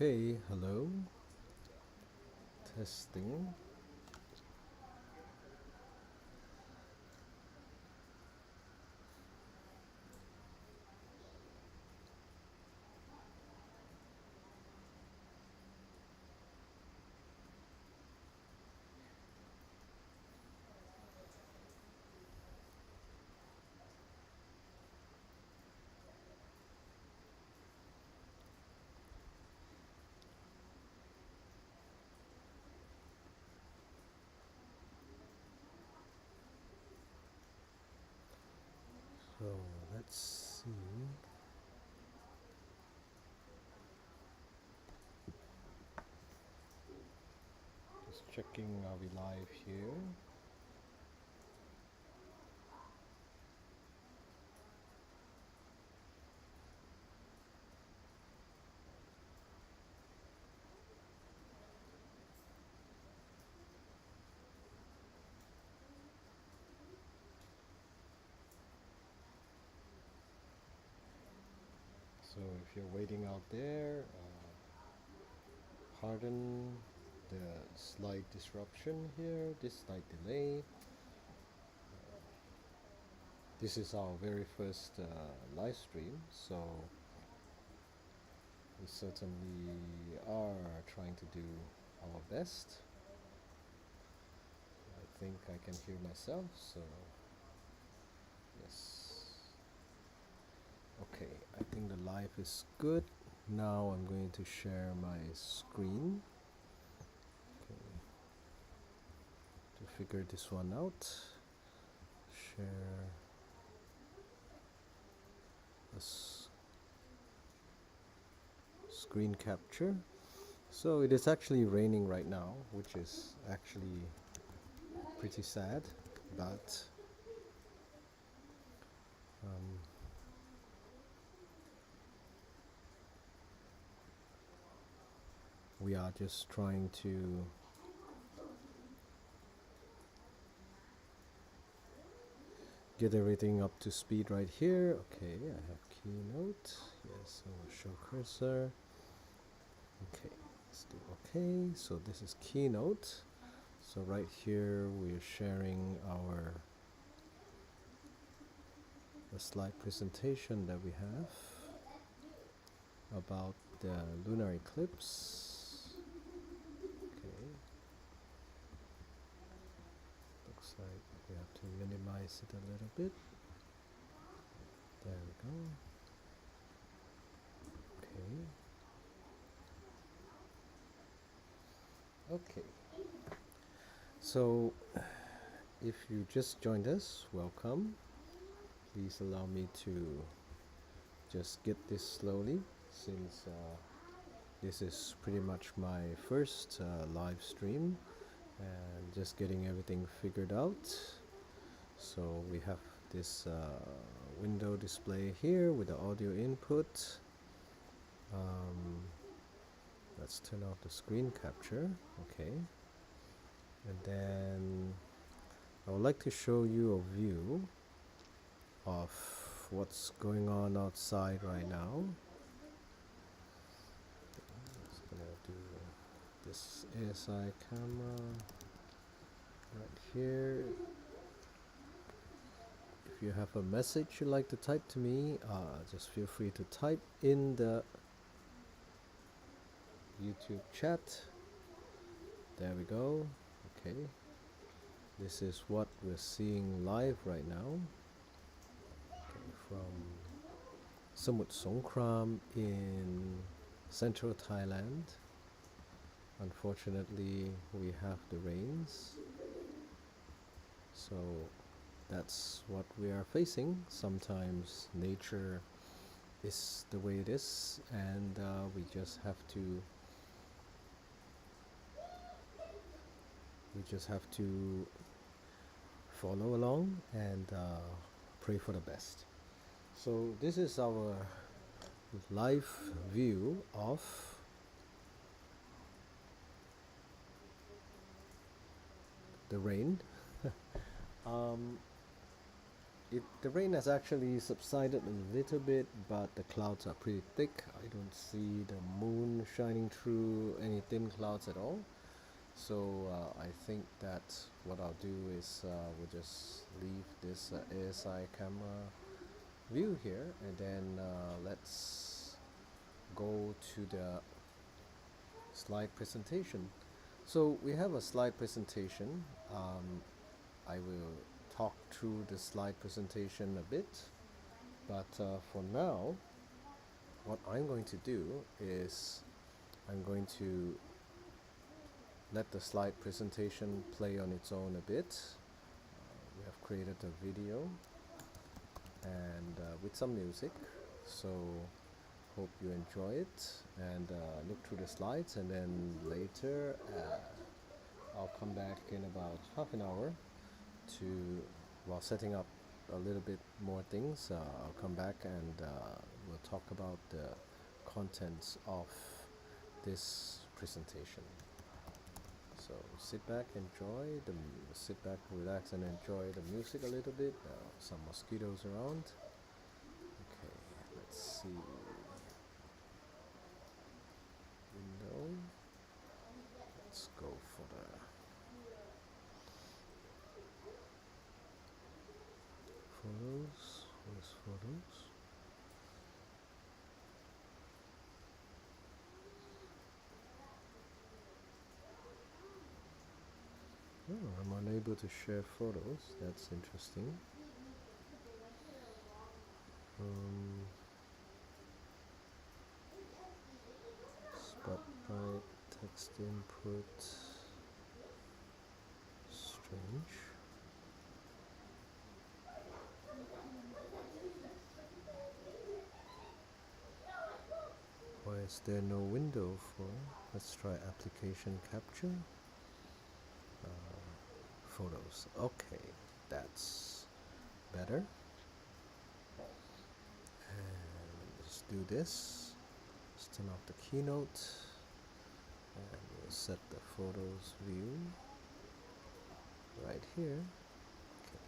Okay, hello. Testing. So let's see. Just checking, are we live here? So if you're waiting out there, pardon the slight disruption here, this slight delay. This is our very first live stream, so we certainly are trying to do our best. I think I can hear myself, so yes. Okay, I think the live is good. Now I'm going to share my screen, okay, to figure this one out. Share a screen capture. So it is actually raining right now, which is actually pretty sad, but we are just trying to get everything up to speed right here. Okay, I have keynote. Yes, I will show cursor. Okay, let's do okay. So this is keynote. So right here we're sharing the slide presentation that we have about the lunar eclipse. Okay, looks like we have to minimize it a little bit. There we go. Okay. Okay. So if you just joined us, welcome. Please allow me to just get this slowly, since this is pretty much my first live stream and just getting everything figured out. So we have this window display here with the audio input. Let's turn off the screen capture. Okay, and then I would like to show you a view of what's going on outside right now. Just gonna do this ASI camera right here. If you have a message you'd like to type to me, just feel free to type in the YouTube chat. There we go. Okay, this is what we're seeing live right now, okay, from Samut Songkram in central Thailand. Unfortunately, we have the rains, so that's what we are facing. Sometimes nature is the way it is, and we just have to follow along and pray for the best. So this is our live view of the rain. the rain has actually subsided a little bit, but the clouds are pretty thick. I don't see the moon shining through any thin clouds at all. So I think that what I'll do is we'll just leave this ASI camera view here, and then let's go to the slide presentation. So we have a slide presentation. I will talk through the slide presentation a bit, but for now what I'm going to do is I'm going to let the slide presentation play on its own a bit. We have created a video and with some music, so hope you enjoy it, and look through the slides, and then later I'll come back in about half an hour to, while setting up a little bit more things. I'll come back and we'll talk about the contents of this presentation. So sit back, sit back, relax, and enjoy the music a little bit. Some mosquitoes around. Okay, let's see. Window. Let's go for the photos. Where's photos? Oh, I'm unable to share photos. That's interesting. Spotlight, text input. Strange. Why is there no window for? Let's try application capture. Photos. Okay, that's better. And let's do this. Let's turn off the keynote and we'll set the photos view right here. Okay.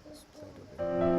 Let's play the video.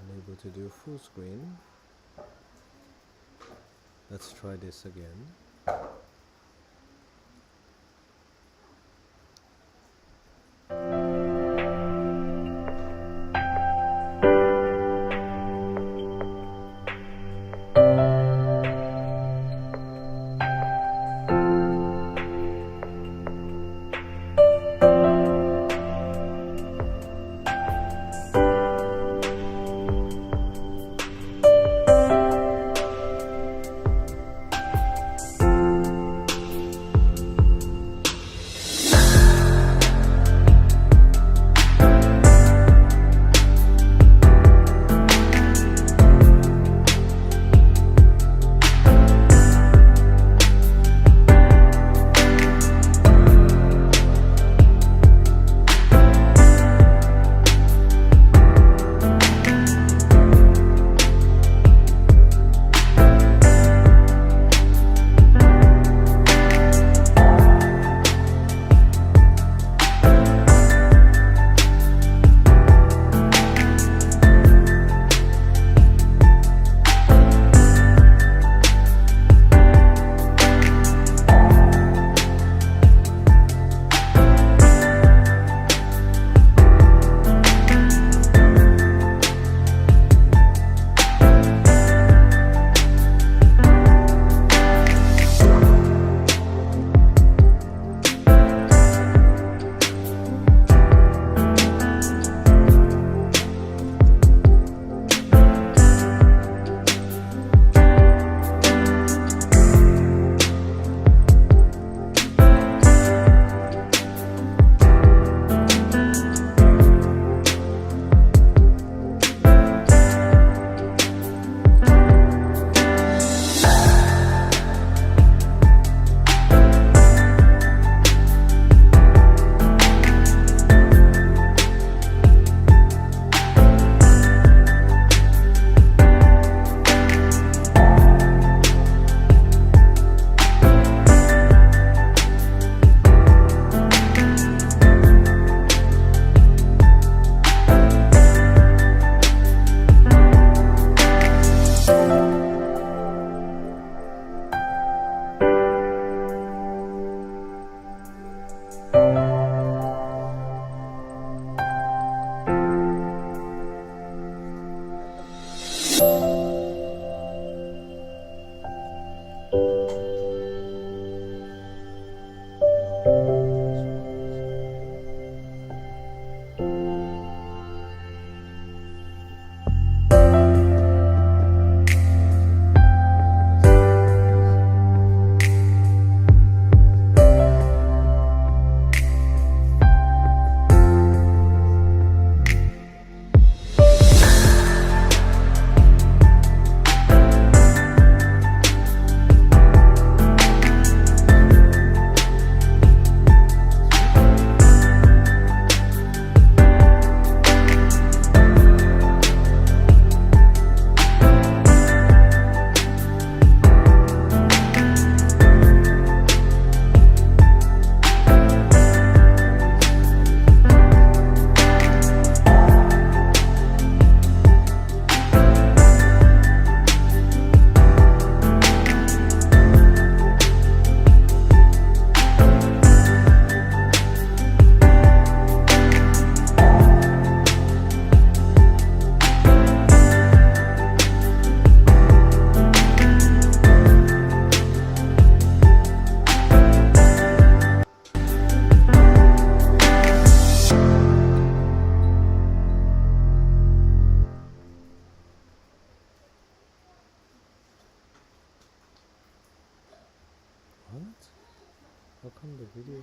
Unable to do full screen. Let's try this again.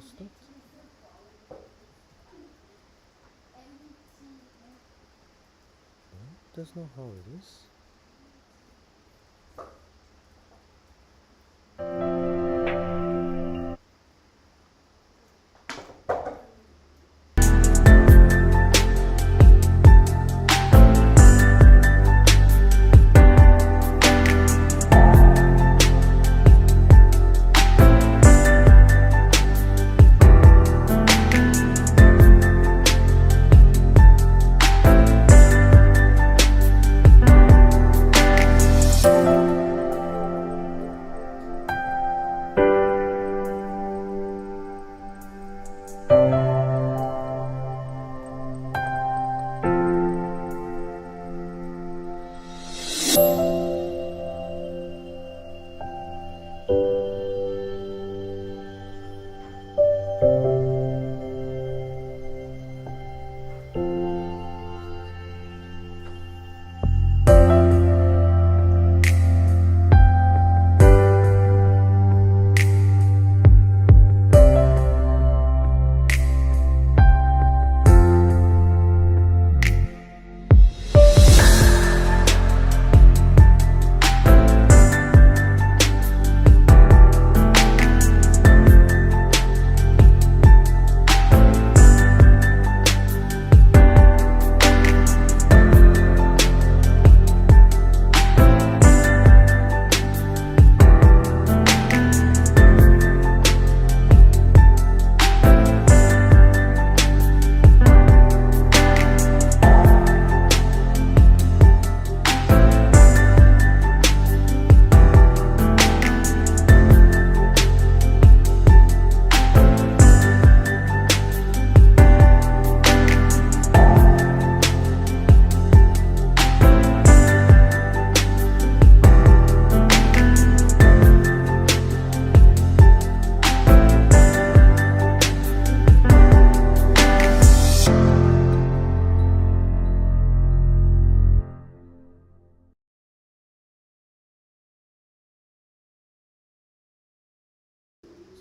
stuff. That's not how it is.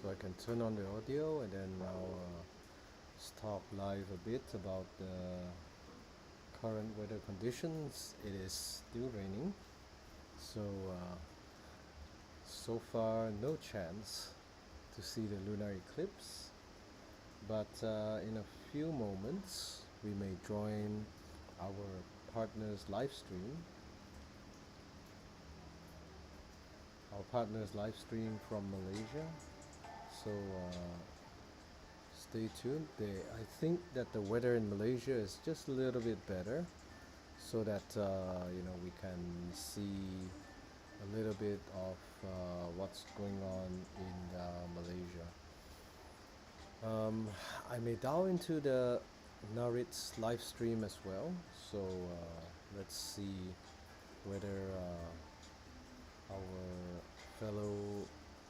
So I can turn on the audio and then now talk live a bit about the current weather conditions. It is still raining, so so far no chance to see the lunar eclipse, but in a few moments we may join our partner's live stream. Our partner's live stream from Malaysia. So stay tuned. I think that the weather in Malaysia is just a little bit better, so that we can see a little bit of what's going on in Malaysia. I may dial into the Narit's live stream as well, so let's see whether our fellow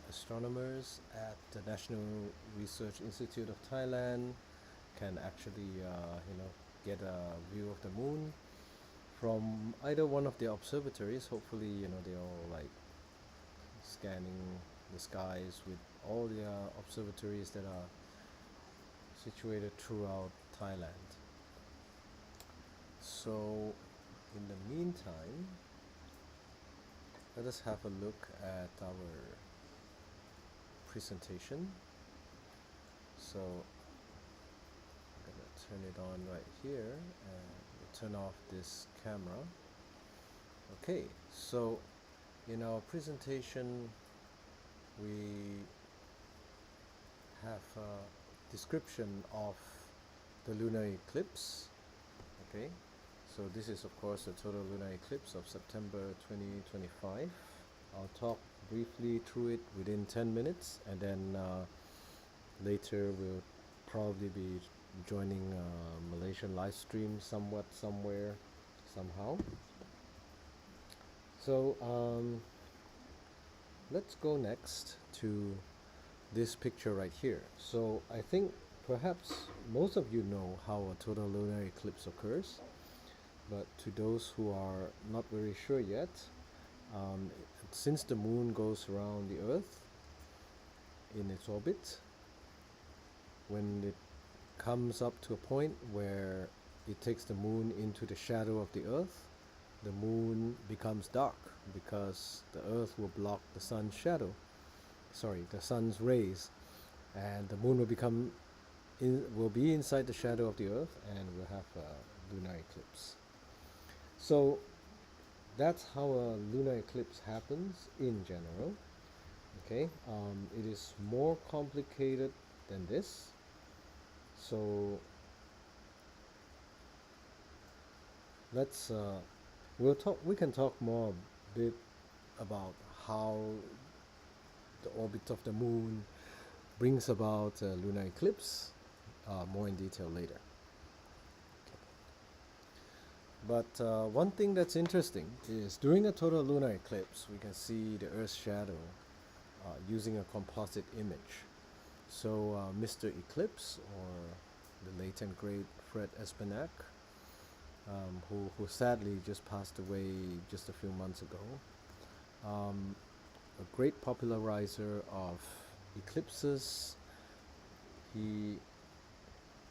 astronomers at the National Research Institute of Thailand can actually get a view of the moon from either one of the observatories. Hopefully they're all like scanning the skies with all the observatories that are situated throughout Thailand. So in the meantime, let us have a look at our presentation. So I'm gonna turn it on right here and turn off this camera. Okay, so in our presentation we have a description of the lunar eclipse. Okay, so this is of course the total lunar eclipse of September 2025. I'll talk briefly through it within 10 minutes, and then later we'll probably be joining a Malaysian live stream somewhere somehow. So let's go next to this picture right here. So I think perhaps most of you know how a total lunar eclipse occurs, but to those who are not very sure yet, since the moon goes around the earth in its orbit, when it comes up to a point where it takes the moon into the shadow of the earth, the moon becomes dark because the earth will block the sun's shadow, sorry, the sun's rays, and the moon will be inside the shadow of the earth, and we'll have a lunar eclipse. So that's how a lunar eclipse happens in general. Okay, it is more complicated than this. So let's we can talk more a bit about how the orbit of the moon brings about a lunar eclipse, more in detail later. But one thing that's interesting is during a total lunar eclipse, we can see the Earth's shadow using a composite image. So Mr. Eclipse, or the late and great Fred Espenac, who sadly just passed away just a few months ago, a great popularizer of eclipses. He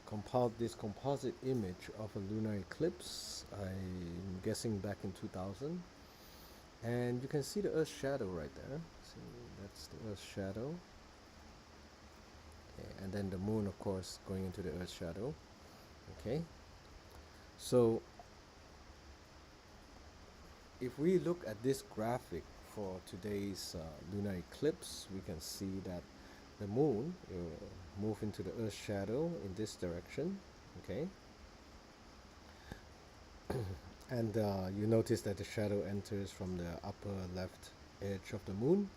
compiled this composite image of a lunar eclipse, I'm guessing back in 2000. And you can see the Earth's shadow right there. See, that's the Earth's shadow. Okay, and then the moon, of course, going into the Earth's shadow. Okay. So if we look at this graphic for today's lunar eclipse, we can see that the moon will move into the Earth's shadow in this direction. Okay. And you notice that the shadow enters from the upper left edge of the moon.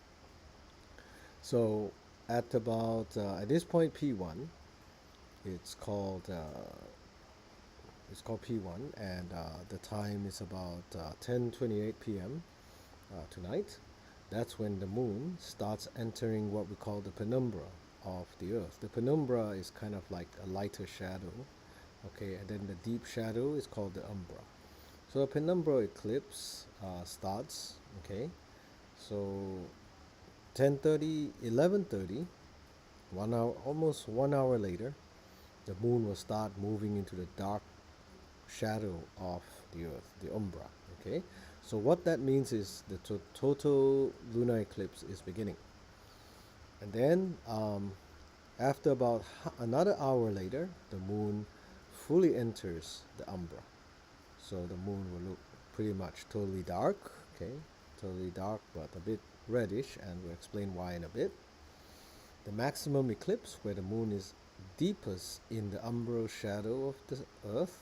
So at about at this point P1, it's called P1, and the time is about 10:28 p.m. Tonight. That's when the moon starts entering what we call the penumbra of the Earth. The penumbra is kind of like a lighter shadow, okay, and then the deep shadow is called the umbra. So a penumbra eclipse starts, okay, so 10:30, 11:30, 1 hour, almost 1 hour later, the moon will start moving into the dark shadow of the Earth, the umbra, okay. So what that means is the total lunar eclipse is beginning. And then after about another hour later, the moon fully enters the umbra. So the moon will look pretty much totally dark, okay, totally dark but a bit reddish, and we'll explain why in a bit. The maximum eclipse, where the moon is deepest in the umbral shadow of the Earth,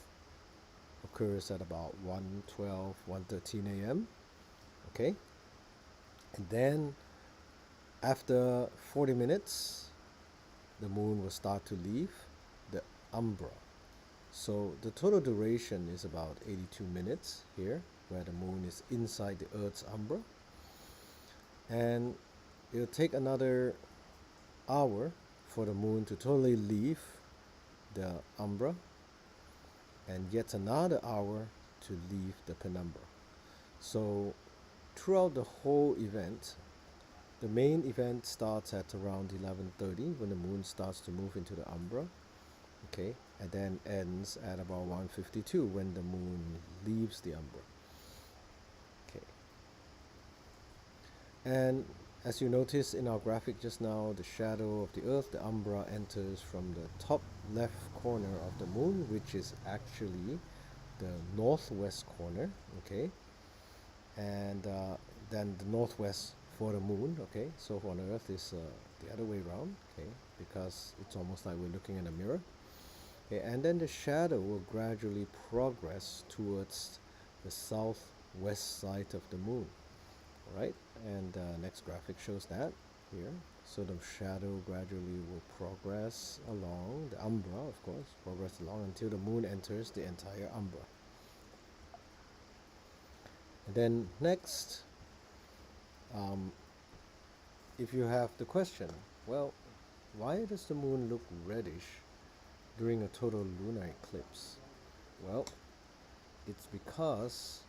occurs at about 1:12, 1:13 a.m. Okay, and then after 40 minutes, the moon will start to leave the umbra. So the total duration is about 82 minutes here, where the moon is inside the Earth's umbra. And it'll take another hour for the moon to totally leave the umbra, and yet another hour to leave the penumbra. So throughout the whole event, the main event starts at around 11:30 when the moon starts to move into the umbra, okay, and then ends at about 1:52 when the moon leaves the umbra. Okay. And as you notice in our graphic just now, the shadow of the Earth, the umbra, enters from the top left corner of the moon, which is actually the northwest corner, okay, and then the northwest for the moon, okay. So on Earth is the other way around, okay, because it's almost like we're looking in a mirror. Okay, and then the shadow will gradually progress towards the southwest side of the moon. Right, and next graphic shows that here. So the shadow gradually will progress along the umbra, of course, progress along until the moon enters the entire umbra. And then next, if you have the question, well, why does the moon look reddish during a total lunar eclipse? Well, it's because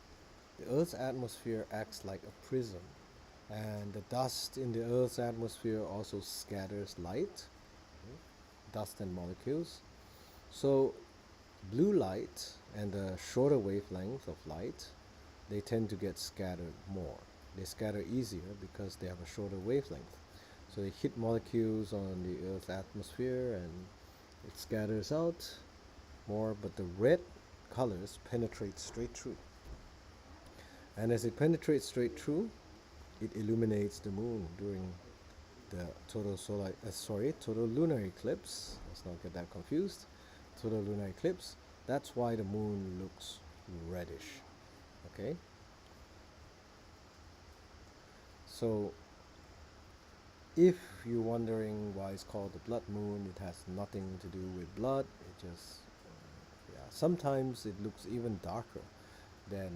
the Earth's atmosphere acts like a prism, and the dust in the Earth's atmosphere also scatters light. dust and molecules. So blue light and the shorter wavelength of light, they tend to get scattered more. They scatter easier because they have a shorter wavelength. So they hit molecules on the Earth's atmosphere and it scatters out more, but the red colors penetrate straight through. And as it penetrates straight through, it illuminates the moon during the total lunar eclipse. Let's not get that confused. Total lunar eclipse. That's why the moon looks reddish. Okay. So if you're wondering why it's called the blood moon, it has nothing to do with blood. It just sometimes it looks even darker than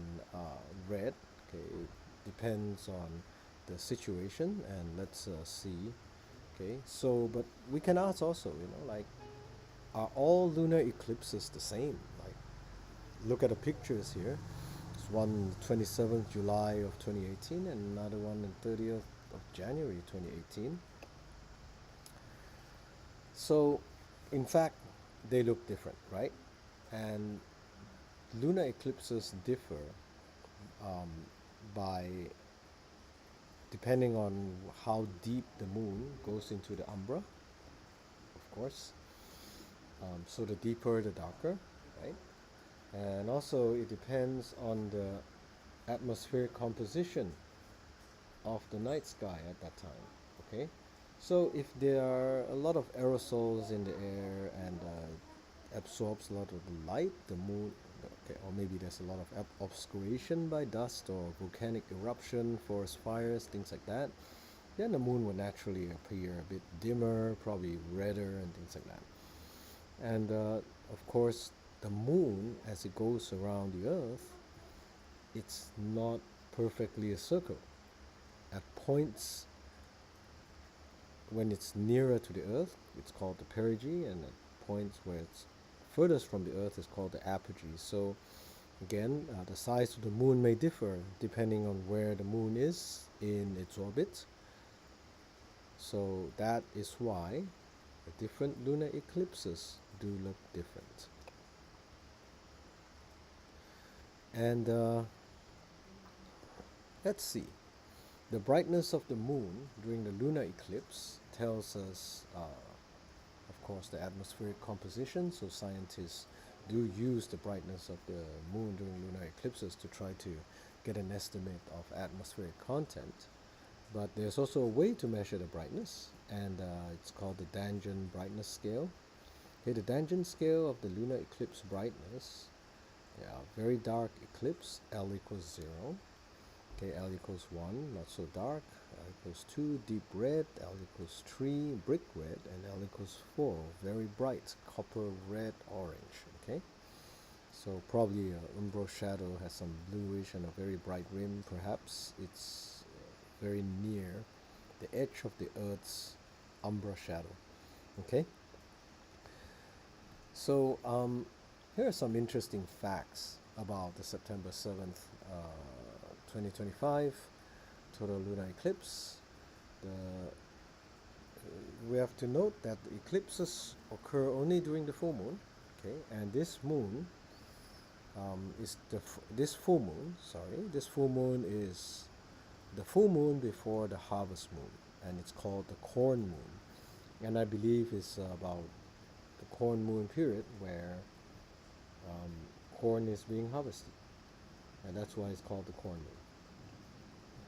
red. Okay, it depends on the situation, and let's see. Okay, so but we can ask also, like, are all lunar eclipses the same? Like, look at the pictures here. It's one 27th July of 2018 and another one on 30th of January 2018. So in fact they look different, right? And lunar eclipses differ by depending on how deep the moon goes into the umbra, of course. So the deeper the darker, right? And also it depends on the atmospheric composition of the night sky at that time. Okay, so if there are a lot of aerosols in the air and absorbs a lot of the light, the moon, okay, or maybe there's a lot of obscuration by dust or volcanic eruption, forest fires, things like that, then the moon will naturally appear a bit dimmer, probably redder and things like that. And of course, the moon, as it goes around the Earth, it's not perfectly a circle. At points when it's nearer to the Earth, it's called the perigee, and at points where it's furthest from the Earth is called the apogee. So again, the size of the moon may differ depending on where the moon is in its orbit. So that is why the different lunar eclipses do look different. And let's see. The brightness of the moon during the lunar eclipse tells us, of course, the atmospheric composition. So scientists do use the brightness of the moon during lunar eclipses to try to get an estimate of atmospheric content. But there's also a way to measure the brightness, and it's called the Danjon brightness scale. Okay, the Danjon scale of the lunar eclipse brightness, very dark eclipse, L equals 0. Okay, L equals 1, not so dark. L equals 2, deep red. L equals 3, brick red. And L equals 4, very bright, copper red orange. Okay, so probably umbral shadow has some bluish and a very bright rim. Perhaps it's very near the edge of the Earth's umbra shadow. Okay, so here are some interesting facts about the September 7th 2025 total lunar eclipse. We have to note that the eclipses occur only during the full moon. Okay, and this moon is this full moon. This full moon is the full moon before the harvest moon, and it's called the corn moon. And I believe it's about the corn moon period where corn is being harvested, and that's why it's called the corn moon.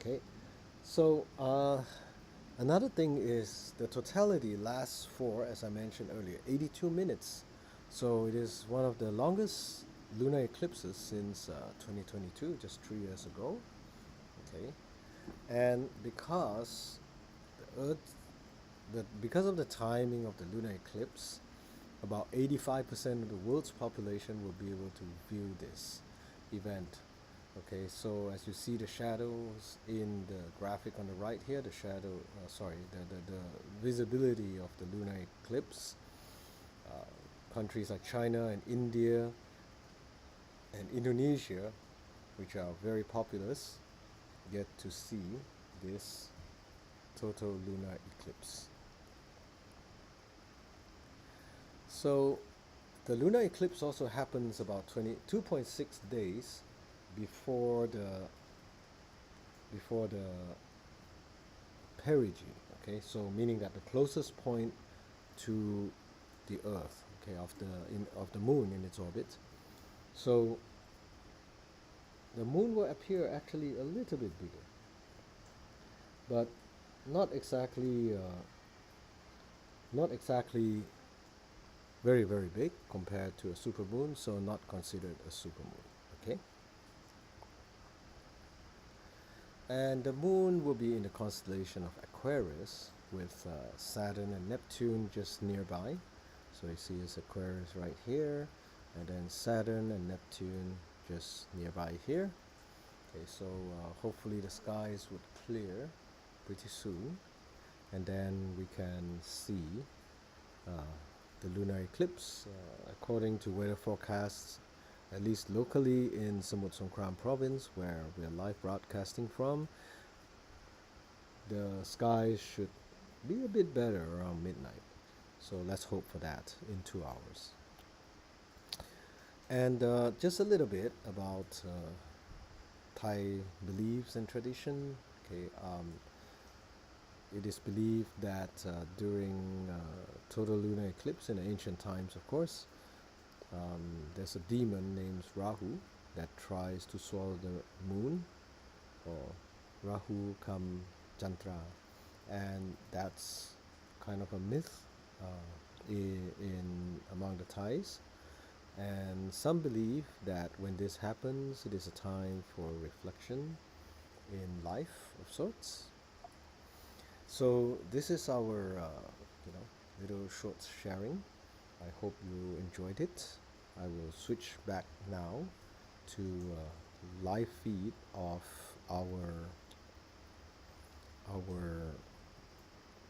Okay, so another thing is the totality lasts for, as I mentioned earlier, 82 minutes. So it is one of the longest lunar eclipses since 2022, just 3 years ago. Okay, and because the Earth, because of the timing of the lunar eclipse, about 85% of the world's population will be able to view this event. Okay, so as you see the shadows in the graphic on the right here, the shadow, the visibility of the lunar eclipse, countries like China and India and Indonesia, which are very populous, get to see this total lunar eclipse. So the lunar eclipse also happens about 22.6 days before the perigee. Okay, so meaning that the closest point to the Earth, okay, of the moon in its orbit. So the moon will appear actually a little bit bigger, but not exactly not exactly very very big compared to a supermoon, so not considered a supermoon. Okay, and the moon will be in the constellation of Aquarius with Saturn and Neptune just nearby. So you see it's Aquarius right here, and then Saturn and Neptune just nearby here. Okay, so hopefully the skies would clear pretty soon, and then we can see uh, the lunar eclipse. According to weather forecasts, at least locally in Samut Songkhram province, where we are live broadcasting from, the skies should be a bit better around midnight. So let's hope for that in 2 hours. And just a little bit about Thai beliefs and tradition. Okay, it is believed that during total lunar eclipse in ancient times, of course, there's a demon named Rahu that tries to swallow the moon, or Rahu Kam Jantra, and that's kind of a myth in among the Thais. And some believe that when this happens, it is a time for reflection in life of sorts. So this is our little short sharing. I hope you enjoyed it. I will switch back now to live feed of our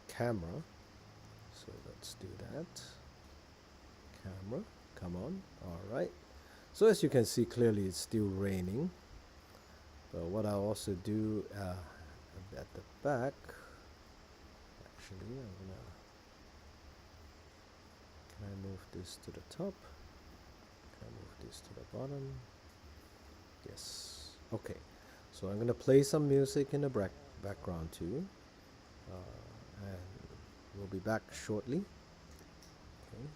camera. So let's do that. Camera, come on. All right. So as you can see clearly, it's still raining. But what I'll also do at the back, actually, can I move this to the top? Can I move this to the bottom? Yes. Okay. So I'm gonna play some music in the background too, and we'll be back shortly. Okay.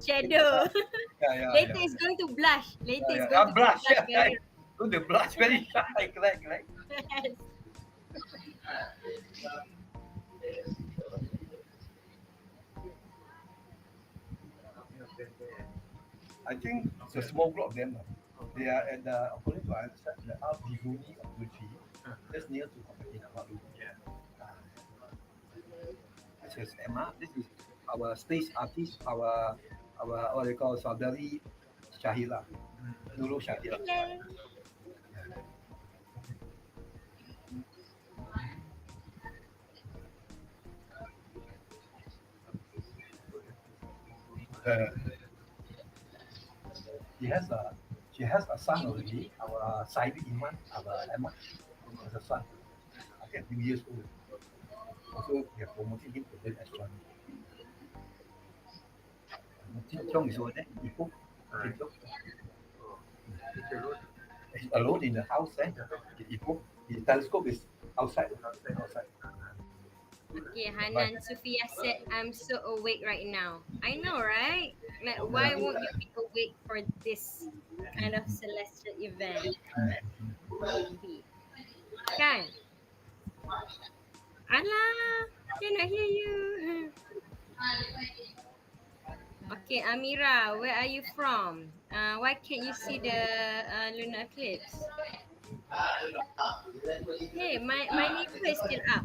shadow. Yeah. Later it's going to blush. Later it's Yeah. going to Blush. blush very Going to blush very shy. Correct. yes. I think it's a small group of them. They are at the, according to I understand, the Al Bihuni of Turkey. That's near to Kinabalu. This is Emma. This is our space artist, our what they call Saudari Shahila. Nurul Shahila. Hello. Uh, she has a she has a son already. Our Saidi Iman, our Emma, has a son. I think 2 years old. Also, we are promoting him to learn astronomy. Jin Chong is over there in Ipoh. Jin Chong. He's alone in the house there in Ipoh. The telescope is outside. Outside. Okay, Hanan Sufia said, I'm so awake right now. I know, right? Like, why won't you be awake for this kind of celestial event? Would be. Kan? Alah, cannot hear you. Okay, Amira, where are you from? Why can't you see the lunar eclipse? Hey, my neighbor is still up.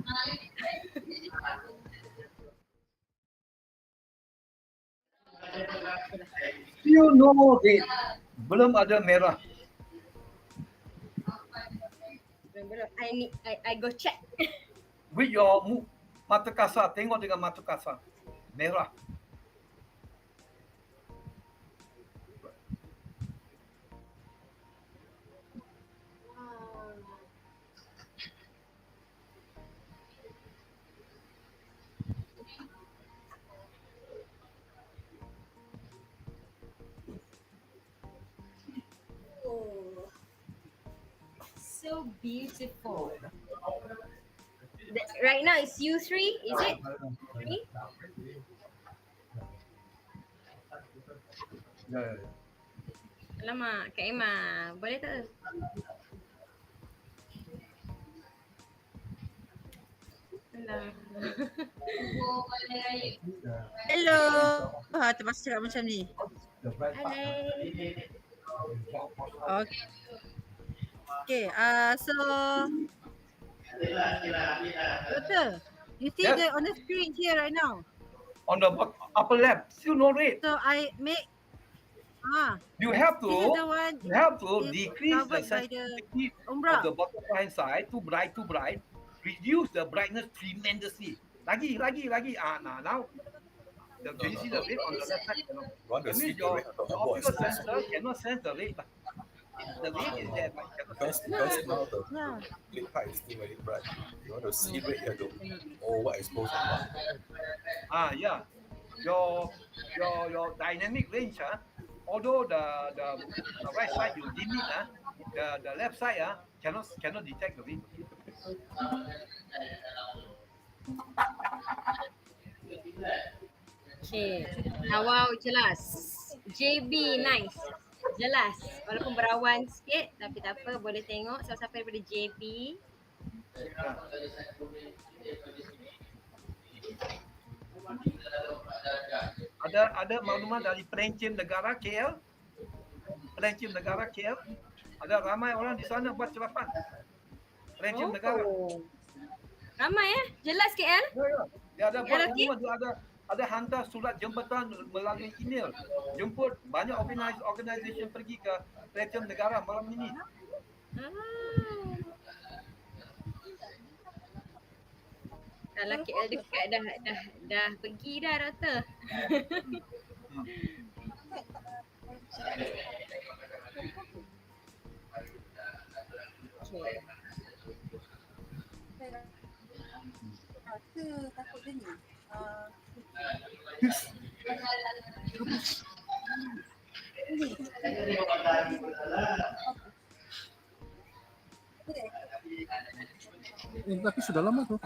You know the belum ada merah. I go check. With your mata kasar, tengok dengan mata kasar. Merah. Oh, so beautiful. Right now it's U3, is it? 3? Ya. Alamak, Kak Emma, boleh tak? Alah. Hello. Terpaksa cakap macam ni. Hai. Okay. So, Doctor, you see Yes. on the screen here right now. On the upper left, still no red. So I make You have this is the to one is decrease the covered by the sensitivity of umbra. the bottom right side. Too bright. Reduce the brightness tremendously. Lagi. Now do you see the red on the left side? That means your optical sensor cannot sense the red. The red is there, but you cannot sense. Because now the Yeah. red part is still very bright. You want to see red, you have to overexpose the mark. Yeah. Your dynamic range, although the right side you dim it, the left side cannot detect the red. Okay. Wow, jelas. JB, nice. Jelas. Walaupun berawan sikit, tapi tak apa. Boleh tengok siapa-siapa daripada JB. Ada maklumat dari Perencim Negara KL. Ada ramai orang di sana buat sarapan. Perencim Negara. Ramai jelas KL. Ya. Dia ada buat LRT? semua. Dia ada hantar surat jempatan melalui email. Jemput banyak organisasi pergi ke Perencim Negara malam ini. Kalau KL dekat dah pergi dah, Doktor. Okay. Takut dia ni. Tapi sudah lama tu.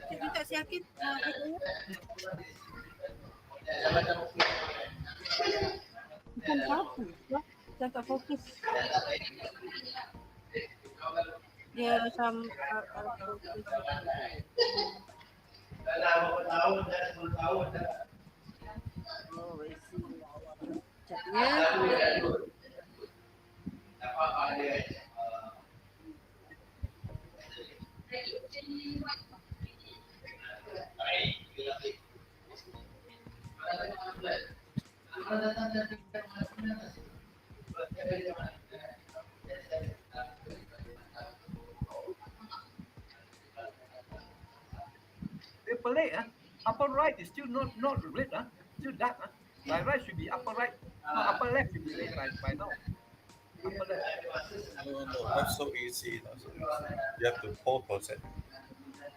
Cikgu tak siapin hidayah. Bukan apa. Saya tak fokus. Dia macam fokus. Oh, I see. Sekejap ya. Dia pelik upper right is still not red still dark by right should be upper right, no, upper left should be red by now. Upper left. No, not so easy. Not so easy. You have to whole process.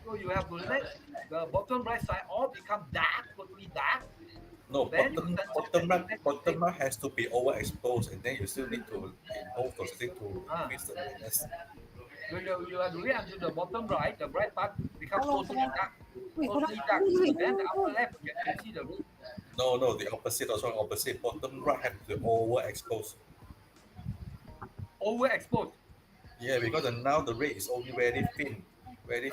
So you have to let the bottom right side all become dark, totally dark. No, Then bottom right has to be overexposed, and then you still need to in whole processing to increase the brightness. You have to wait until the bottom right, the bright part becomes totally dark. Wait, Totally dark. Then the upper left you can see the red. No, the opposite also opposite. Bottom right have to overexposed. Overexposed. Yeah, because now the ray is only very thin, so you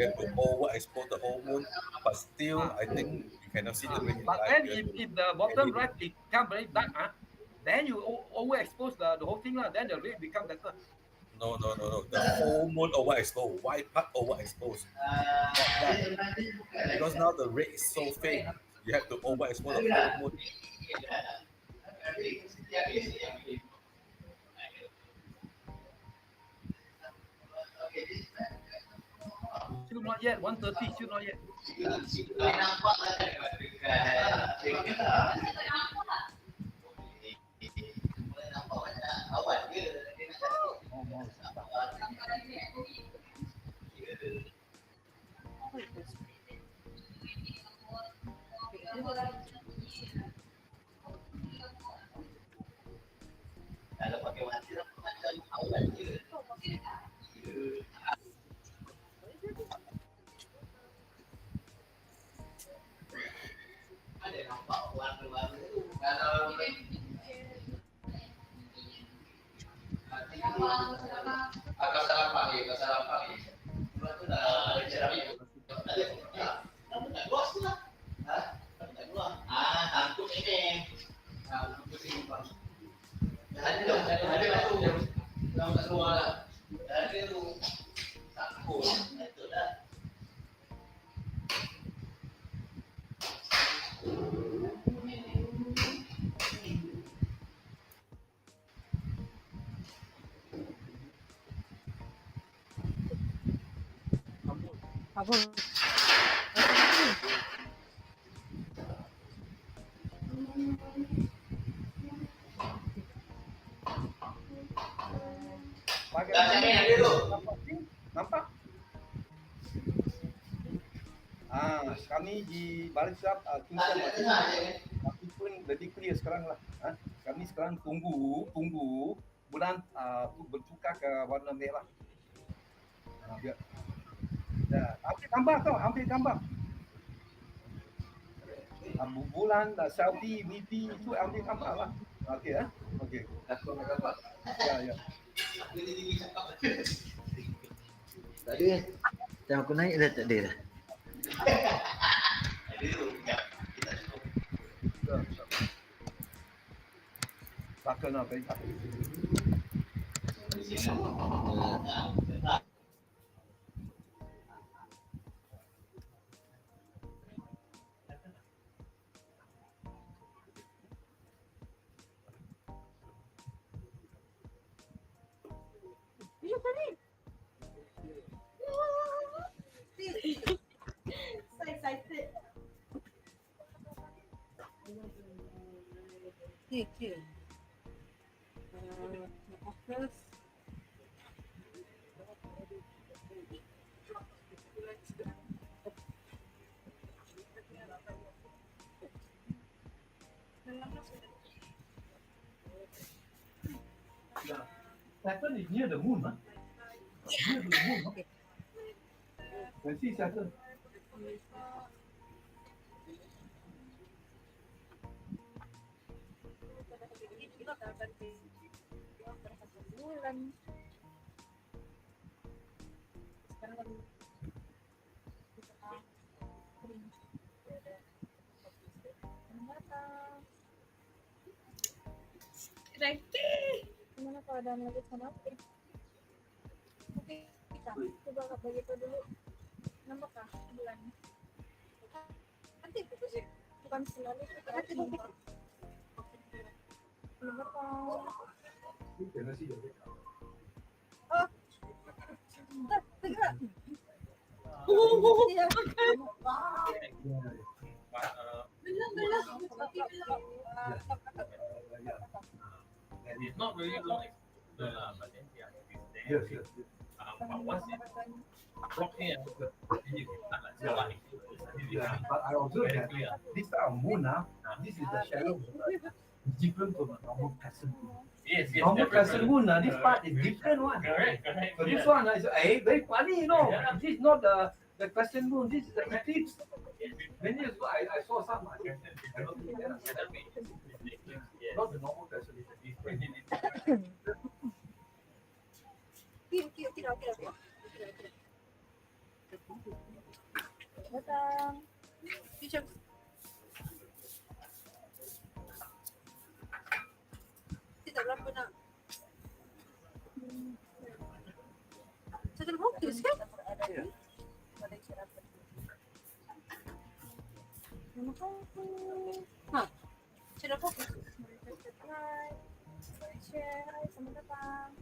have to overexpose the whole moon. But still, I think you cannot see the ray in But light. then if the bottom right become very dark, then you overexpose the whole thing, then the red become better. No. The whole moon overexposed. White part overexposed. Because now the ray is so faint, you have to overexpose the whole moon. Still not yet. 1:30. Still not yet. Apa? Nampak? Kami di Barisan tapi pun lebih clear sekarang lah. Kami sekarang tunggu bulan bertukar ke warna merah. Biar. Hampir gambar. Bulan Saudi, Midi itu ambil gambar lah. Okey. Aku ambil gambar. Ya. Tak ada. Macam aku naik dah tak ada dah. Pakai nak baik. So excited. Okay. Focus. Saturn is near the moon, huh? Near to the moon, huh? Can see Saturn. Bulan. Lagi. Gimana kalau ada lagi sama oke. Oke, kita coba begitu dulu. Nambah kah bulan? Nanti itu sih. Bukan selalu nanti nambah. Nambah kah? You cannot see the red. Oh. Dah, segera. Iya. Belum. It's not really long exposure, but then they are Yes, there. yes. But once it block here, then you can start like solar eclipse. Yeah, but I observed that this type of moon, this is the shadow. It's different from a normal crescent moon. Yes, Normal crescent moon, this part is different one. Correct. So this one is very funny, This is not the crescent moon. This is the eclipse. Many years ago, I saw some. I don't think they are not the normal crescent. Kira. Datang. Teacher. Tidak berapa nak. Saya fokus kan? Ha. Saya fokus. Share, selamat datang.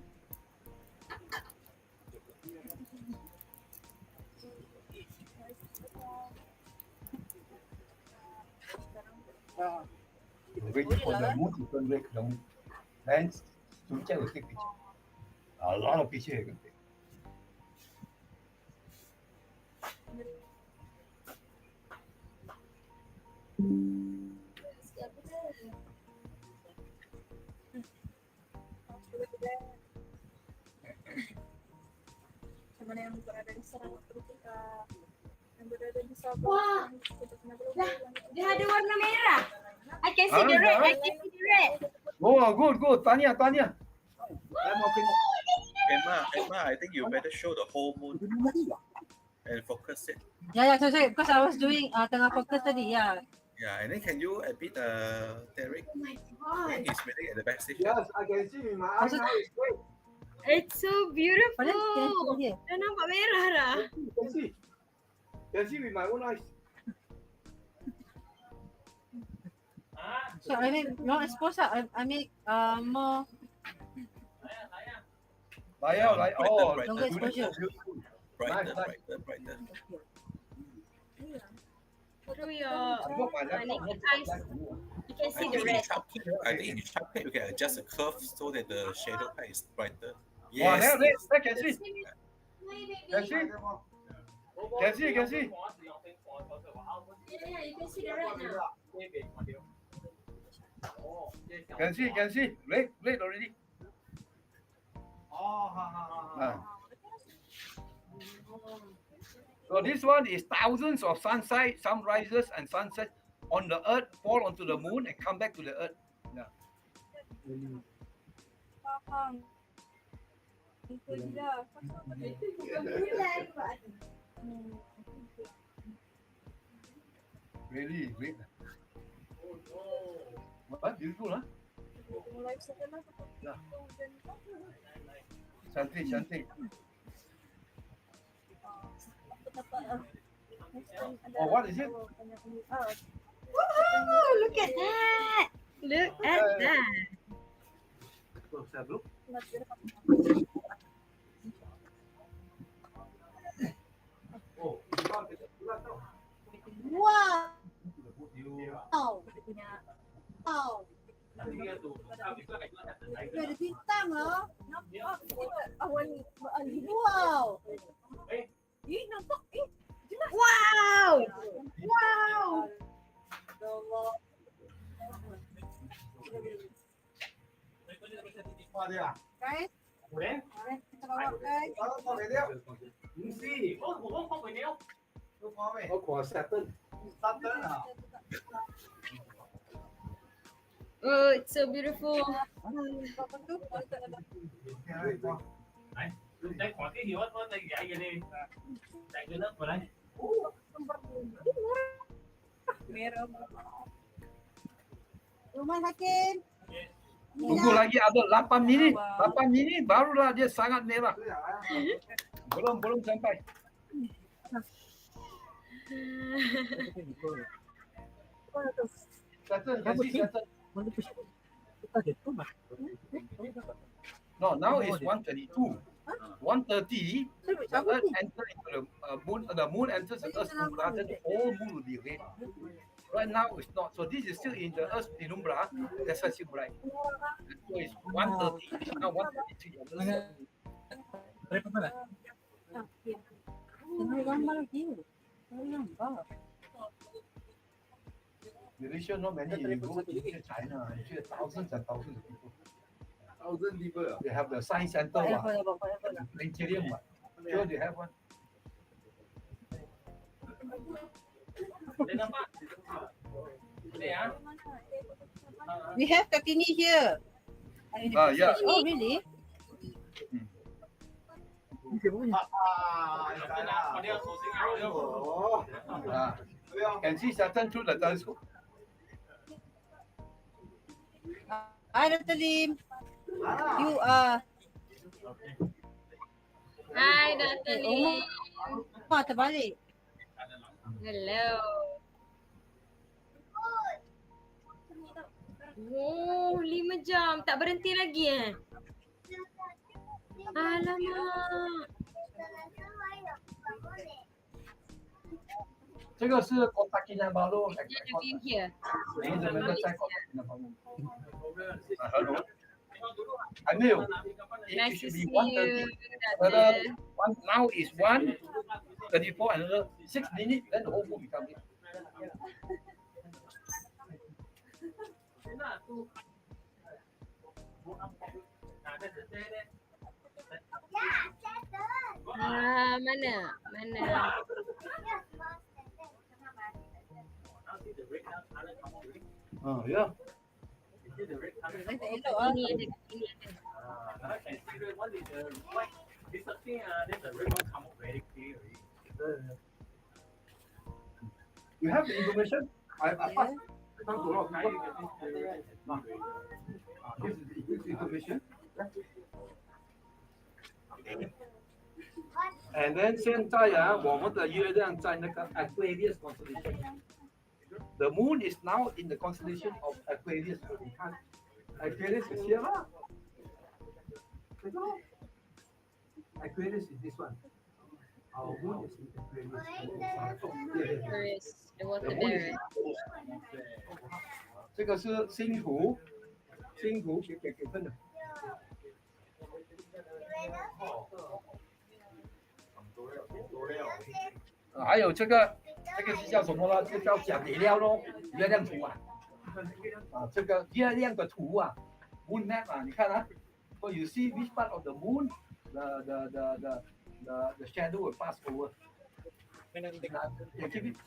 Wait for the moon to turn red. Then Suncha will take picture. A lot of picture you can take. Mana yang berada di Sarawak ketika yang berada di Sabah. Wah. Dia ada warna merah. I can see the red. I can see the red. Oh, good. Tanya. Emma, I think you better show the whole moon and focus it. Ya, sorry, because I was doing tengah fokus tadi, ya. Yeah, and then can you a bit Derek? Oh my When god. he's waiting at the back station. Yes, I can see in my eyes now. It's great. It's so beautiful. Mana kena cuba dia? Dah nampak merah dah. Can see with my own eyes. So I mean, long exposure. I make more longer exposure. Brighter. Through your naked eyes, you can see the red. I think in sharp cut you can adjust the curve so that the shadow part is brighter. Wow, Yes. there can see. Can see? Can see? Yeah, you can see the red now. Can see. Red already. So this one is thousands of sunrises and sunsets on the earth, fall onto the moon and come back to the earth. Yeah. Really great. What? Beautiful, huh? Yeah. Cantik. Oh, what is it? Woohoo! Look at that! Look at that! Let's have a look. Oh, Wow. you Wow. Ada bintang loh. Nampak awan. Wow. Nampak. Jelas. Wow! Wow! what they are? Guys, Ủa Kita bawa guys. si, ủa không phải đeo. Có quả Saturn. Oh, it's so beautiful. Apa tu? Đấy, đây có cái hiệu nó đây dạy vậy đi. Dạy cái lớp vào đây. Merah. Rumah Hakim. Tunggu lagi ada 8 minit. 8 minit barulah dia sangat merah. Belum sampai. Saturn, Saturn. No, now it's 1:32. 1:30, the Earth enters into the moon. The moon enters the Earth's penumbra, then the whole moon will be red. Right now it's not. So this is still in the Earth's penumbra. That's why it's still bright. So it's 1:30. Now 1:33. Malaysia, not many. You go to China, you see thousands and thousands of people. They have the science center, planetarium. Sure, they have one. Đây là bạn. Đây á. We have Kartini here. Yeah. Oh, really? Có đeo số sinh ảo không? Can see Saturn through the telescope. Hi, Dr. Lim. You are. Hi, Dr. Lee. Oh, terbalik. Hello. Oh, 5 jam. Tak berhenti lagi Alamak. 这个是 Kota Kinabalu. The view here. Hello. 还没有。It Nice to should see be you, 1:30. Dr. Now is 1:34, another 6 minutes, then the whole moon become red. Mana? Yeah. Ini ada. You have the information? I pass. This is information. And then 现在我们的月亮在那个 Aquarius constellation. The moon is now in the constellation of Aquarius. 你看 Aquarius is here lah. Aquarius is this one. Our moon is in Aquarius. Aquarius, the water The moon is bearer. in Aquarius. 这个是星图，星图给分的。还有这个是叫什么呢？这叫讲月亮咯，月亮图啊。这个月亮的图啊 ，moon map 啊，你看啊 ，so you see which part of the moon the shadow will pass over.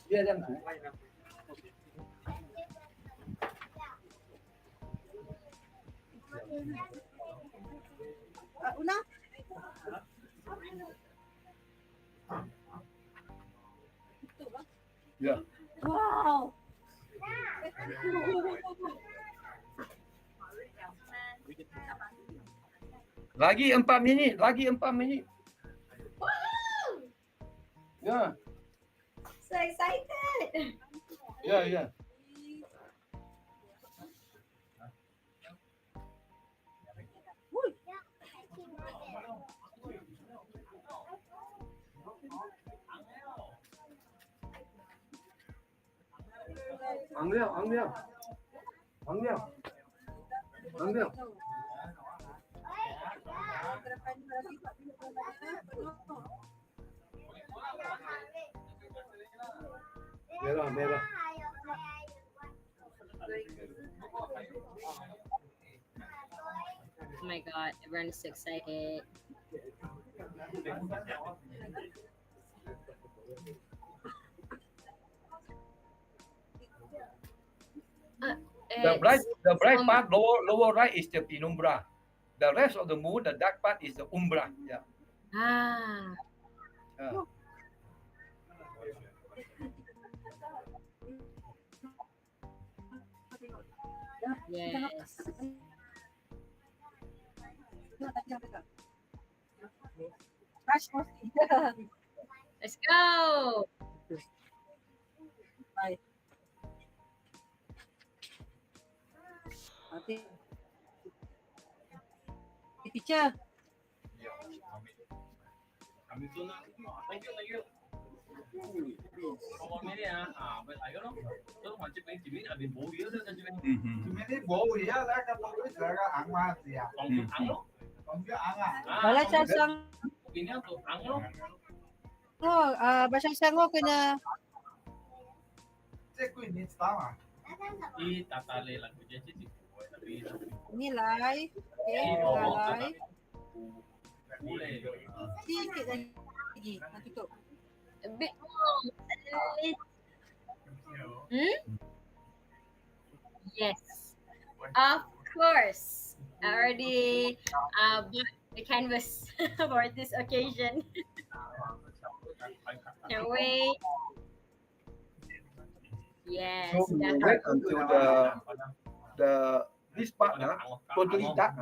月亮图。Una? Yeah. Wow. Lagi 4 minit. Yeah. So excited. Yeah. Ăn liao. Merah. Oh my god, everyone is so excited. Uh, it's The bright um part lower right is the penumbra. The rest of the moon, the dark part is the umbra. Yeah. ah Uh, yes. Crush coffee. Let's go. Bye. Ate, teacher. Kami tu nak. Thank you, thank you. Kalau ini ya, vậy lại cái đó. Tôi mà chụp hình chỉ là bị bố yếu thôi, chụp hình. Ini bau ya lah kalau itu agak angmat ya. Còn chụp ăn đó. Kalau dia angkat. Wala siya sang Ini tuh ăn đó. basang sango kena Cek ini tahu ah. Di tatali lang ko dyan si tapi nilay. Okay, nilay. Uli. Sikit lagi. Natutup. A bit more. Yes. Of course. I already bought the canvas for this occasion. Can't wait. Yes. so we Definitely. wait until the this part totally dark.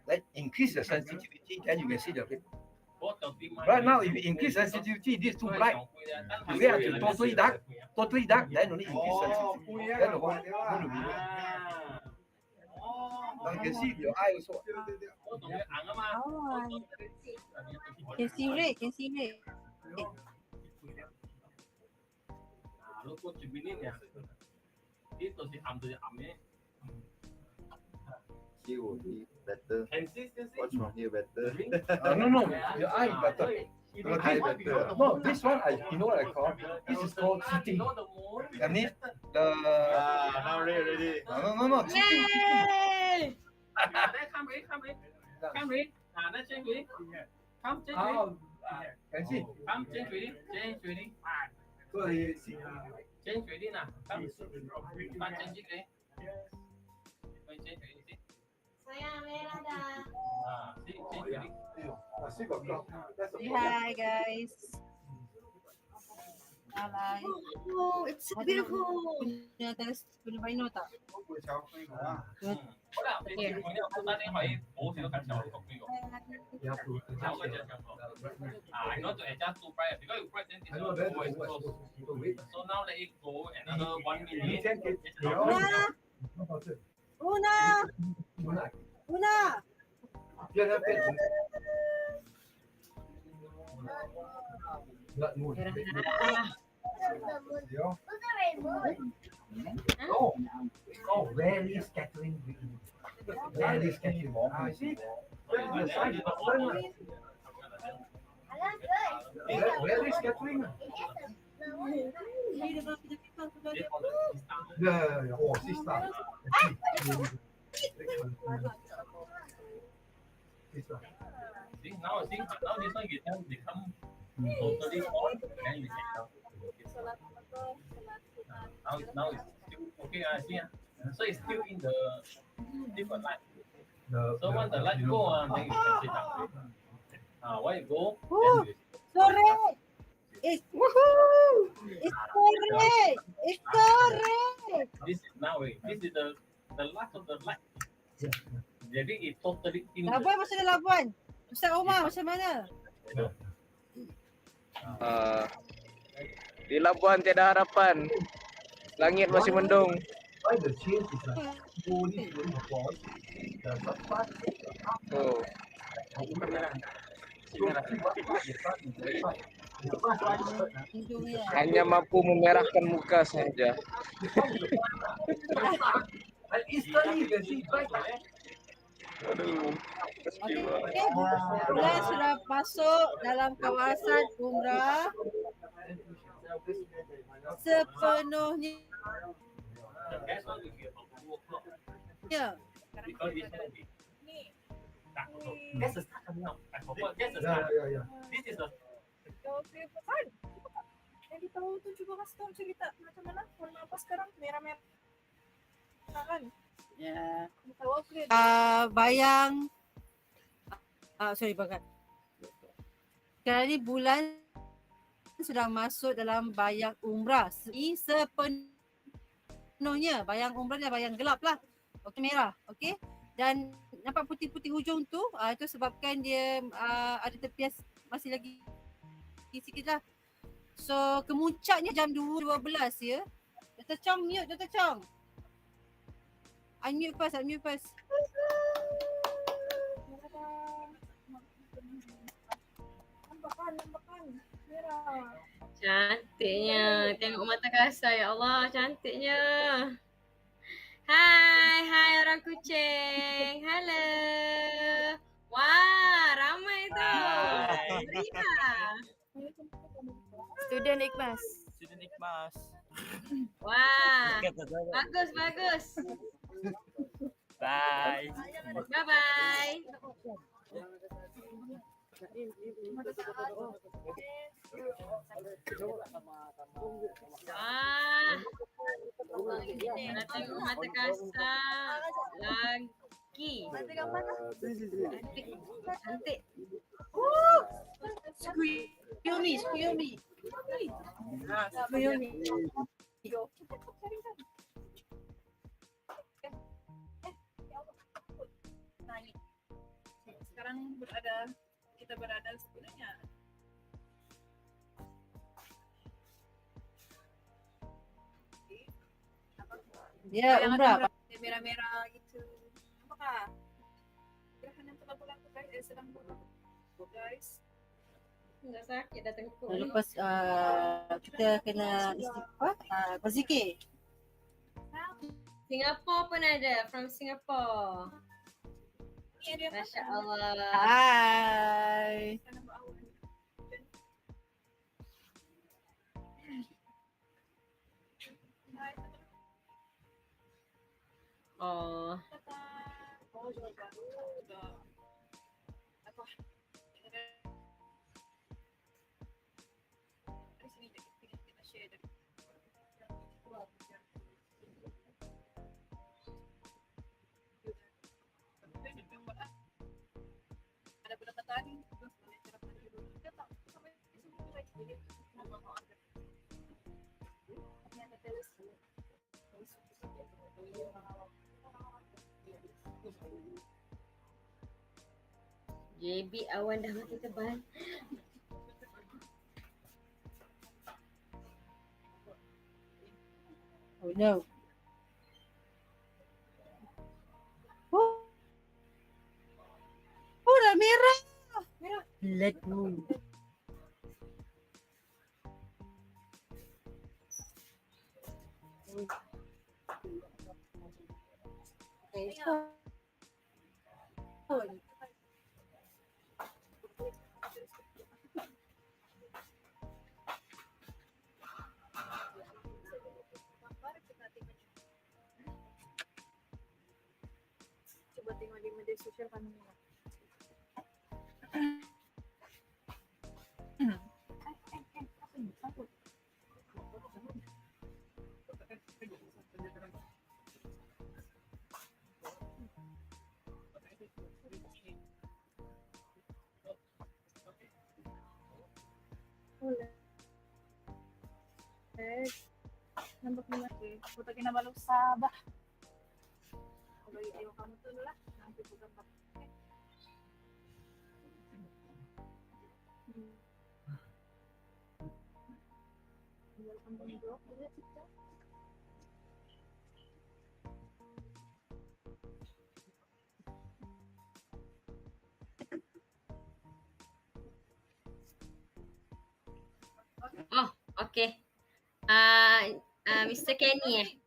Like increase the sensitivity, then you can see the red. Right now, if you increase sensitivity, this too bright. You wait until totally dark, then only increase sensitivity. Then the whole will be red. Now you can see your eye also. Oh, can see red, can see red. Lúc cô chụp hình nha. Ít tôi sẽ ẩm ấy. Here will be better. Consistency. Watch from here better. No, your eye better. Eye better. No, this one you know what I call? This is called cheating. That means the Now ready. no cheating. Yay! Đây khám đi. Nó trên thủy. Khám trên thủy. Can see? Khám trên thủy đi. Trên thủy đi nào. Khám trên chiếc đấy. Trên thủy đi. Sayang, merah dah. Trên thủy đi. Say hi guys. Alay. Oh, it's so beautiful. Punya test punya baino tak? Có đạo thì chúng ta nên phải bố thì nó cắt chậu cọc này. I know to adjust to price because you price then it's always close. So now let it go another 1 minute. Una. Oh, very scattering. Very scattering. See? The size of the sun. Very scattering. Yeah. Oh, sister. See now this one you can become totally on then you can now it's still okay. I see. So it's still in the different light. So when the light go then you can see that. When you go, then you So red. It's woohoo! It's so red. It's so red. this is now this is the last of the light. Jadi it totally in the Labuan masa ada Labuan. Ustaz Omar macam mana? Di Labuan tiada harapan. Langit masih mendung. Why the change is slowly falls. The substance. Oh. Hidungnya. Hanya mampu memerahkan muka saja. And instantly you can see bright. Aduh. Okay. Bulan sudah masuk dalam kawasan umrah sepenuhnya. gas one will be about 2 o'clock. Ya. Because this one will be Guess the star coming out. I forgot. Guess the Ya, star. ya, ya. This is the Jawab dia kan? Jadi tahu tu coba kasih tahu cerita macam mana warna apa sekarang merah-merah kan? Ya. Tahu upgrade. Bayang sorry bagat. Sekarang ni bulan sudah masuk dalam bayang umrah. Sepenuhnya bayang umrah dia bayang gelap lah. Okey, merah. Okey. Dan nampak putih-putih hujung tu, itu sebabkan dia ada tepias masih lagi sikit lah. So kemuncaknya jam 2.12 ya. Dr. Chong mute, Dr. Chong. Unmute first. Nampak merah. Cantiknya. Tengok mata kasar, ya Allah, cantiknya. Hai orang kucing. Halo. Wah, ramai tu. Meriah. Student Ikhlas. Wah, bagus. Bye. Bye-bye. Wah, nak tengok mata kasar lagi. Cantik. Squeal me. Nah ini. Sekarang kita berada sebenarnya Ya, umrah. merah-merah gitu. Apakah gerhana bulan tu guys sedang guys? Enggak sakit dah tengkuk. Lepas kita kena istighfar, berzikir. Singapore pun ada, from Singapore. Masya Allah. Hai. Oh. Ada pendekatan JB awan dah makin tebal. Oh no. Oh dah merah. Let go. Okay. Coba tengok di media sosial kan ni. Nampak ni lagi. Puta kinabalog Sabah. Kalau iyo kamu tu lah, nanti bukan pakai. Oh, okay. Mr. Kenny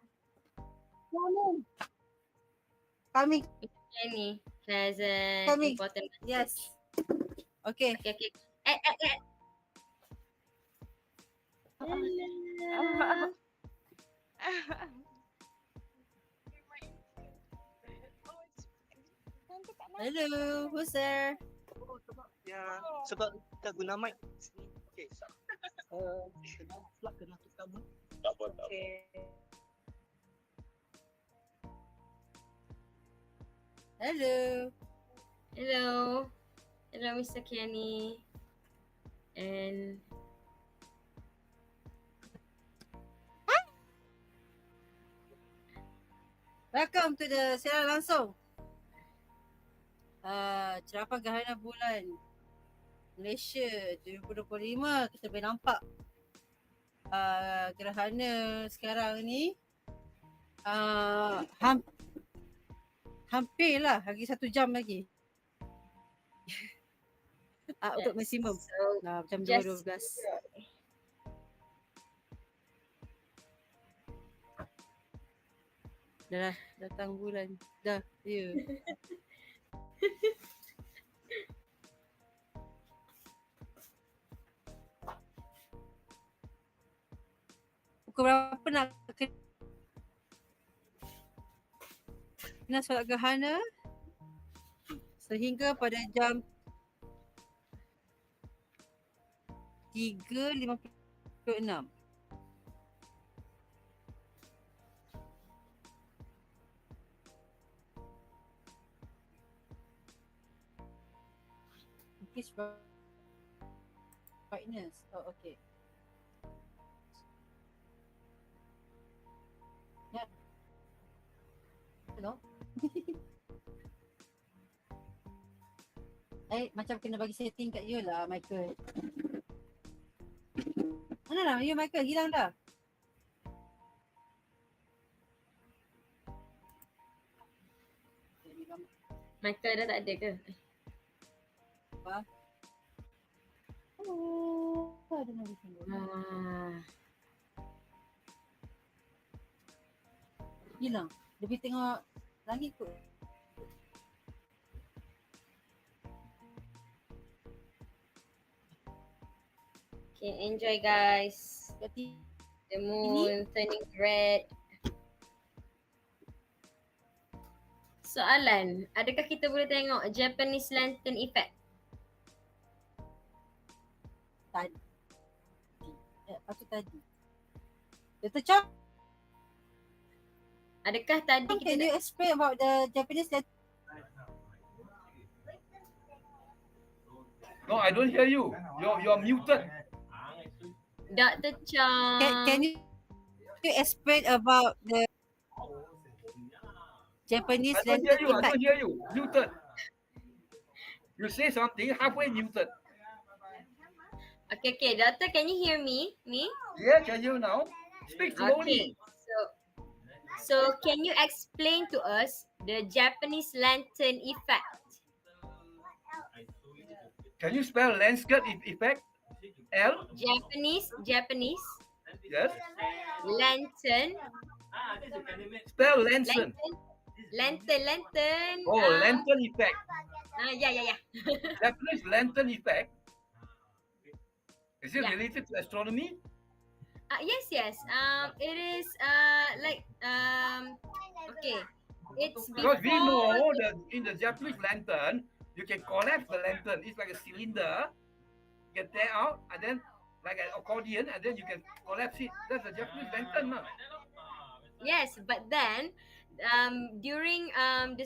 Coming. Kenny has an Coming. important message. Yes. Okay. Okay. Hello, who's there? Ya, sebab kita guna mic sini. Okay. Kena plug kena tukar mic. Okay. Hello. Hello. Hello, Mr. Kenny. And Welcome to the siaran langsung. Cerapa gerhana bulan Malaysia 2025, kita boleh nampak gerhana sekarang ni hampir lah, lagi 1 jam lagi untuk maksimum macam 2.12. Dah lah, datang bulan. Dah, ya. Pukul berapa nak kena solat gerhana? Sehingga pada jam 3.56. Increase brightness. Oh, okay. Ya. Hello. Macam kena bagi setting kat you lah, Michael. Mana lah you, Michael? Hilang dah. Michael dah tak ada ke? Apa? Oh, ada lagi sini. Hilang. Lebih tengok langit kot. Okay, enjoy guys. The moon turning red. Soalan, adakah kita boleh tengok Japanese lantern effect? Tadi. Apa tadi? Dr. Chong, adakah tadi kita can you explain about the Japanese lantern? No, I don't hear you. You're muted. Dr. Chong. Can you explain about the Japanese I don't lantern hear you. I effect? don't hear you. Muted. You say something halfway muted. Okay, doctor, can you hear me? Yeah, can you now? Speak slowly. Okay, so can you explain to us the Japanese lantern effect? Can you spell landscape effect? L? Japanese. Yes. Lantern. Spell lantern. Lantern. Oh, lantern effect. Yeah. Japanese lantern effect. Is it related to astronomy? Yes. It is okay. It's Because we know before that in the Japanese lantern, you can collapse the lantern. It's like a cylinder. You can tear out and then like an accordion and then you can collapse it. That's a Japanese lantern. Yes, but then during the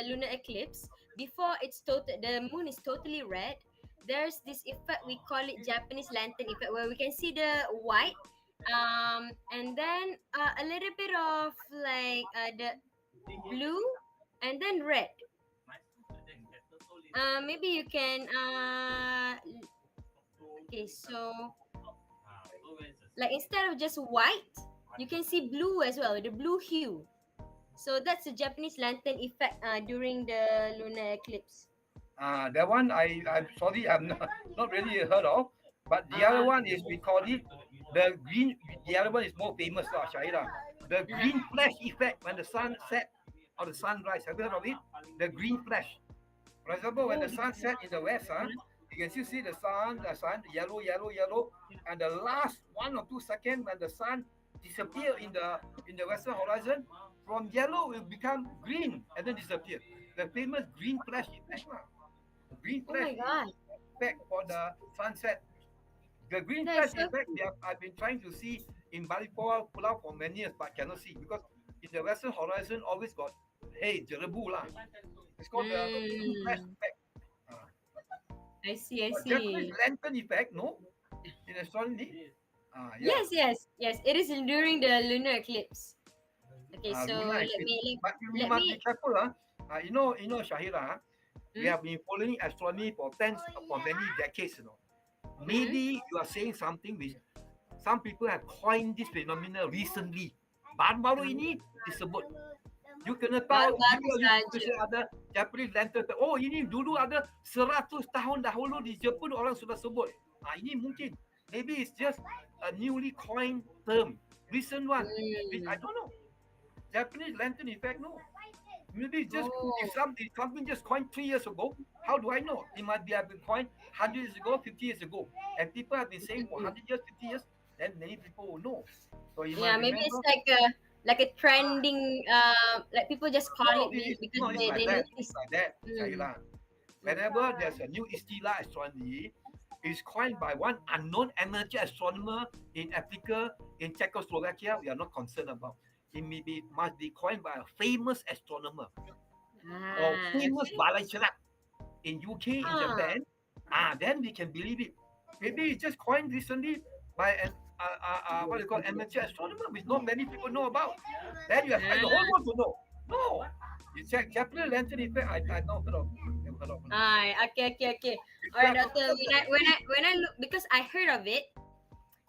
lunar eclipse, before the moon is totally red, there's this effect, we call it Japanese lantern effect, where we can see the white and then a little bit of like the blue and then red. Maybe you can okay, so like instead of just white, you can see blue as well, the blue hue. So that's the Japanese lantern effect during the lunar eclipse. That one I'm sorry, I'm not really heard of. But the other one is, we call it the green. The other one is more famous, Shaira. The green flash effect when the sun set or the sunrise. Have you heard of it? The green flash. For example, when the sun set in the west, you can still see the sun, yellow, and the last 1 or 2 seconds when the sun disappear in the western horizon, from yellow will become green and then disappear. the famous green flash effect. The green Oh flash my god. effect for the sunset. The green That is flash so effect, I've been trying to see in Bali Pulau for many years, but cannot see because in the western horizon always got jerebu lah. It's called the green flash Mm, effect. Uh, I see, I Japanese see. lantern effect, no? In astronomy. Yeah. Yes, yes, yes. It is during the lunar eclipse. Okay, so Lunar eclipse. But we let must be me. careful. Shahira, we Mm, have been following astronomy for many decades. mm-hmm. Maybe you are saying something which some people have coined this phenomenon recently. Baru-baru ini disebut. You kena tahu, Baru-baru you saja. ada Japanese lantern. Oh, ini dulu ada 100 tahun dahulu di Jepun orang sudah sebut. Ini mungkin. Maybe it's just a newly coined term. Recent one. Which I Mm. don't know. Japanese lantern effect, no. Maybe just if Oh. something just coined 3 years ago, how do I know? It might be have been coined 100 years ago, 50 years ago. And people have been saying for 100 years, 50 years, then many people will know. So you Yeah, might maybe it's remember. like a trending. Like people just call No, it it's because not. It's like they that. notice. It's like that, Mm. Shahila. Whenever there's a new istilah astronomy, it's coined by one unknown amateur astronomer in Africa, in Czechoslovakia. We are not concerned about. It must be coined by a famous astronomer or famous Okay. Balacharak in UK, in Ah. Japan. Then we can believe it. Maybe it's just coined recently by an what do you call amateur astronomer, which not many people know about. Then you expect the whole world to know. No, you check Japanese lantern effect. I don't heard of. Never heard of. Okay. All right, doctor. When I look, because I heard of it,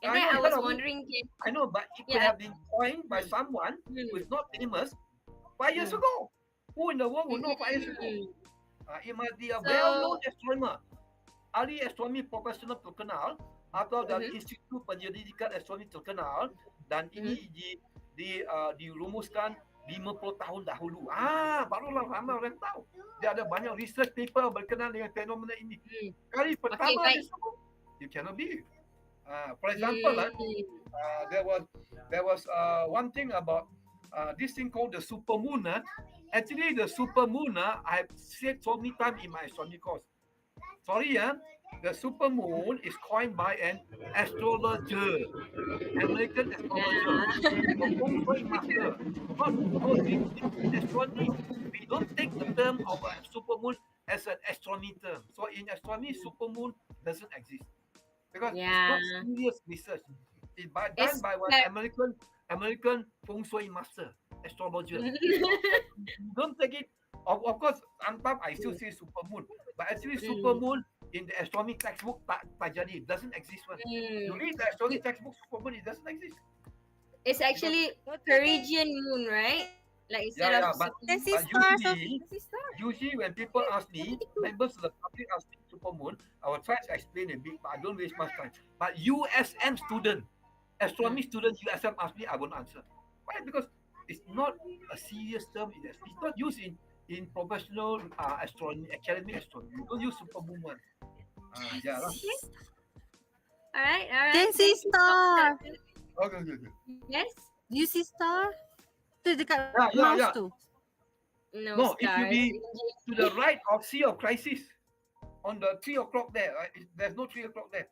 and I then know I you heard was of it. wondering. I know, but it could Yeah. have been coined by someone who is not famous 5 years Mm. ago. Who in the world will know 5 years ago? Mm. It must be a well-known So. astronomer. Ahli astronomi profesional terkenal atau dari Mm-hmm. Institut Penyelidikan Astronomi terkenal dan ini dirumuskan 50 tahun dahulu. Barulah ramai orang tahu. Dia ada banyak research paper berkenaan dengan fenomena ini. Kali Okay, pertama baik. disebut, you cannot be. For example, there was one thing about this thing called the supermoon. Actually, the supermoon, I have said so many times in my astronomy course. Sorry, the supermoon is coined by an astrologer, American astrologer, a feng shui master. Not so in astronomy, we don't take the term of a supermoon as an astronomy term. So in astronomy, supermoon doesn't exist because it's Yeah. not serious research. It's It's done by one American feng shui master, astrologer. Don't take it. Of course, sometimes I still say supermoon, but actually supermoon in the astronomy textbook tak jadi. It doesn't exist one. You read the astronomy textbook, supermoon, it doesn't exist. It's actually Parisian moon, right? Like instead of But supermoon. usually when people ask me, members of the public ask me supermoon, I will try to explain a bit, but I don't waste much time. But USM student, astronomy student, USM ask me, I won't answer. Why? Because it's not a serious term. It's not used in professional astronomy, academic astronomy. You don't use supermoon one. Yeah. All right. Can see star. Okay. Yes. Do you see star? Tu dekat Yeah. mouse tu. No If you stars. be to the right of Sea of Crisis, on the 3 o'clock there, there's no 3 o'clock there.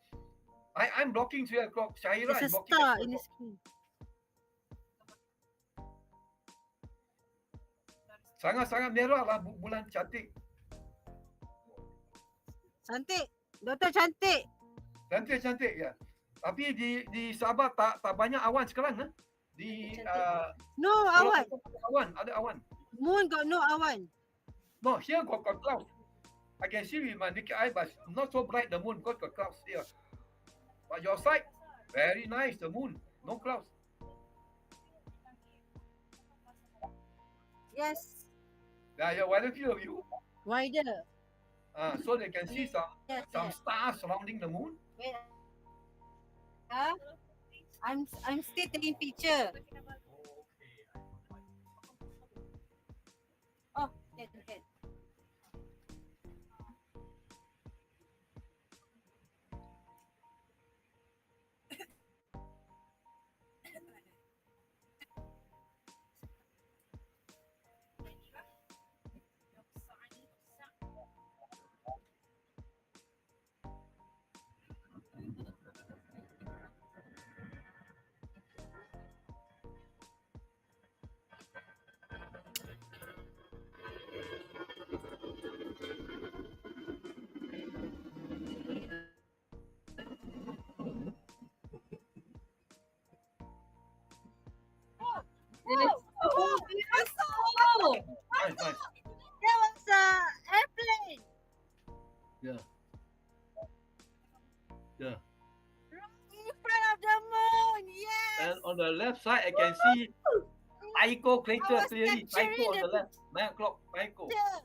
I'm blocking 3 o'clock. Shahira There's is a blocking star 3 in the o'clock. screen. Sangat-sangat merah lah bulan cantik. Cantik. Doktor cantik. Cantik ya. Tapi di Sabah tak banyak awan sekarang. Di No awan. ada awan. Moon got no awan. No, here got clouds. I can see with my naked eye, but not so bright the moon because got clouds here. But your side, very nice, the moon, no clouds. Yes. Yeah, wider field of view. Wider. So they can see some stars surrounding the moon. Wait. I'm still taking picture. Oh, can. right, I can see Tycho I crater was clearly. Tycho capturing on the the left. 9 o'clock, Tycho. picture.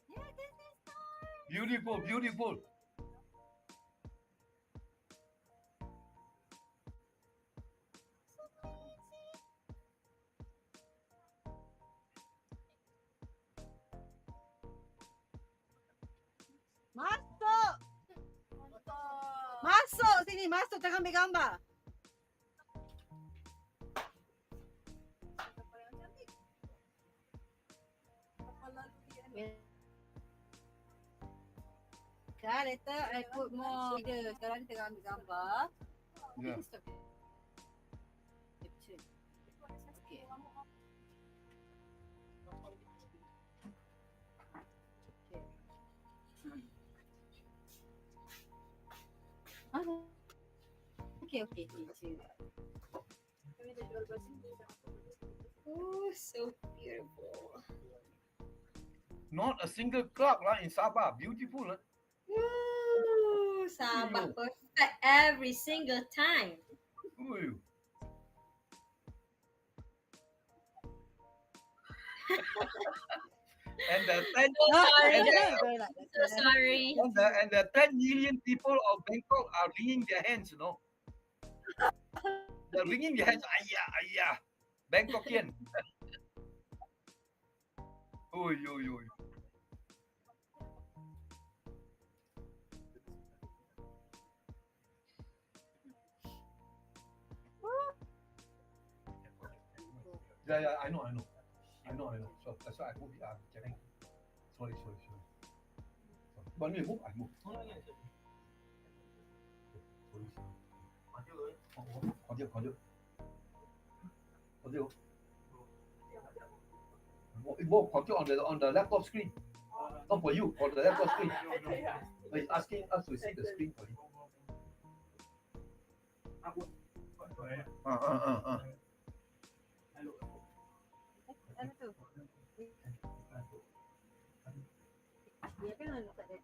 Yeah, this is stars. Beautiful, beautiful. So amazing. Masuk. Masuk sini, masuk jangan ambil gambar. Dah, later I put more video. Sekarang ni tengah ambil gambar. Yeah. Stop capture. Okay. Okay, okay. Oh, so beautiful. Not a single cloud lah in Sabah. Beautiful. Lah. Woo, Sabah perfect every single time. Ooh. And the 10 Sorry, and so sorry. the 10 million people of Bangkok are wringing their hands, you know. They're wringing their hands. Ayah, ayah. Bangkokian. Oi, oi, oi. Yeah, yeah, I know. So that's why I move. Checking. Sorry. But me move, I move. Sorry. Continue. Continue on the laptop screen. Not for you, on the laptop screen. He's asking us to see the screen for you. Ano tu? Dia kan tak ada.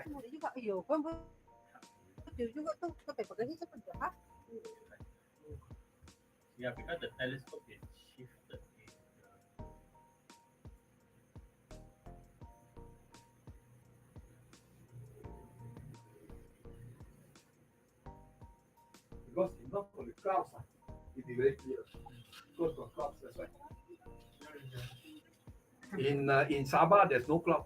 Mudah juga. Yo, kan betul juga tu. Sampai pakai ni sampai dah. Yeah, because the telescope is shifted. Because it's not for the clouds, it be very clear. Because for clouds, that's why. In Sabah, there's no cloud.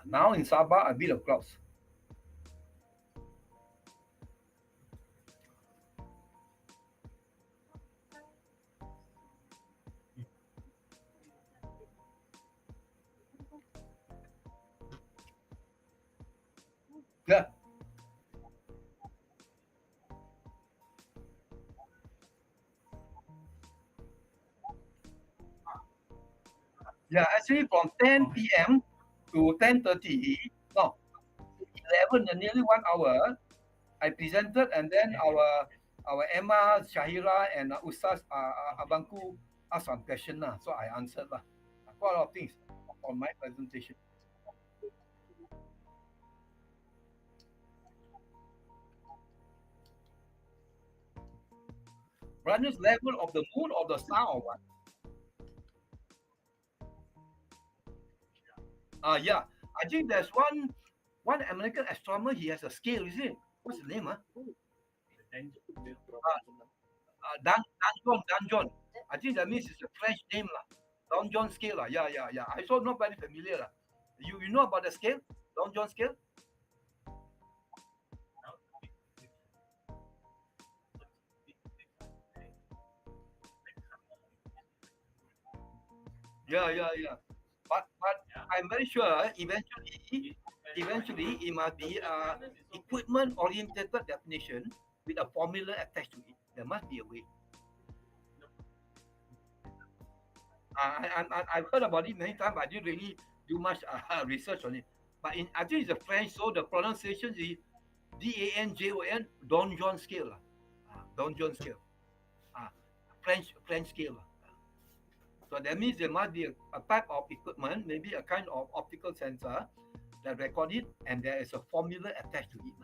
Now in Sabah, a bit of clouds. Yeah. Yeah, actually from 10 p.m. to 10:30, no, 11, nearly 1 hour, I presented, and then our Emma, Shahira, and Ustaz Abangku asked some question, so I answered quite a lot of things on my presentation. Brightness level of the moon or the star or what? Yeah. I think there's one American astronomer. He has a scale, is it? What's the name? Dan John. I think that means it's a French name. Don John scale. Yeah. I also not very familiar. You know about the scale? Don John scale? Yeah. But I'm very sure eventually it must be equipment oriented definition with a formula attached to it. There must be a way. I've heard about it many times, but I didn't really do much research on it. But I think it's a French, so the pronunciation is DANJON, Don John scale. Don John scale. Uh, French scale. So that means there must be a type of equipment, maybe a kind of optical sensor that record it, and there is a formula attached to it.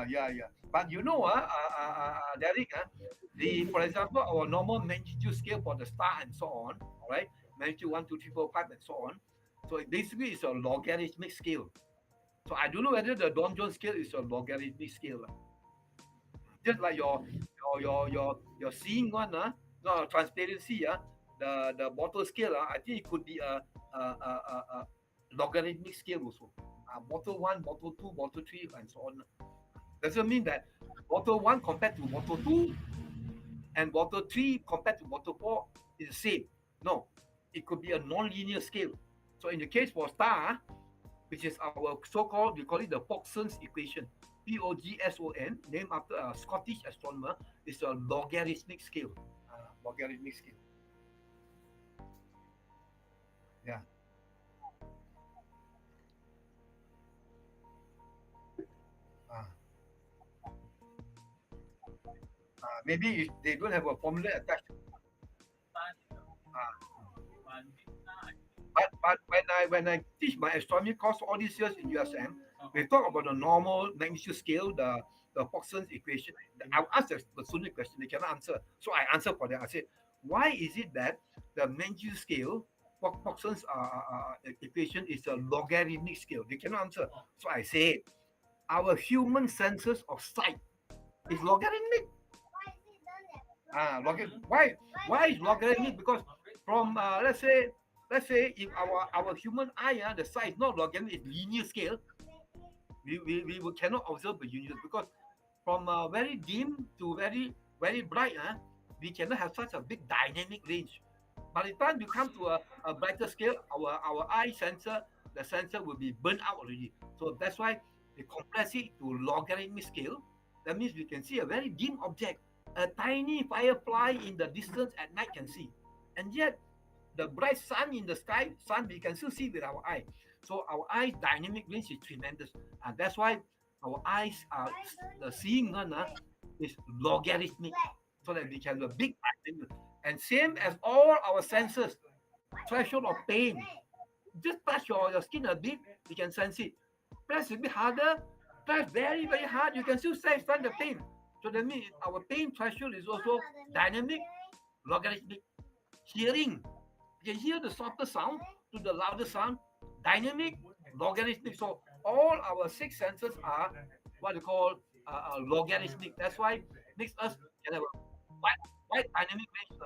Yeah. But you know, Derek, for example, our normal magnitude scale for the star and so on, all right, magnitude 1, 2, 3, 4, 5, and so on. So basically, it's a logarithmic scale. So I don't know whether the Don John scale is a logarithmic scale. Just like your seeing one, no transparency, the bottle scale, I think it could be a logarithmic scale also. Bottle 1, bottle 2, bottle 3, and so on. Doesn't mean that bottle 1 compared to bottle 2 and bottle 3 compared to bottle 4 is the same. No, it could be a non-linear scale. So in the case for star, which is our so-called, we call it the Pogson's equation, Pogson, named after a Scottish astronomer, is a logarithmic scale. Logarithmic scale. Yeah. Maybe if they don't have a formula attached. But when I teach my astronomy course all these years in USM, we talk about the normal magnitude scale, the Pogson's equation. I asked the student question, they cannot answer. So I answer for them. I said, why is it that the magnitude scale, Pogson's equation is a logarithmic scale? They cannot answer. So I said, our human senses of sight is logarithmic. Why is logarithmic? Because from let's say if our human eye, the size not logarithmic, it's linear scale. We cannot observe the universe because from very dim to very bright, we cannot have such a big dynamic range. By the time you come to a brighter scale, our eye sensor, the sensor will be burnt out already. So that's why they compress it to logarithmic scale. That means we can see a very dim object. A tiny firefly in the distance at night can see. And yet, the bright sun in the sky, we can still see with our eye. So our eyes dynamic range is tremendous. And that's why our eyes are, the seeing one is logarithmic. So that we can have a big dynamic. And same as all our senses, threshold of pain. Just touch your skin a bit, you can sense it. Press a bit harder, press very, very hard, you can still sense the pain. So that means our pain threshold is also dynamic, logarithmic. Hearing, you can hear the softer sound to the louder sound, dynamic, logarithmic. So all our 6 senses are what we call logarithmic. That's why it makes us can have a wide dynamic range.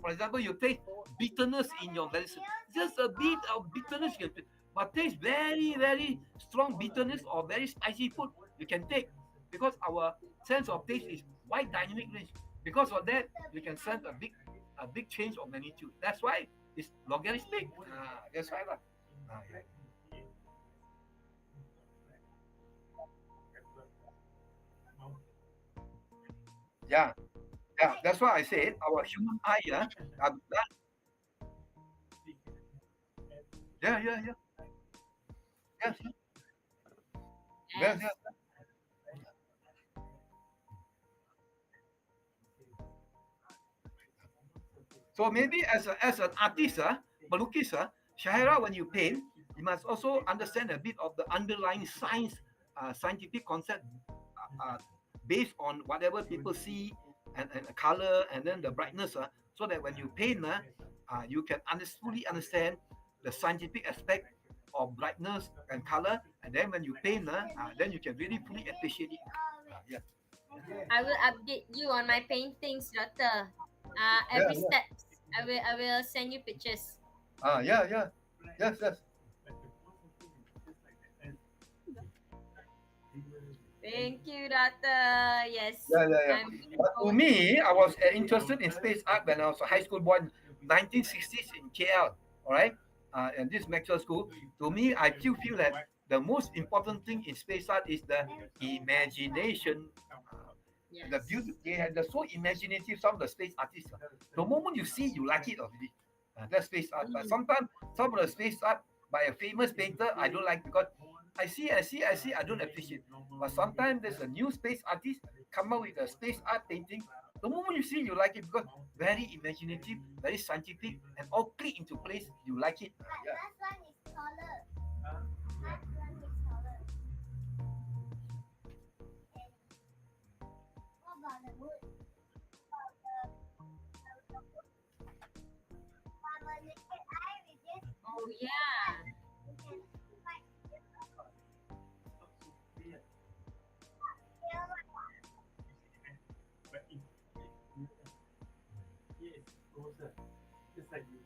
For example, you taste bitterness in your medicine. Just a bit of bitterness you can taste. But taste very, very strong bitterness or very spicy food, you can take. Because our sense of taste is wide dynamic range. Because of that, you can sense a big change of magnitude. That's why it's logarithmic. That's why. Yeah. That's why I said our human eye, yeah. Yes. Yes. So maybe as an artist, melukis, Shahira, when you paint, you must also understand a bit of the underlying scientific concept based on whatever people see and color and then the brightness, so that when you paint, you can fully understand the scientific aspect of brightness and color, and then when you paint, then you can really fully appreciate it. Yeah. I will update you on my paintings, Doctor. Every Yeah. step. I will send you pictures. Yeah. Yes. Thank you, Doctor. Yes, Yeah. I'm looking But to forward to me, I was interested in space art when I was a high school boy, 1960s in KL. All right, and this Maxwell School. To me, I still feel that the most important thing in space art is the imagination. The Yes. beauty they had, they're so imaginative. Some of the space artists, the moment you see, you like it already. That's space art. But sometimes some of the space art by a famous painter, I don't like because I see, I don't appreciate. But sometimes there's a new space artist come up with a space art painting. The moment you see, you like it because very imaginative, very scientific, and all click into place. You like it. Yeah. Oh yeah.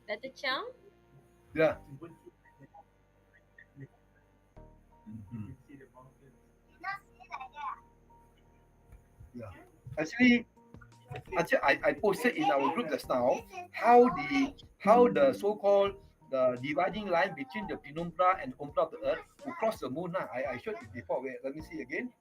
Dr. Chang? Yeah. Mhm. Yeah. Actually, I posted in our group just now how the so-called the dividing line between the penumbra and umbra of the earth to cross the moon. I showed it before. Wait, let me see again.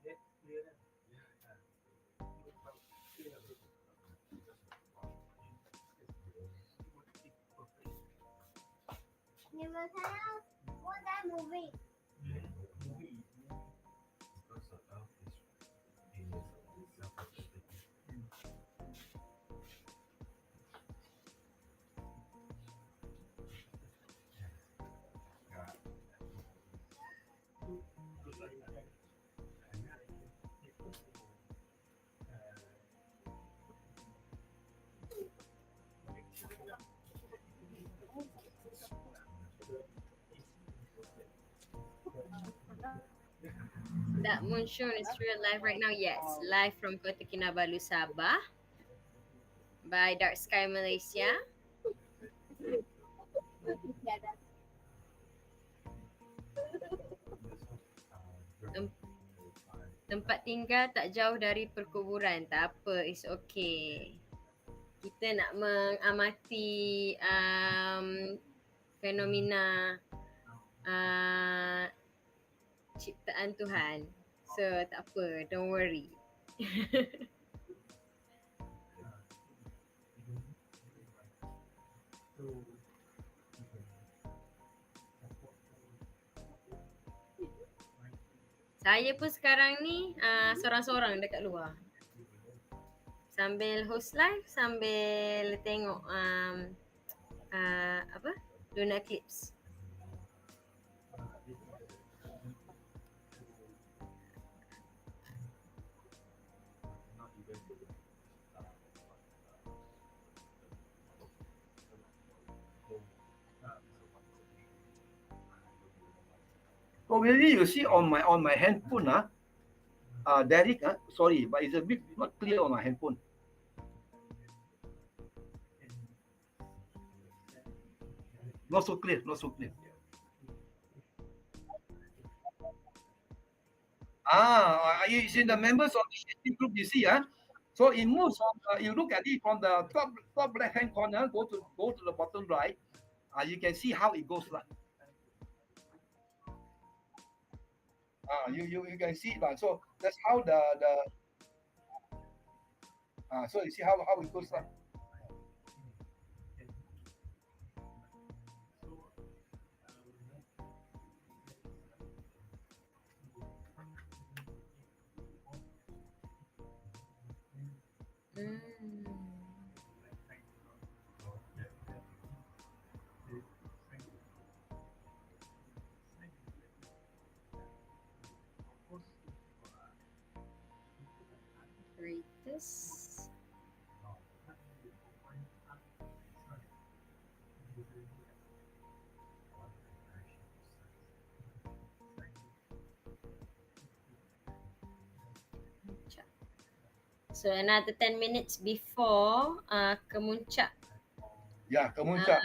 That moonshine is real live right now. Yes, live from Kota Kinabalu, Sabah by Dark Sky Malaysia. Tem- tempat tinggal tak jauh dari perkuburan. Tak apa, it's okay. Kita nak mengamati fenomena uh, ciptaan Tuhan. So, tak apa, don't worry. Saya pun sekarang ni seorang-seorang dekat luar. Sambil host live, sambil tengok apa? Lunar Eclipse. So really, you see on my handphone, Derek, sorry, but it's a bit not clear on my handphone. Not so clear. It's in the members of the group. You see, so it moves. You look at it from the top left hand corner. Go to the bottom right. You can see how it goes like. You can see it. So that's how so you see how it goes like. Greatest. So another 10 minutes before kemuncak Ya, kemuncak.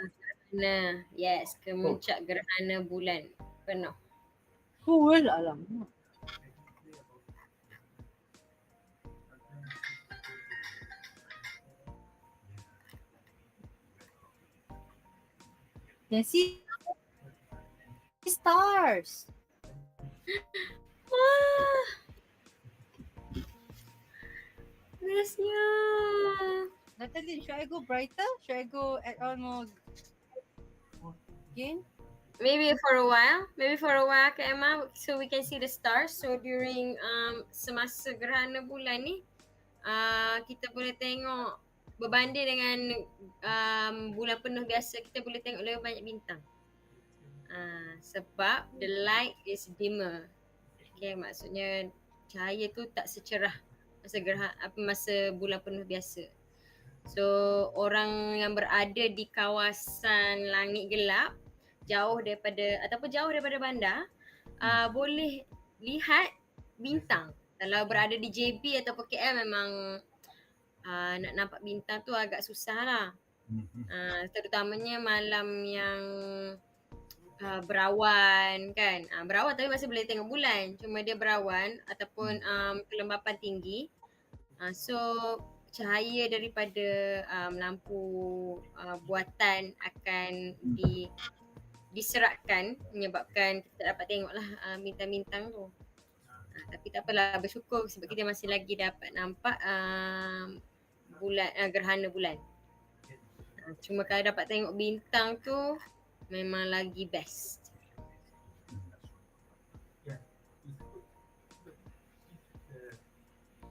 gerhana. Yes, kemuncak gerhana bulan penuh. Cool alam. Can see stars. Wah, bestnya. Natalie, should I go brighter? Should I go add on more again? Maybe for a while, Kak Emma, so we can see the stars. So during semasa gerhana bulan ni, kita boleh tengok berbanding dengan bulan penuh biasa, kita boleh tengok lebih banyak bintang. Sebab the light is dimmer. Okay, maksudnya cahaya tu tak secerah masa bulan penuh biasa. So orang yang berada di kawasan langit gelap jauh daripada bandar boleh lihat bintang. Kalau berada di JB atau KL memang nak nampak bintang tu agak susah lah. Terutamanya malam yang berawan kan. Berawan tapi masih boleh tengok bulan. Cuma dia berawan ataupun kelembapan tinggi. So cahaya daripada lampu buatan akan diseratkan menyebabkan kita tak dapat tengoklah bintang-bintang tu. Tapi tak apalah, bersyukur sebab kita masih lagi dapat nampak gerhana bulan. Cuma kalau dapat tengok bintang tu memang lagi best.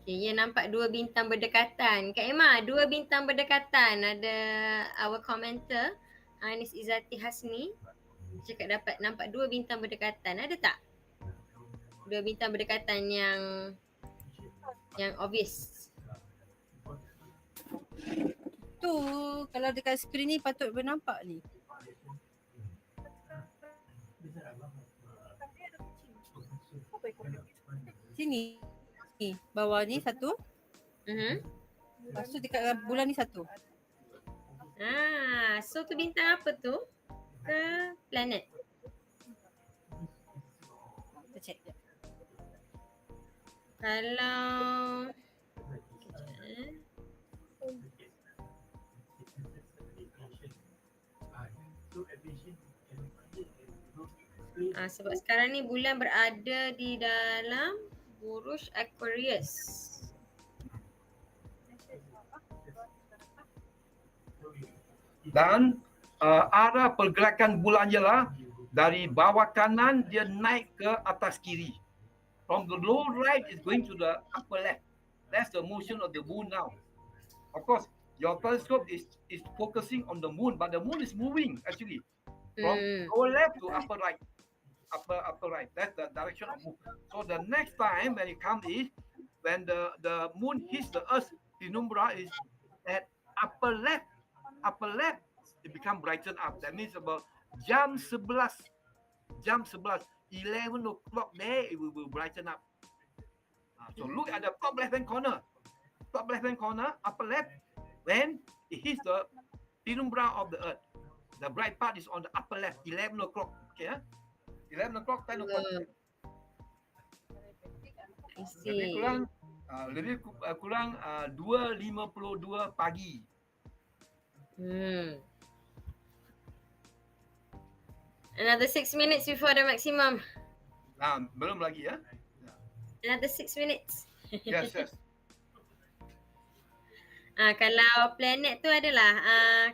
Okay, ya nampak dua bintang berdekatan. Kak Emma, dua bintang berdekatan. Ada our commenter, Anis Izzati Hasni. Dia cakap dapat nampak dua bintang berdekatan. Ada tak? Dua bintang berdekatan yang obvious. Tu kalau dekat skrin ni patut bernampak ni. Sini. Ni, bawah ni satu. Lepas tu dekat bulan ni satu. So tu bintang apa tu? Ke planet? Kita check je. Kalau sebab sekarang ni bulan berada di dalam buruj Aquarius. Dan arah pergerakan bulan ialah dari bawah kanan dia naik ke atas kiri. From the low right is going to the upper left. That's the motion of the moon now. Of course, your telescope is focusing on the moon, but the moon is moving actually from lower left to upper right. Upper right. That's the direction of moon. So the next time when it comes is when the moon hits the Earth, penumbra is at upper left. Upper left, it become brightened up. That means about jam 11, 11 o'clock there, it will brighten up. So look at the top left hand corner, upper left, when it hits the penumbra of the Earth. The bright part is on the upper left, 11 o'clock. Okay, 11 o'clock, 10 o'clock. Lebih kurang 2:52 pagi. Another 6 minutes before the maximum. Belum lagi ya. Another 6 minutes. Yes. Kalau planet tu adalah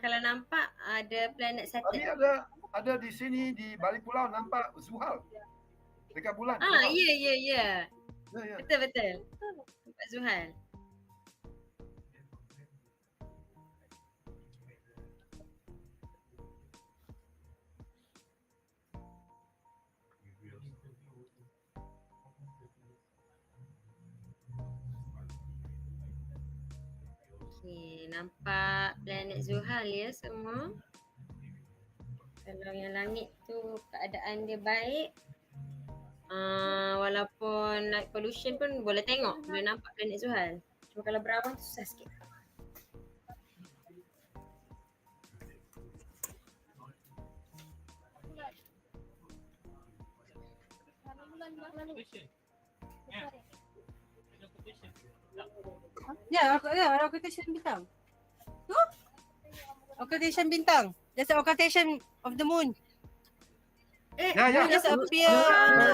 kalau nampak ada planet Saturn. Tadi ada di sini di balik pulau nampak Zuhal. Dekat bulan. Ya. Betul. Nampak Zuhal. Okay, nampak planet Zuhal ya semua. Kalau yang langit tu keadaan dia baik, walaupun light pollution pun boleh tengok, boleh nampak planet Zuhal. Cuma kalau berawan tu susah sikit. Ya, occultation bintang. Tu? Occultation bintang. There's an occultation of the moon. Yeah. Just appear on the...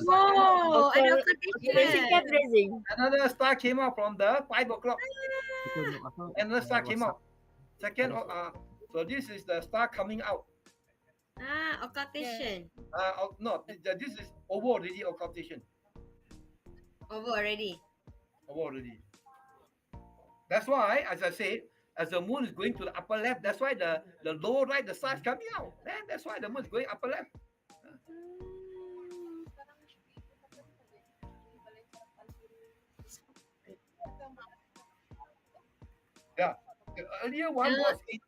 Oh, ada occultation. Another star came out from the 5 o'clock. Another star came out. Second, so this is the star coming out. Occultation. No, this is over already. Occultation. Over already. That's why, as I said, as the moon is going to the upper left, that's why the lower right, the star is coming out. Then that's why the moon is going upper left. Yeah, the earlier one was the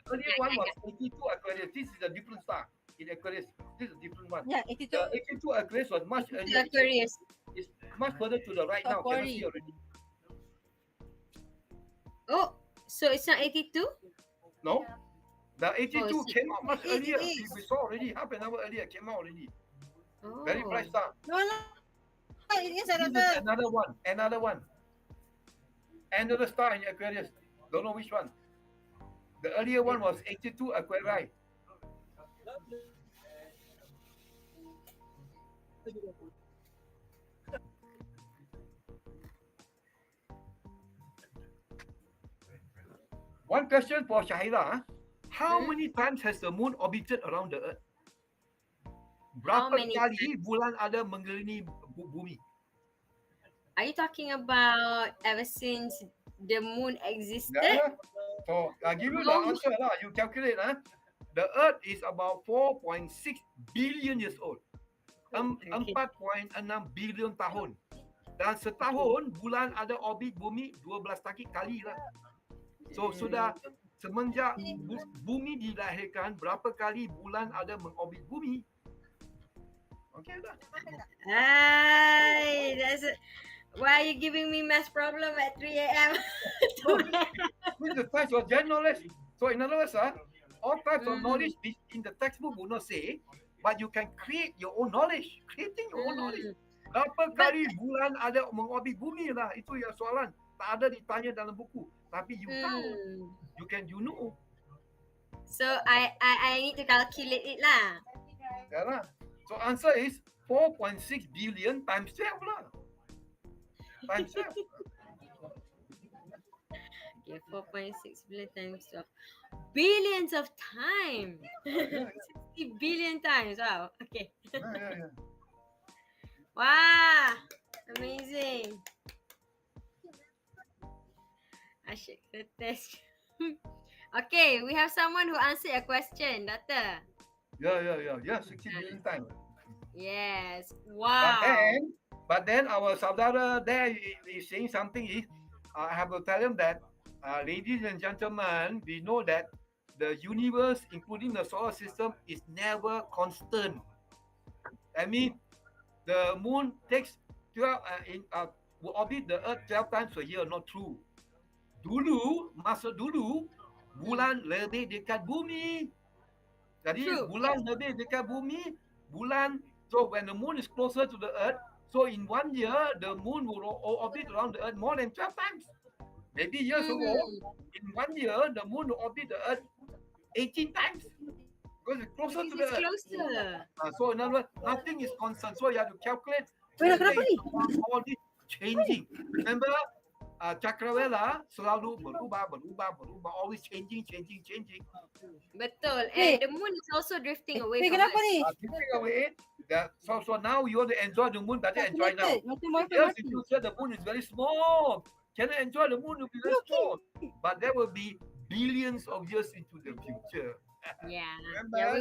earlier one was 82 Aquarius. This is a different star in Aquarius. This is a different one. Yeah, 82. The 82 Aquarius was much earlier. Aquarius. It's much further to the right now. Cannot see already. Oh, so it's not 82? No, the 82 came out much It earlier. is. We saw already half an hour earlier. Came out already. Oh. Very bright star. No, it is This is another one. Another star in Aquarius. Don't know which one. The earlier one was 82 Aquarii. One question for Shahira. How many times has the moon orbited around the Earth? Berapa many kali bulan ada mengelilingi bumi? Are you talking about ever since the moon existed? Yeah. So I give you the answer lah. You calculate The Earth is about 4.6 billion years old. 4.6 billion tahun. Dan setahun bulan ada orbit bumi 12 kali lah. So sudah semenjak bumi dilahirkan, berapa kali bulan ada mengorbit bumi? Okay dah. Why are you giving me math problem at 3 a.m.? With the types of general knowledge. So in other words, all types of knowledge in the textbook will not say, but you can create your own knowledge. Creating your own knowledge. Berapa kali bulan ada mengorbit bumi lah. Itu yang soalan. Tak ada ditanya dalam buku. Tapi you tahu. You know. So I need to calculate it lah. Yeah lah. So answer is 4.6 billion times 12 lah. Times 12. Okay, 4.6 billion times 12. Billions of time. 60 billion times. Wow. Okay. Yeah. Wow. Amazing. I should test. Okay, we have someone who answered a question, Doctor. Yeah, 60 billion times. Yes. Wow. But then our saudara there is saying something I have to tell him that ladies and gentlemen, we know that the universe, including the solar system, is never constant. I mean, the moon takes 12 will orbit the Earth 12 times a year. Not true. Masa dulu, bulan lebih dekat bumi. Jadi bulan lebih dekat bumi, so when the moon is closer to the Earth, so in 1 year, the moon will orbit around the Earth more than 12 times. Maybe years ago, in 1 year, the moon will orbit the Earth 18 times. Because it's closer to the Earth. Closer. So in other words, nothing is constant. So you have to calculate. All this changing. Remember, Cakrawala selalu berubah, always changing. Betul. And the moon is also drifting away from kenapa us. ni? Drifting away. So now you want to enjoy the moon, better enjoy now. Yes, in future the moon is very small. Cannot enjoy the moon, will be very small. But there will be billions of years into the future. Yeah. Remember? Yeah, we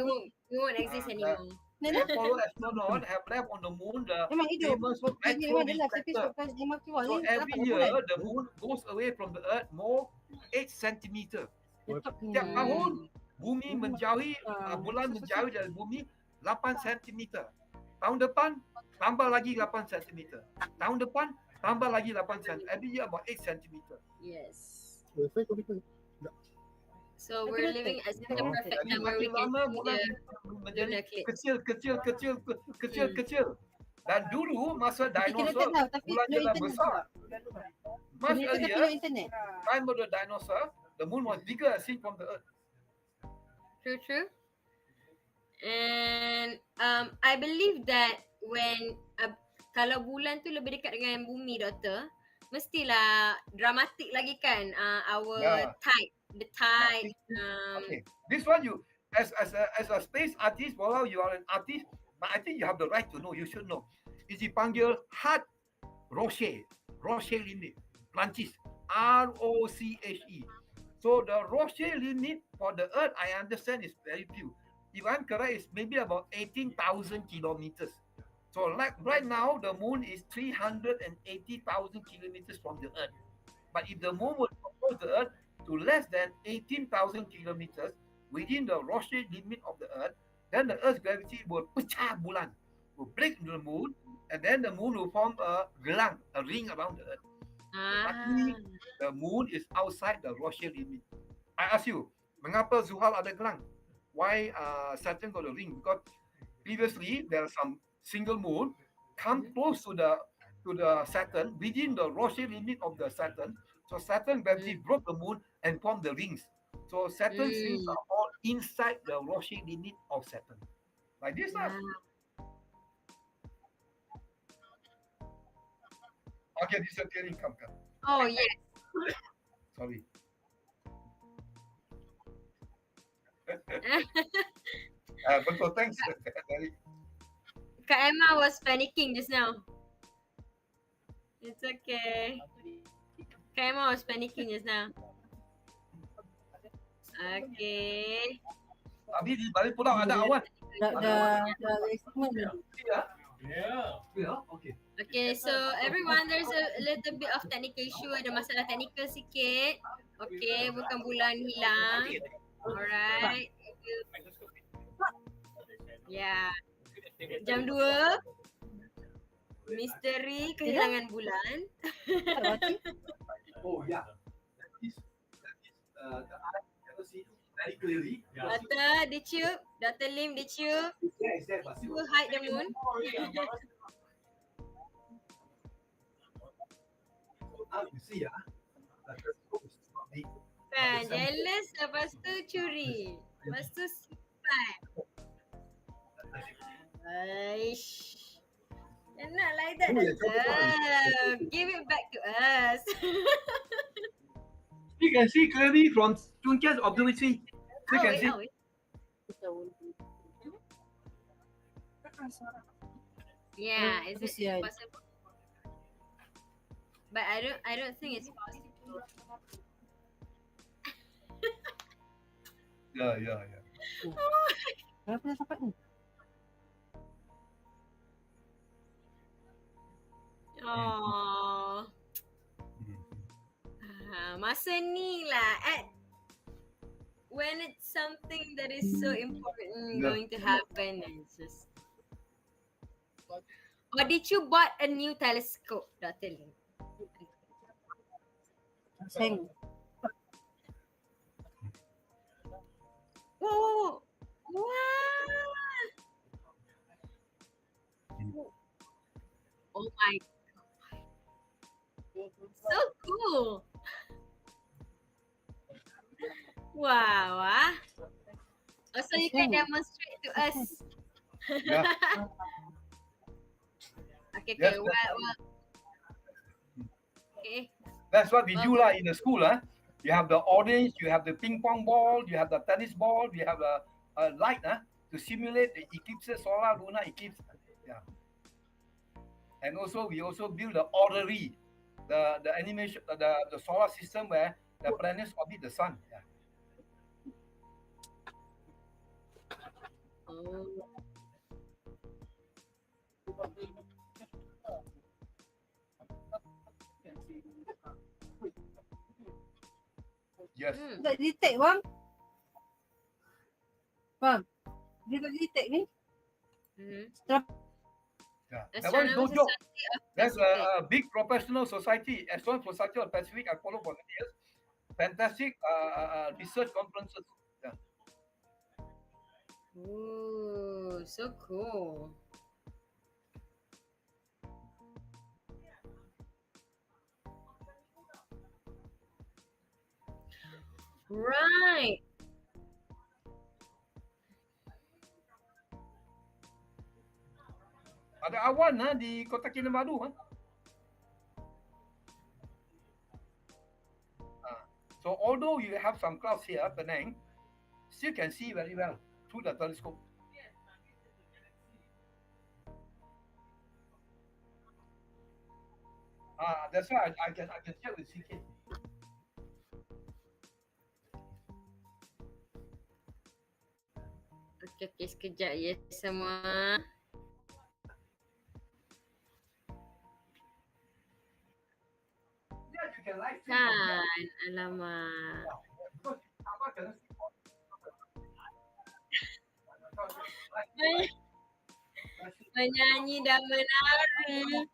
won't exist anymore. Apollo astronaut have left on the moon the famous Memang hidup. retro-reflector. So every year the moon goes away from the Earth more 8 centimeter. Setiap tahun bumi menjauhi, bulan menjauhi dari bumi 8 centimeter. Tahun depan tambah lagi 8 centimeter. Tahun depan Tambah lagi 8 cm. Every year about 8 centimeter. Yes. So we're living at the Oh, perfect jadi time where we makin can lama see bulan the menjadi lunar eclipse. kecil. Dan dulu masa Kita tak dinosaur tahu tapi bulan no dia dah internet besar. juga. Much Kita tapi no earlier, internet. time of the dinosaur, the moon was bigger seen from the earth. True. And I believe that when kalau bulan tu lebih dekat dengan bumi, Doktor, mestilah dramatik lagi kan our Yeah. tide, the tide. Okay, this one you as a space artist, while you are an artist, but I think you have the right to know. You should know. Is dipanggil hard Roche limit, Prancis, ROCHE. So the Roche limit for the Earth, I understand, is very few. If I'm correct, it's maybe about 18,000 kilometers. So like right now, the moon is 380,000 kilometers from the Earth. But if the moon would approach the Earth to less than 18,000 kilometers within the Roche limit of the Earth, then the Earth's gravity will pecah bulan, will break into the moon, and then the moon will form a gelang, a ring around the Earth. Luckily, the moon is outside the Roche limit. I ask you, mengapa Zuhal ada gelang? Why Saturn got a ring? Because previously there are some single moon come close to the Saturn within the Roche limit of the Saturn. So Saturn gravity broke the moon and formed the rings. So Saturn's rings are all inside the Roche limit of Saturn. Like this. Okay, disappearing. Come. Oh yes. Sorry. Betul, thanks. Kak Emma was panicking just now. It's okay. Kak Emma was panicking just now. Okay. Habis di balik pulau ada awan. Dah excitement dah. Yeah. Okay. Okay, so everyone, there's a little bit of technical issue. Ada masalah technical sikit. Okay, bukan bulan hilang. Alright. Yeah. Jam 2. Misteri kehilangan bulan. Oh yeah. That is the eye cannot see very clearly. Doctor, did you? Dr. Lim, did you? Yes, but You hide the moon? Now you see, Kan, jealous lepas tu curi. Lepas tu simpan. Aish. You're not like that, Doctor. Give it back to us. You can see clearly from Tunkia's observatory. You can see. Yeah, is it possible? But I don't think it's possible. Yeah. Kenapa dah sampai ni? Oh. Masa ni lah when it's something that is so important going to happen, it's just. Or did you bought a new telescope, Dr. Lim? Seng. Oh, wow! Oh my God. So cool. Wow. Oh, so you can demonstrate to us. Yeah. Okay. Yes, Well. Okay. That's what we do lah in the school. You have the audience, you have the ping pong ball, you have the tennis ball, you have a light to simulate the eclipses, solar, lunar eclipse. Yeah. And also we also build the orrery, the animation, the solar system where the planets orbit the sun. Yeah. Yes. Tak detect bang. Bang. Dia tak detect ni. Yeah. That one is Astronomy no joke. Society of That's Pacific. a big professional society, Astronomy Society of Pacific. I follow for many years. Fantastic research conferences. Yeah. Ooh, so cool. Right. Ada awan di Kota Kinabalu. So although you have some clouds here, Penang, still can see very well through the telescope. That's why I can check with CK. Okey, sekejap ya semua. Yeah, you can live stream from here. Kan, alamak. Because Sabah cannot see. Menyanyi dan menari.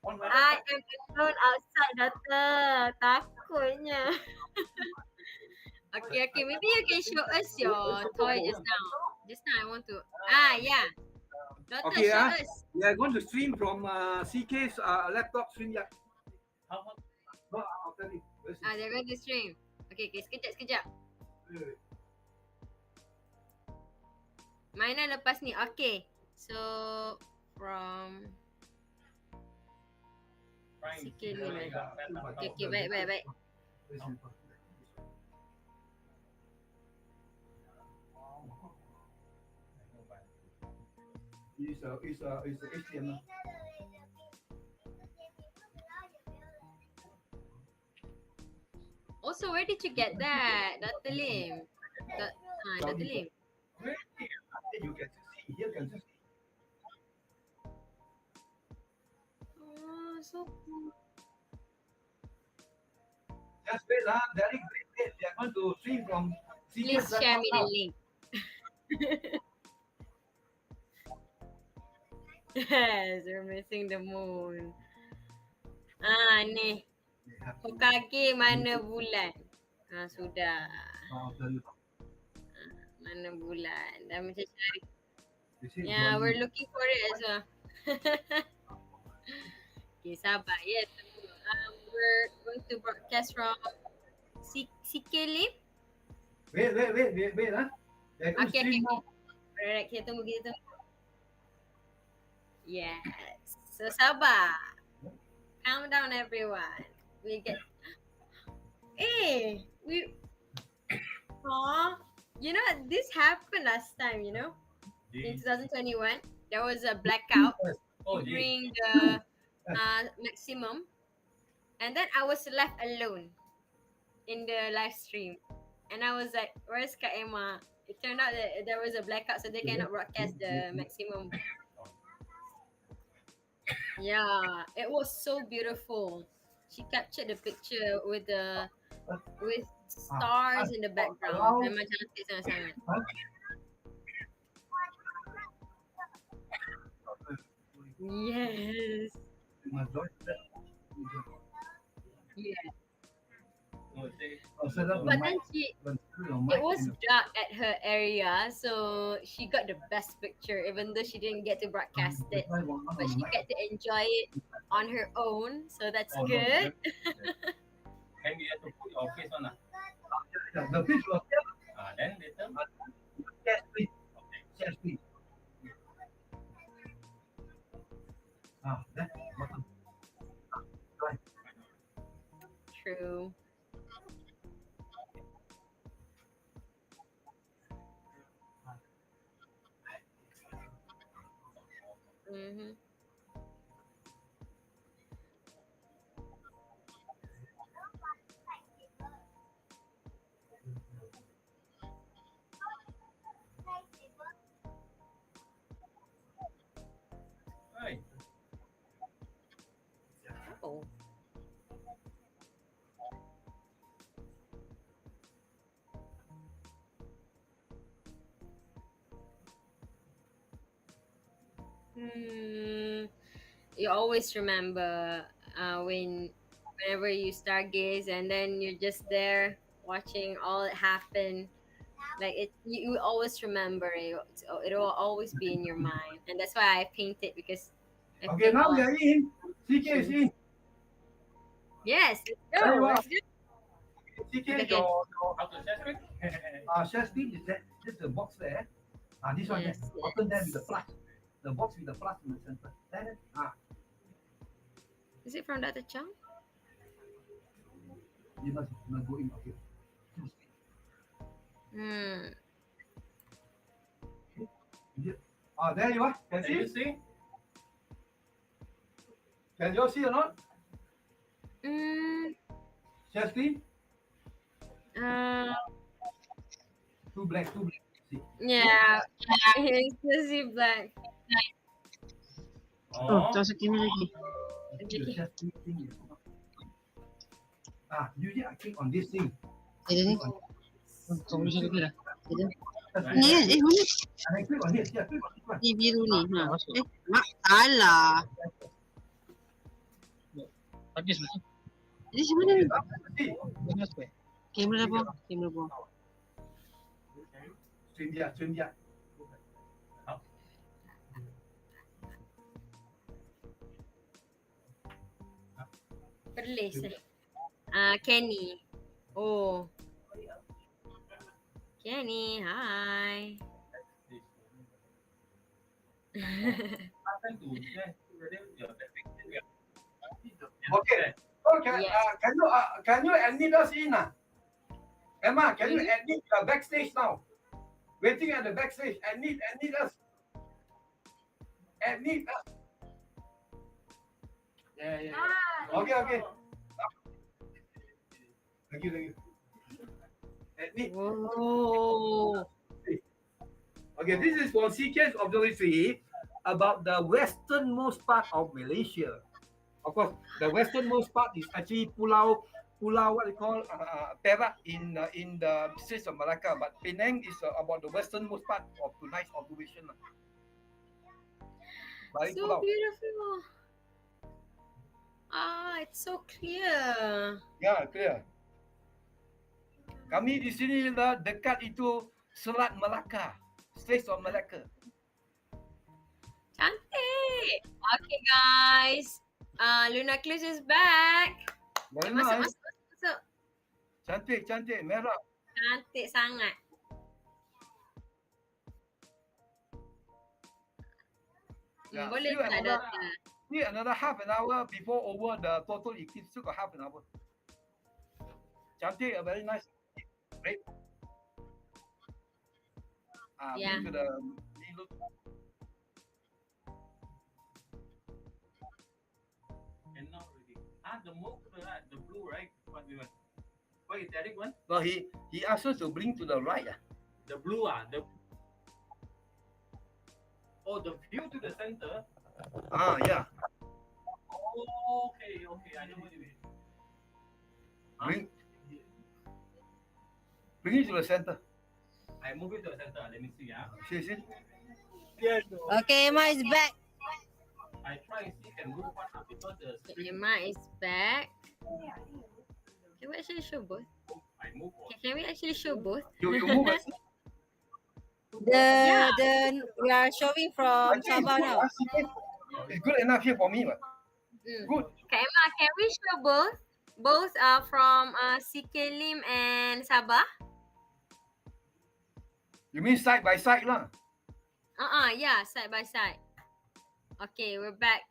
I am alone outside, Doctor. Takutnya. Okay, maybe you can show us your toy just now. Just now I want to. Yeah. Doctor, Okay, show us. we are going to stream from CK's laptop stream. Yeah. How much? No, I'll tell you. They're going to stream. Okay, sekejap. Mainan lepas ni. Okay. So, from CK ni. Okay, baik. It's HDMI. Also, where did you get that, Dr. Lim? Dr. Lim. You can see here. Can see. Oh, so cool. Just wait, Derek, wait. We are going to stream from CK's Please share laptop me now. the link. Yes, we're missing the moon. Ni. Hokage mana bulan? Sudah. Mana bulan? Dah macam cari. Yeah, we're looking for it as well. Okay, sabar. Yes, we're going to broadcast from CK Lim. Wait. Okay. Alright, kita tunggu. Yes. So sabar. Calm down, everyone. We get. You know, this happened last time, you know? In 2021, there was a blackout during the maximum. And then I was left alone in the live stream. And I was like, where's Kak Emma? It turned out that there was a blackout, so they cannot broadcast the maximum. Yeah, it was so beautiful. She captured the picture with stars in the background. Memang cantik sangat-sangat. Yes. Yeah. But then it was dark at her area, so she got the best picture, even though she didn't get to broadcast it. But she get to enjoy it on her own, so that's good. Can you have to put your face on? The picture. Then later. Yes, please. Yes, please. That bottom. Right. True. Mm-hmm. Right. Oh. you always remember whenever you stargaze and then you're just there watching all it happen. Like you always remember it. It will always be in your mind, and that's why I paint it because I Okay, think a now we lot. are in. CK is in. Yes, let's There go. you are. Let's do. CK, Okay. How to share screen? share screen is that just the box there. This one there. Yes, Button there with the yes. plus. The box with the plus in the center. There. Is it from Dr. Chang? You must go in. Okay. Hmm. There you are. Can Can you see? see? Can you all see or not? Mm, Share screen. uh, Too black. See. yeah. It's just black. Oh. Okay. The share screen thing is not. Usually I click on this thing. Ni And I click on this. Yeah, click on this one. ni biru ni. Mak salah. Habis betul. Ini si mana ni? See. Kamera apa? Kamera apa? Stream dia. Perlis Kenny. Oh. Kenny, hi. Okay. So can you admit us in? Emma, can you admit the backstage now? Waiting at the backstage. Admit us. Admit us. Yeah. Okay. Thank you. Admit. Whoa. Okay, this is for CK's observatory about the westernmost part of Malaysia. Of course, the westernmost part is actually Pulau what they call Perak in the Straits of Malacca, but Penang is about the westernmost part of tonight's observation. So Pulau. beautiful. It's so clear. Ya, clear. Kami di sini dekat itu Selat Melaka, Straits of Malacca. Cantik. Okay, guys. Lunar Eclipse is back. Very Masuk. nice. Cantik, merah. Cantik sangat. Boleh Still tak another, data? still another half an hour before over the total eclipse. Still got half an hour. Cantik, very nice. Great. Yeah. To the And not really. The move to the right, the blue, right? What we want? What is Eric one? Well, he asked us to bring to the right. The blue, the view to the center. Yeah. Oh, okay, I know what you mean. Bring it to the center. I move it to the center. Let me see. See. Yes. Okay, Emma is back. I try and see can move one because the screen. Emma is back. Can we actually show both? I move one. Can we actually show both? You move it. We are showing from Sabah now. It's good enough here for me, but good. Okay, Emma, can we show both? Both are from CK Lim and Sabah. You mean side by side lah? Yeah, side by side. Okay, we're back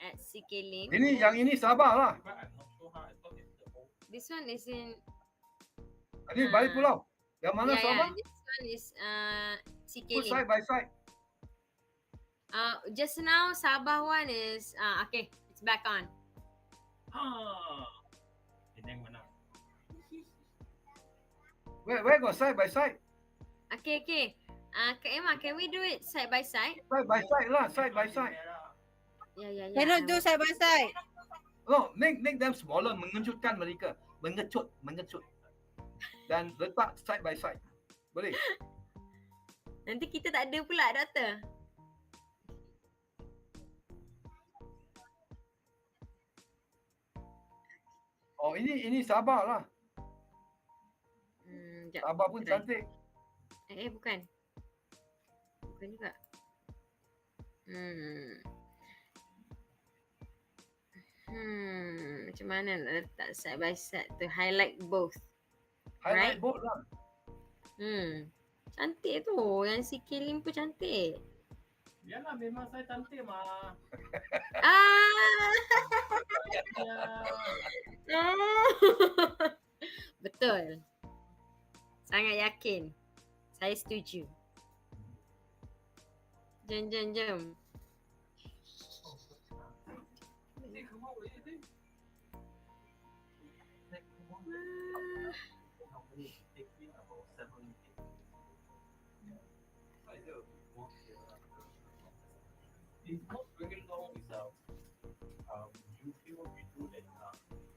at CK Lim. Yang ini Sabah lah. I'm not sure how I thought it's the whole. This one is in. Ini balik pulau. Yang mana Sabah? This one is CK Put Lim. side by side. Just now Sabah one is okay. It's back on. Penang mana? Where got side by side? Okay. Kak Emma, can we do it side by side? Side by side lah, side by side. Yeah. Cannot do side by side. No, make them smaller, mengejutkan mereka, mengecut. Dan letak side by side. Boleh? Nanti kita tak ada pula, doktor. Oh, ini Sabah lah. Sekejap. Sabah pun Try. cantik. Bukan. Bukan juga. Macam mana nak letak side by side to highlight both? Highlight Right? both lah. Cantik tu. Yang si Kilim pun cantik. Yalah, memang saya cantik mah. Betul. Sangat yakin. Saya setuju. Jom. It's not very long without YouTube video that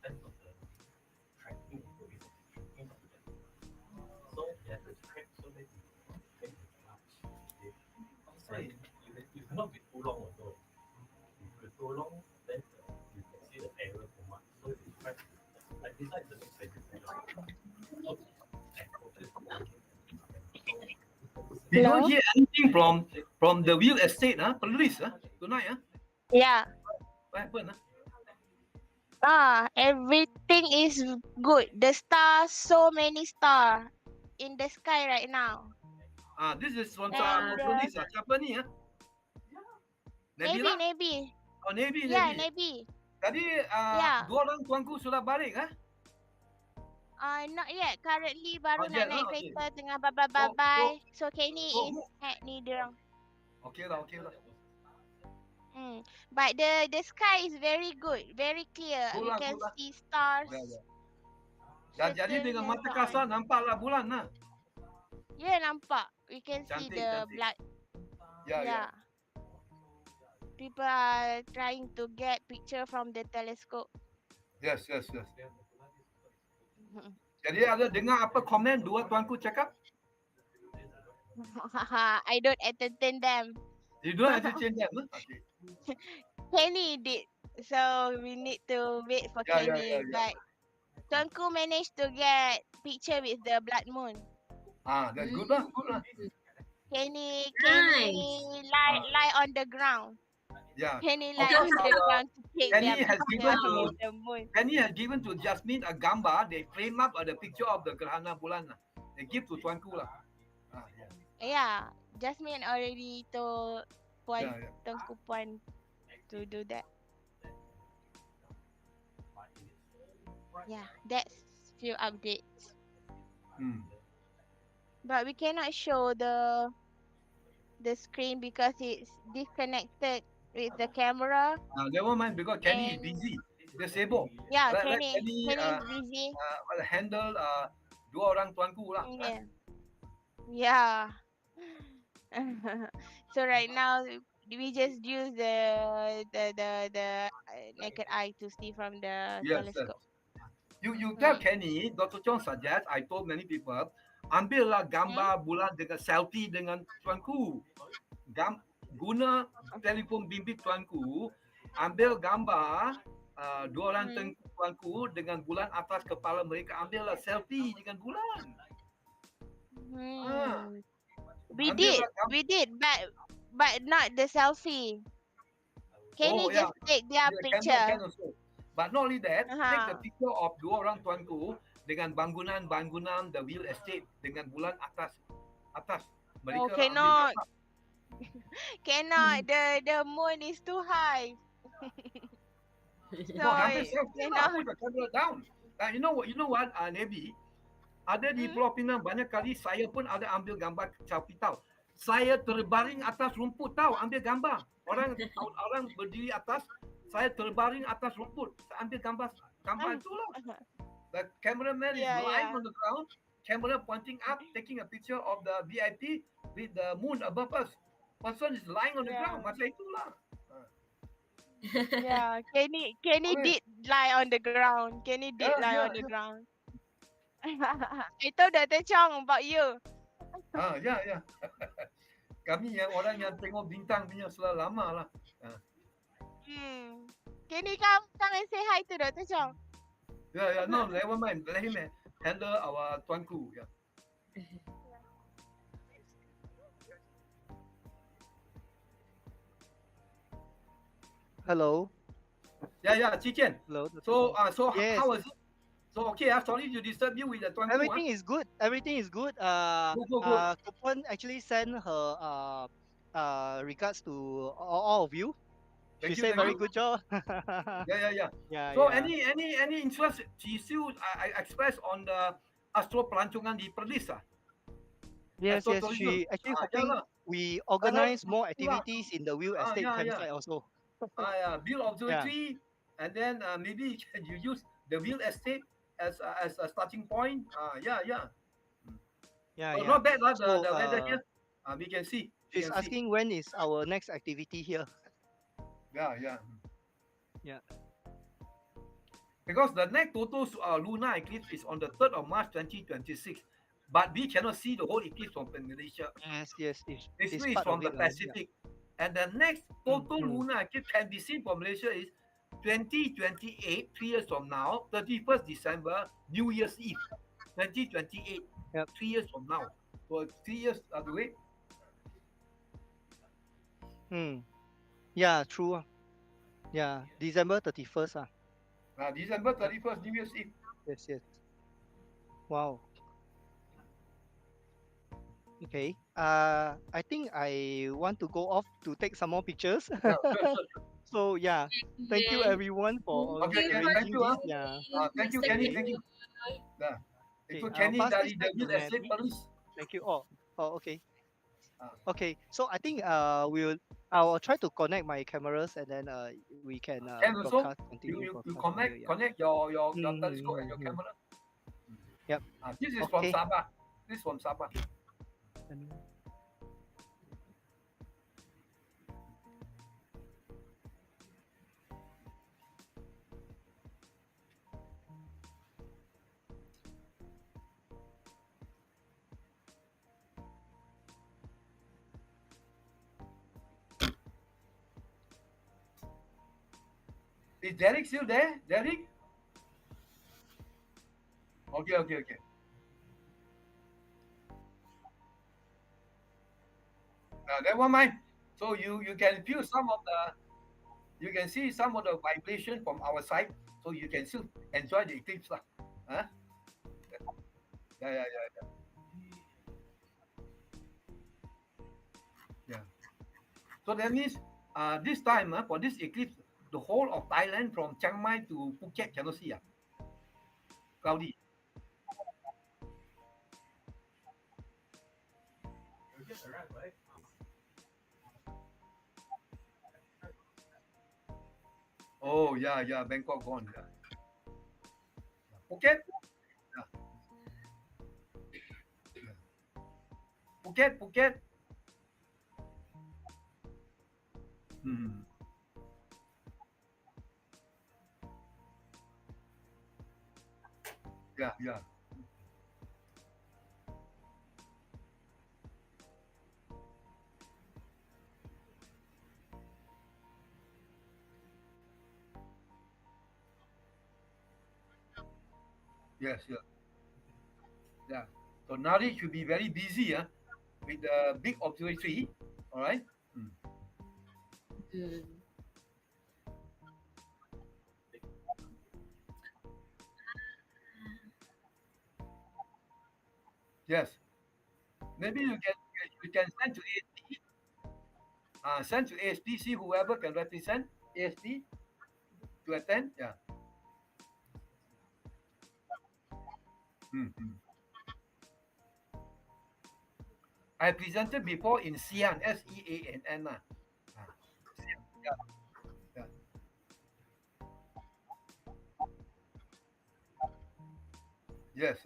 tend of the tracking is tracking of them. So there's a track so that you can say you cannot be too long also. If it's too long, then you can see the error too much. So it's track like this is the next page. We don't hear anything from the real estate, police, tonight, Yeah. What happened, Everything is good. The stars, so many stars in the sky right now. This is from And police, siapa ni, Nabila? Navy. Oh, Navy. Yeah, Navy. Tadi dua orang tuanku sudah balik, Not yet. Currently baru Not nak yet, naik okay. kereta tengah bye-bye. So Kenny is ni diorang. Okay lah. But the sky is very good, very clear. Good You lah, can good lah. see stars. Dan jadi dengan mata kasar nampaklah bulan, Yeah, nampak. We can see Cantik, the cantik. blood. Yeah. People are trying to get picture from the telescope. Yes. Jadi ada dengar apa komen dua tuanku cakap? I don't entertain them. You don't entertain them, Okay. Kenny did. So we need to wait for Kenny. But tuanku managed to get picture with the blood moon. That's good lah. Kenny Nice. lie on the ground. Yeah. Kenny lie on the ground to take Kenny their has picture given to with the moon. Kenny has given to Jasmine a gambar. They frame up the picture of the gerhana bulan. They give to tuanku lah. Yeah, Jasmine already told Yeah. Tuanku Puan to do that. Yeah, that's few updates. But we cannot show the screen because it's disconnected with the camera. Never mind because Kenny is busy. Dia sibuk. Yeah, Let Kenny is busy. Handle dua orang tuanku lah. Yeah. So right now we just use the naked eye to see from the telescope. You tell Kenny, Dr. Chong suggest, I told many people, ambillah gambar bulan dengan selfie dengan tuanku. Guna telefon bimbit tuanku, ambil gambar dua orang tuanku dengan bulan atas kepala mereka, ambillah selfie dengan bulan. We did, but not the selfie. Kenny just take their picture. But not only that, take the picture of dua orang tuanku dengan bangunan the real estate dengan bulan atas. Mereka Cannot. Cannot. The moon is too high. So cannot put the camera down. You know what, Nabi? Ada di Pulau Pinang banyak kali saya pun ada ambil gambar selfie tahu. Saya terbaring atas rumput tahu, ambil gambar. Orang berdiri atas, saya terbaring atas rumput. Saya ambil gambar itulah. The cameraman is lying on the ground, camera pointing up, taking a picture of the VIP with the moon above us. Person is lying on the ground, macam itulah. Yeah, Kenny did lie on the ground. Kenny did lie on the ground. I told Dr. Chong about you. Ya. Kami yang orang yang tengok bintang punya sudah lama lah. Kenny, come and say hi to Dr. Chong. Yeah. No, never mind. Let him handle our Tuanku. Yeah. Hello. Yeah. Chichen. Hello. So Yes. how was it? So okay. Sorry to disturb you with the Tuanku. Everything is good. Everything is good. Good. Coupon actually sent her regards to all of you. She Thank you. said Thank very you. good job. Yeah. Yeah, So yeah. any interest she still I express on the Astro Pelancongan di Perlis Yes, Astro yes. Tourism. She actually Yeah hoping lah. we Her organize more lah. activities in the real estate Yeah. campsite also. Yeah. Build Yeah, observatory, and then maybe you use the real estate as a starting point. Yeah. yeah, So yeah. not bad lah. So The weather here. We can see. We she's can see. asking when is our next activity here. Yeah. Yeah. Because the next total lunar eclipse is on the 3rd of March 2026. But we cannot see the whole eclipse from Malaysia. Yes. It's Basically, it's part from of the it. Yeah. Pacific. And the next total Mm. lunar eclipse can be seen from Malaysia is 2028, 3 years from now, 31st December, New Year's Eve, 2028, Yep. 3 years from now. So 3 years away. Yeah, true. Yeah, December 31st. December 31st, New Year's Eve. Yes. Wow. Okay. I think I want to go off to take some more pictures. Yeah, sure. So yeah, thank you Then everyone for Okay, thank arranging you. this. Yeah. Thank you, Mr. Kenny. Okay. Thank you. Yeah. Okay. Itu I'll Kenny pass this dari back The to Real Estate Mandy. Police. Thank you. Oh, okay. Ah. Okay. So I think I'll try to connect my cameras and then we can Can also continue you broadcast from here. Yeah. connect your telescope and your camera. Yep. This is from Okay. Sabah. This is from Sabah. Is Derek still there? Derek? Okay. Never mind. So you can feel some of the, you can see some of the vibration from our side, so you can still enjoy the eclipse lah. Huh? Yeah. So that means this time for this eclipse, the whole of Thailand from Chiang Mai to Phuket cannot see. Cloudy. Oh yeah, Bangkok gone. Yeah. Phuket. Yeah. Phuket. Hmm. Yeah. Yes. Yeah. So now it should be very busy, with the big observatory. All right. Yes. Maybe you can send to ASP. Send to ASP. See whoever can represent ASP to attend. Yeah. Mm. I presented before in Xi'an, Seann. Xi'an. Yeah. Yes.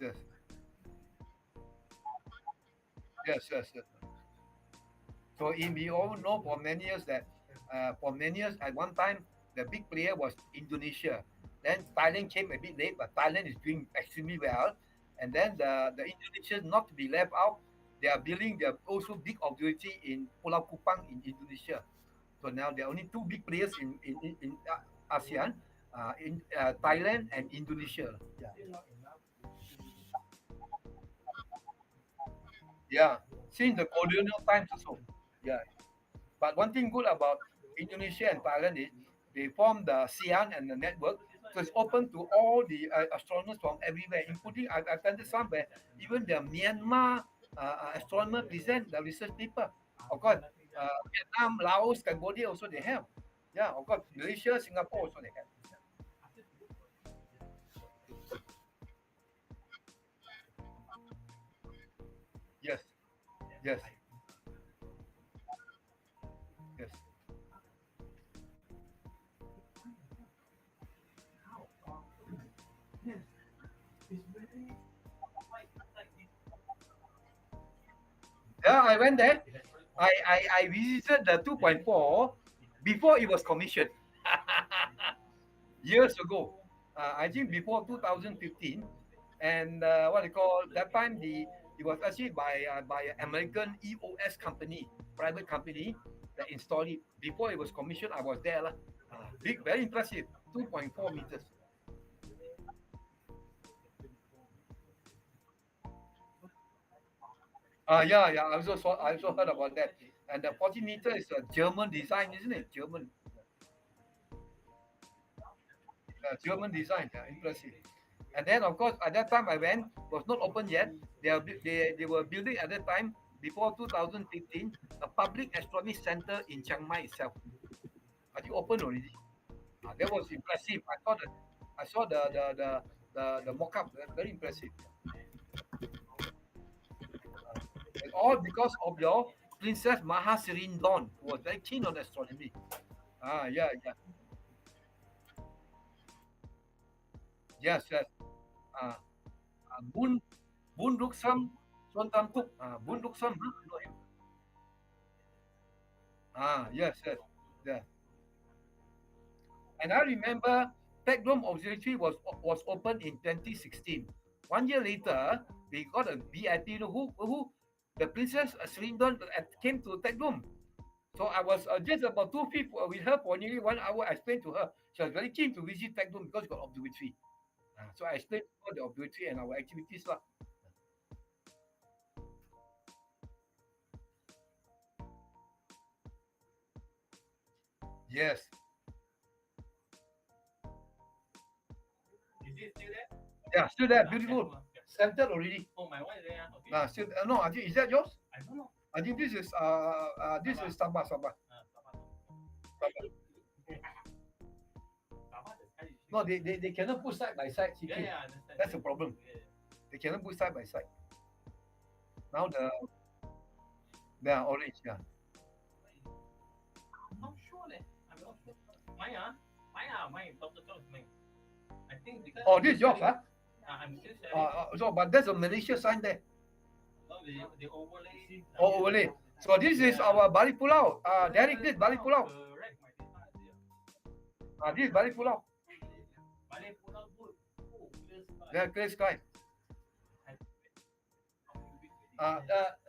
So we all know for many years that at one time the big player was Indonesia. Then Thailand came a bit late, but Thailand is doing extremely well. And then the Indonesians, not to be left out, they are building their also big observatory in Pulau Kupang in Indonesia. So now there are only two big players in ASEAN. in Thailand and Indonesia. Yeah, since the colonial times also. Yeah, but one thing good about Indonesia and Thailand is they formed the SIAN and the network, so it's open to all the astronomers from everywhere, including I attended somewhere even the Myanmar astronomer present the research paper. Of course, Vietnam, Laos, Cambodia also they have. Yeah, of course, Malaysia, Singapore also they have. Yes, yes, yes. Yeah, I went there. I visited the 2.4 before it was commissioned years ago. I think before 2015, and what they call that time it was actually by an American EOS company, private company that installed it. Before it was commissioned, I was there lah. Big, very impressive, 2.4 meters. Yeah, yeah. I also heard about that. And the 40 meter is a German design, isn't it? German design. Yeah, impressive. And then of course at that time I went was not open yet. They were building at that time before 2015 a public astronomy center in Chiang Mai itself. I think open already. That was impressive. I saw the mock-up. Very impressive. And all because of your Princess Maha Serindon, who was very keen on astronomy. Yeah, yeah. Yes, yes. Uh, Boon Boon Ruksam Son Tam Tuk. Boon Ruksam, huh? I know him. Yes, yes. Yeah. And I remember Tech Observatory was opened in 2016. 1 year later, we got a VIP. You know who the Princess Srindon came to Tech. So I was just about 2 feet with her for nearly 1 hour. I explained to her. She was very keen to visit Tech because it got observatory. So I explained to her the observatory and our activities lah. Yes. Is it still there? Yeah, still there. Beautiful. Centered already. Oh, my one is there. Okay. Still, no, I think is that yours? I don't know. I think this is Sabah. Sabah. No, they cannot put side by side. Yeah, yeah, I understand. That's the problem. Yeah. They cannot put side by side. Now they are orange. Yeah. I'm not sure. I'm not sure. Mine. Dr. Chong is mine. I think because. Oh, this is yours, huh? I'm still sharing. So, but there's a Malaysia sign there. No, they overlay. Oh, overlay. So this is our Bali Pulau. Derek, this Bali Pulau. Correct, my data. This is Bali Pulau. Bali Pulau good. Oh, clear sky. Yeah, clear sky.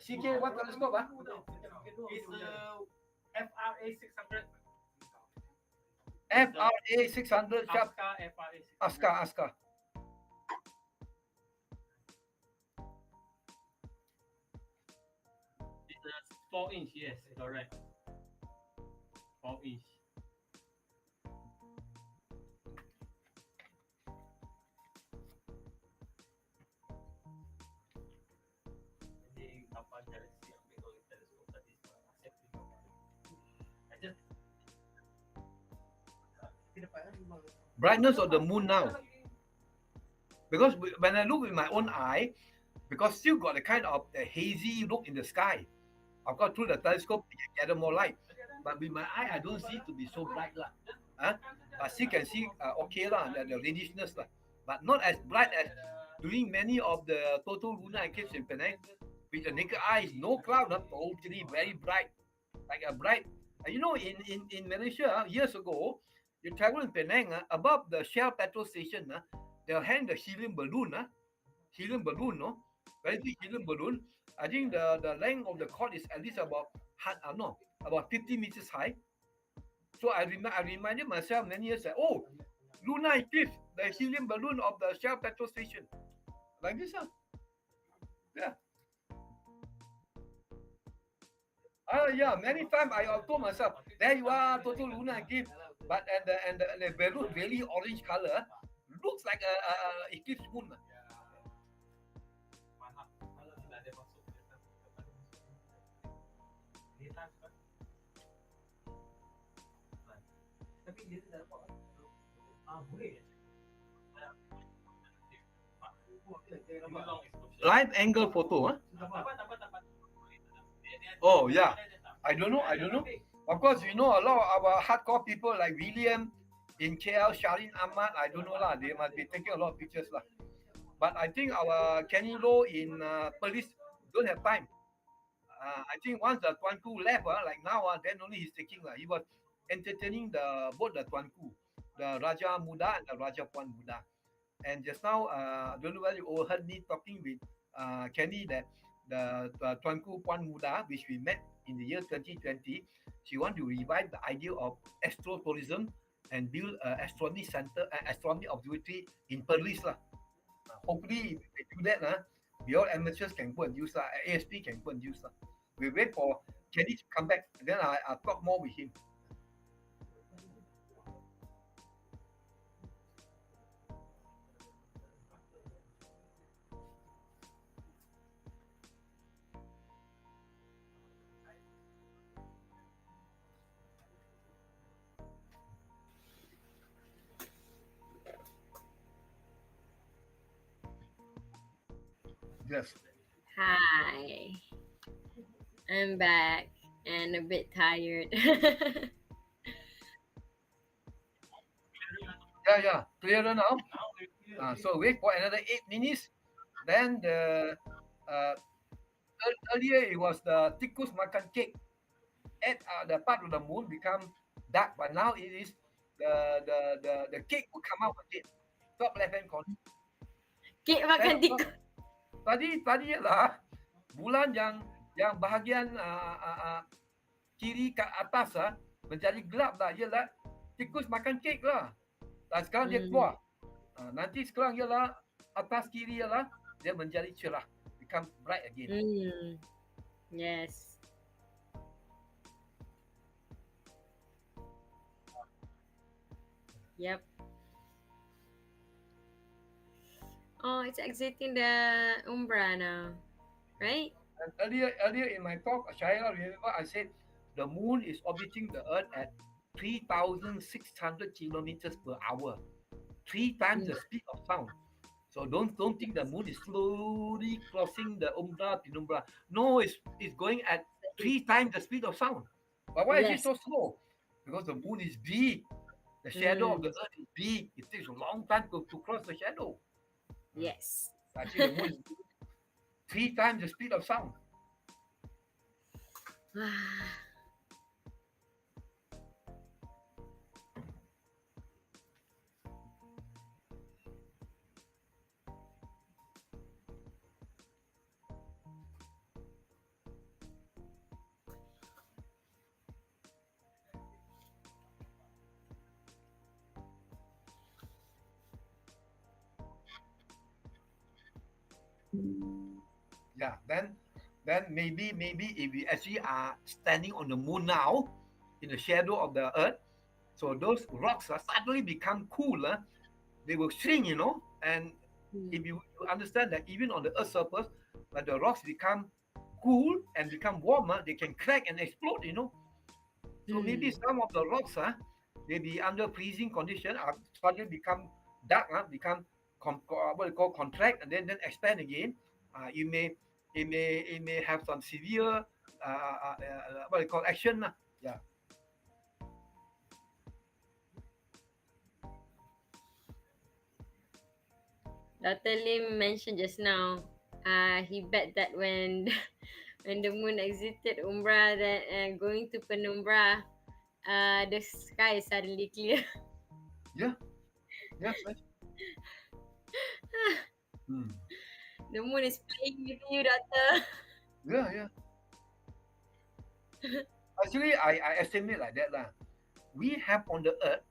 CK, what telescope? It's FRA 600. FRA 600 sharp. FRA 600. Aska. It's a 4 inch, yes, correct. 4 inch. Jadi kapan galaksi ambil oleh teleskop tadi I just Brightness of the moon now. Because when I look with my own eye, because still got a kind of a hazy look in the sky. Of course, through the telescope, you can gather more light. But with my eye, I don't see it to be so bright lah. But still can see okay lah, the redishness lah. But not as bright as during many of the total lunar eclipse in Penang. With the naked eye, no cloud, totally very bright, like a bright. You know, in Malaysia years ago, you travel in Penang above the Shell petrol station, they'll hang the helium balloon, no, very big helium balloon. I think the length of the cord is at least about 50 meters high. So I reminded myself many years that lunar eclipse, the helium balloon of the Shell petrol station. Like this, yeah. Yeah, many times I told myself, there you are, total lunar eclipse. But the balloon really orange color, looks like a eclipse moon. Live angle photo, huh? Oh yeah, I don't know. Of course, a lot of our hardcore people like William in KL, Sharin Ahmad. I don't know lah. They must be taking a lot of pictures lah. But I think our Kenny Low in police don't have time. I think once the Tuanku left, like now, then only he's taking. He was entertaining both the Tuanku, the Raja Muda and the Raja Puan Muda. And just now, I don't know whether you overheard me talking with Kenny that the Tuanku Puan Muda, which we met in the year 2020, she want to revive the idea of astrotourism and build an astronomy center, astronomy observatory in Perlis lah. Hopefully, if they do that, we all amateurs can go and use that. ASP can go and use that. We wait for Kenny to come back, and then I'll talk more with him. Yes. Hi. I'm back and a bit tired. Yeah. Clearer now. So wait for another 8 minutes. Then earlier it was the tikus makan cake at the part of the moon become dark, but now it is the cake will come out again. Top left hand corner. Cake makan tikus. Tadi lah bulan yang bahagian kiri ke atas menjadi gelap lah, ialah tikus makan kek lah. Dan sekarang dia keluar. Nanti sekarang ialah atas kiri ialah dia menjadi cerah, become bright again. Yes. Yep. Oh, it's exiting the umbra now, right? And earlier in my talk, Shaila, remember I said the moon is orbiting the Earth at 3,600 kilometers per hour, 3 times the speed of sound. So don't think the moon is slowly crossing the umbra penumbra. No, it's going at 3 times the speed of sound. But why is it so slow? Because the moon is big. The shadow of the Earth is big. It takes a long time to cross the shadow. Yes. Actually, the moon is 3 times the speed of sound. Yeah, then maybe if we actually are standing on the moon now, in the shadow of the Earth, so those rocks suddenly become cooler. They will shrink, and if you understand that even on the Earth's surface, when the rocks become cool and become warmer, they can crack and explode, So maybe some of the rocks, they be under freezing condition, suddenly become dark, become what we call contract, and then expand again. It may have some severe what we call action. Yeah. Dr. Lim mentioned just now, he bet that when the moon exited umbra, that going to penumbra, the sky is suddenly clear. Yeah. The moon is playing with you, Doctor. Yeah. Actually, I estimate like that lah. We have on the Earth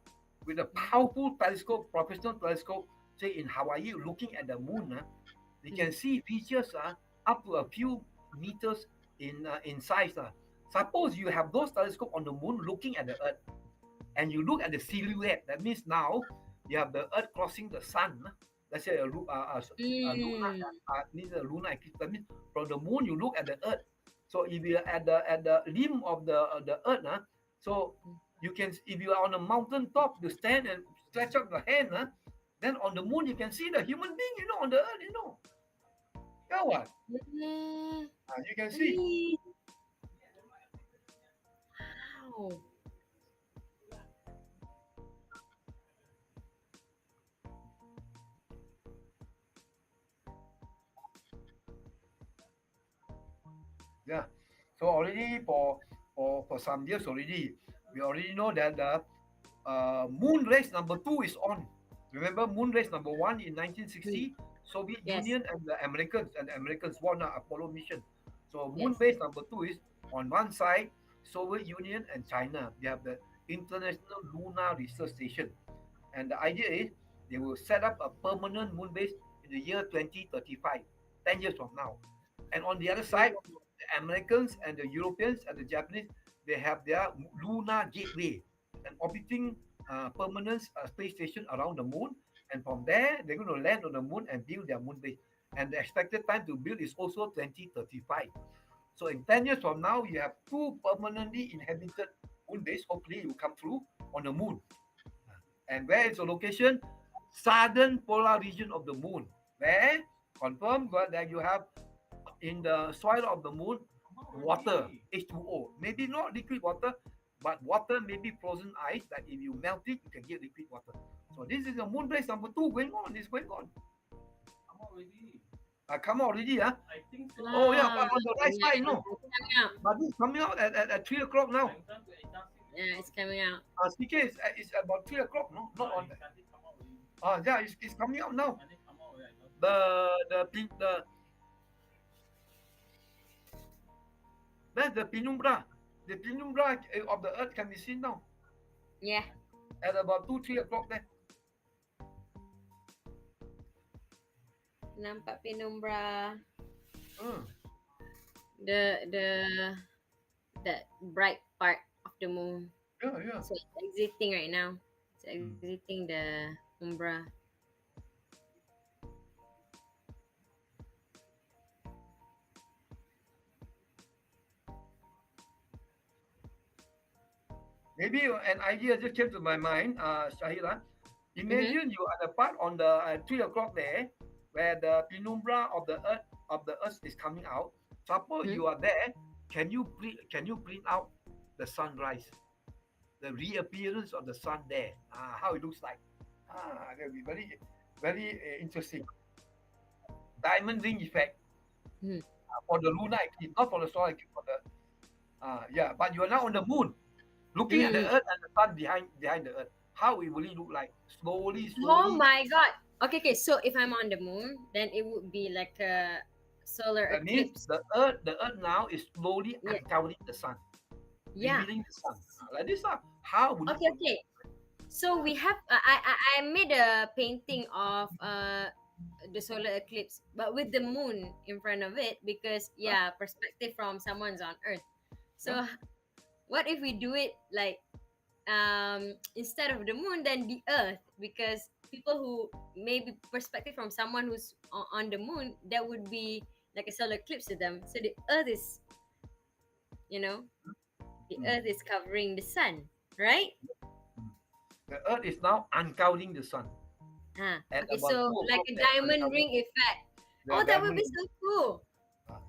with a powerful telescope, professional telescope, say in Hawaii, looking at the moon, they can see features up to a few meters in size. Suppose you have those telescope on the moon looking at the Earth, and you look at the silhouette. That means now you have the Earth crossing the sun. Let's say a lunar, means a lunar eclipse. That means from the moon you look at the Earth. So if you are at the limb of the Earth, so you can, if you are on a mountain top, you stand and stretch out your hand, then on the moon you can see the human being, on the Earth, Yeah, what? You can see. Wow. Yeah. So already for some years already, we already know that the moon race number 2 is on. Remember moon race number 1 in 1960, Soviet Yes. Union and the Americans won the Apollo mission. So moon Yes. base number 2 is on one side, Soviet Union and China. They have the International Lunar Research Station. And the idea is they will set up a permanent moon base in the year 2035, 10 years from now. And on the other side, the Americans and the Europeans and the Japanese, they have their lunar gateway, an orbiting permanent space station around the moon. And from there, they're going to land on the moon and build their moon base. And the expected time to build is also 2035. So in 10 years from now, you have 2 permanently inhabited moon base. Hopefully, it will come through on the moon. And where is the location? Southern polar region of the moon. Where? Confirm that you have in the soil of the moon water, H2O. Maybe not liquid water, but water may be frozen ice that if you melt it, you can get liquid water. So this is the moon base number 2 going on. It's going on. Come out already, I think so. Oh yeah, but on the right side, no. But it's coming out at 3 o'clock now. Yeah, it's coming out. CK is about 3 o'clock, no? Not on that. Yeah, it's coming out now. That's the penumbra. The penumbra of the Earth can be seen now. Yeah. At about 3 o'clock there. Nampak penumbra. The that bright part of the moon. Yeah. So it's exiting right now. It's exiting the umbra. Maybe an idea just came to my mind, Shahila. Imagine you are the part on the 3 o'clock there, where the penumbra of the Earth is coming out. Suppose you are there. Can you print out the sunrise, the reappearance of the sun there? How it looks like. That will be very, very interesting. Diamond ring effect for the lunar eclipse, not for the solar eclipse. For the but you are now on the moon, looking at the Earth and the sun behind the Earth. How it will look like? Slowly. Oh my God. Okay. So if I'm on the moon, then it would be like a solar That eclipse. means the Earth now is slowly uncovering the sun. Yeah. Revealing the sun. Like this. How would it Okay. So we have. I made a painting of the solar eclipse, but with the moon in front of it, because perspective from someone's on Earth. So what if we do it like instead of the moon, then the Earth? Because people who maybe perspective from someone who's on the moon, that would be like a solar eclipse to them. So the Earth is, the Earth is covering the sun, right? The Earth is now uncovering the sun. Okay, so like a diamond ring effect. That would be so cool.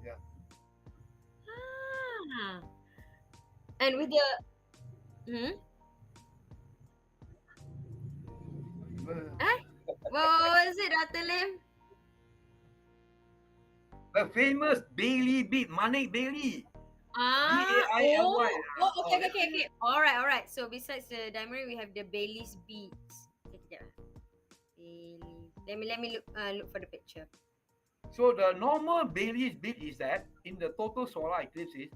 Yeah. And with the what was it, Dr. Lim? The famous Bailey bead, Manik Bailey. B-A-I-L-Y. Okay. All right. So besides the diamond ring, we have the Bailey's beads. Bailey. Let me look for the picture. So the normal Bailey's bead is that in the total solar eclipse is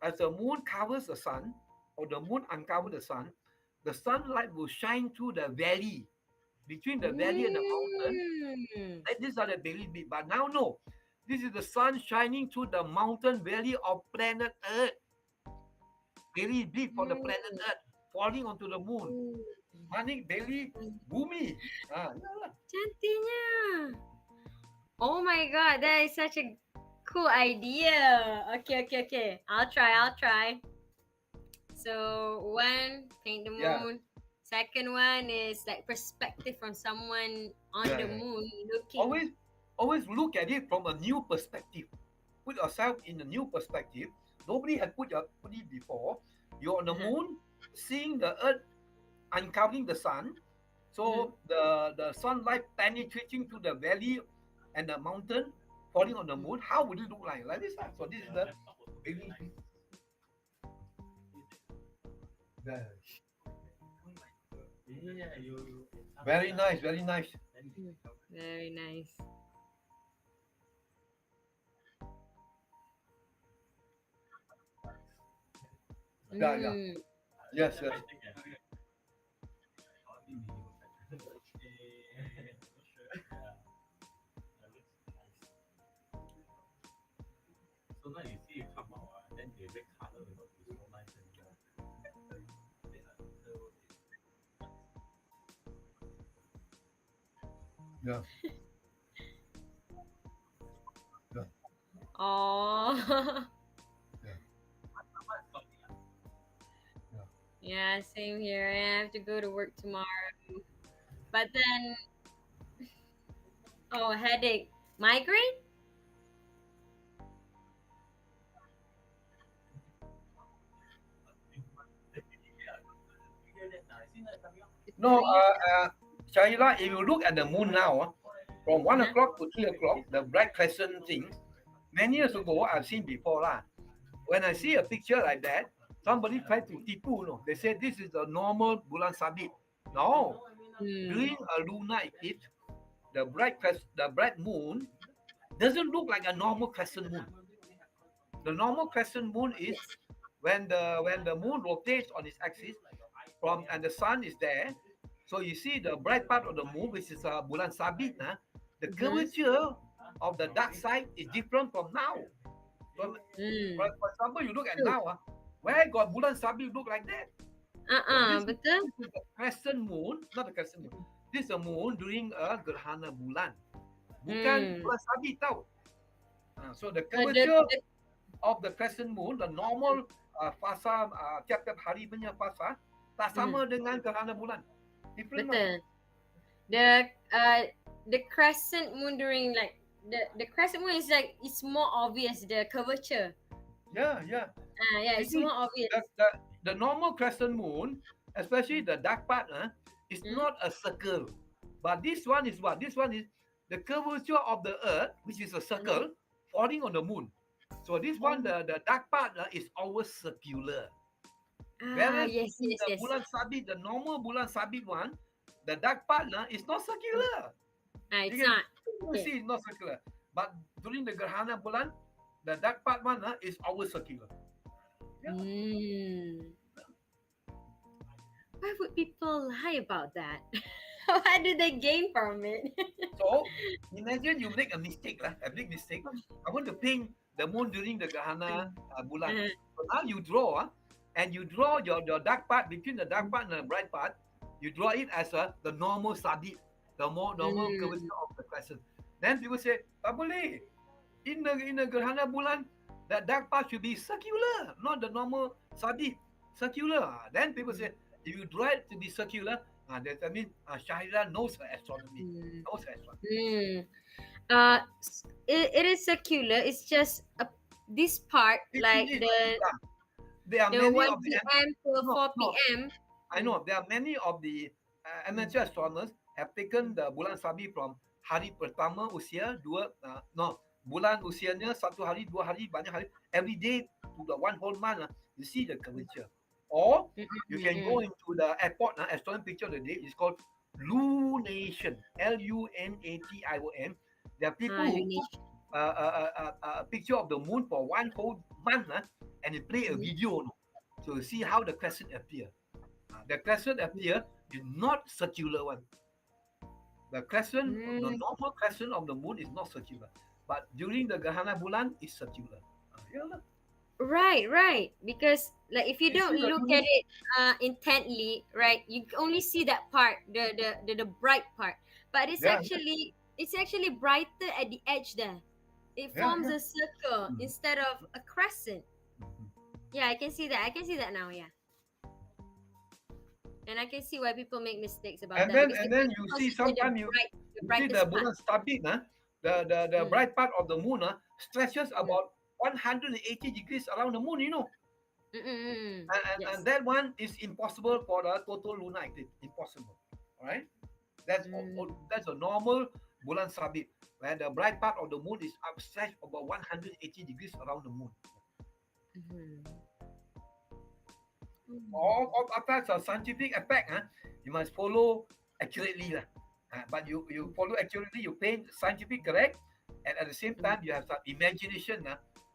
as the moon covers the sun or the moon uncovers the sun, the sunlight will shine through the valley, between the valley and the mountain. Mm. And these are the very big. But now, no. This is the sun shining through the mountain valley of planet Earth. Very big for the planet Earth, falling onto the moon. Manik very boomy. Cantiknya. Oh my god, that is such a cool idea. Okay. I'll try. So one, paint the Yeah. moon. Second one is like perspective from someone on the moon looking. Always look at it from a new perspective. Put yourself in a new perspective. Nobody had put it before. You're on the moon, seeing the Earth uncovering the sun. So the sunlight penetrating to the valley and the mountain, falling on the moon. How would it look like? Like this. So this is the very nice. Very nice. Yeah. Yes. So now you see it come out, then the red color will not be so nice anymore. Yeah. Oh. Yeah, same here. I have to go to work tomorrow. But then, headache. Migraine? No, Shaila, if you look at the moon now, from 1 o'clock to 3 o'clock, the bright crescent thing, many years ago, I've seen before. When I see a picture like that, somebody tried to tipu. No? They said this is a normal bulan sabit. No. During a lunar eclipse, the bright moon doesn't look like a normal crescent moon. The normal crescent moon is when the moon rotates on its axis and the sun is there. So you see the bright part of the moon, which is a bulan sabit. The curvature of the dark side is different from now. For example, you look at now, where got bulan sabit look like that? Betul. This is the crescent moon, not the crescent moon. This is a moon during a gerhana bulan. Bukan bulan sabit tau. So the curvature of the crescent moon, the normal fasa tiap-tiap hari punya fasa, tak sama dengan gerhana bulan. Different. Betul. The crescent moon during like the crescent moon is like it's more obvious the curvature. Yeah. It's more obvious. The normal crescent moon, especially the dark part, is not a circle. But this one is what? This one is the curvature of the Earth, which is a circle, falling on the moon. So this one, the dark part is always circular. Whereas the bulan sabit, the normal bulan sabit one, the dark part is not circular. It's not. You see, it's not circular. But during the gerhana bulan, the dark part one is always circular. Why would people lie about that? What do they gain from it? So imagine you make a mistake, a big mistake. I want to paint the moon during the gerhana bulan. So now you draw, and you draw your dark part between the dark part and the bright part. You draw it as the normal sabit, the normal curvature of the crescent. Then people say, tak boleh. In the gerhana bulan, the dark part should be circular, not the normal sabit. Circular. Then people say, if you draw it to be circular, that means Shahira knows her astronomy. It is circular. It's just this part, like there are the many 1 of the p.m. to 4 p.m. I know there are many of the amateur astronomers have taken the bulan sabit from hari pertama usia bulan usianya 1 hari 2 hari banyak hari every day to the 1 whole month you see the curvature. Or you can go into the airport astronomy picture of the day. It's called lunation. LUNATION. There are people who put a picture of the moon for 1 whole month and they play a video to see how the crescent appear. the crescent appear is not circular one. The crescent, the normal crescent of the moon is not circular, but during the gerhana bulan is circular. Yeah. Right. Because like if you You see don't the look at it intently, right, you only see that part, the bright part. But yeah, it's actually brighter at the edge there. It yeah, forms yeah. a circle instead of a crescent. Yeah, I can see that. I can see that now. Yeah, and I can see why people make mistakes about that because they And then only you see consider sometimes the you see the brightest part. bulan sabit, the bright part of the moon stretches about 180 degrees around the moon, you know. And Yes. that one is impossible for the total lunar eclipse. Impossible. All right. That's a normal bulan sabit, where the bright part of the moon is upstretched about 180 degrees around the moon. All that's a scientific effect. You must follow accurately. But you follow accurately, you paint scientific correct, and at the same time you have some imagination.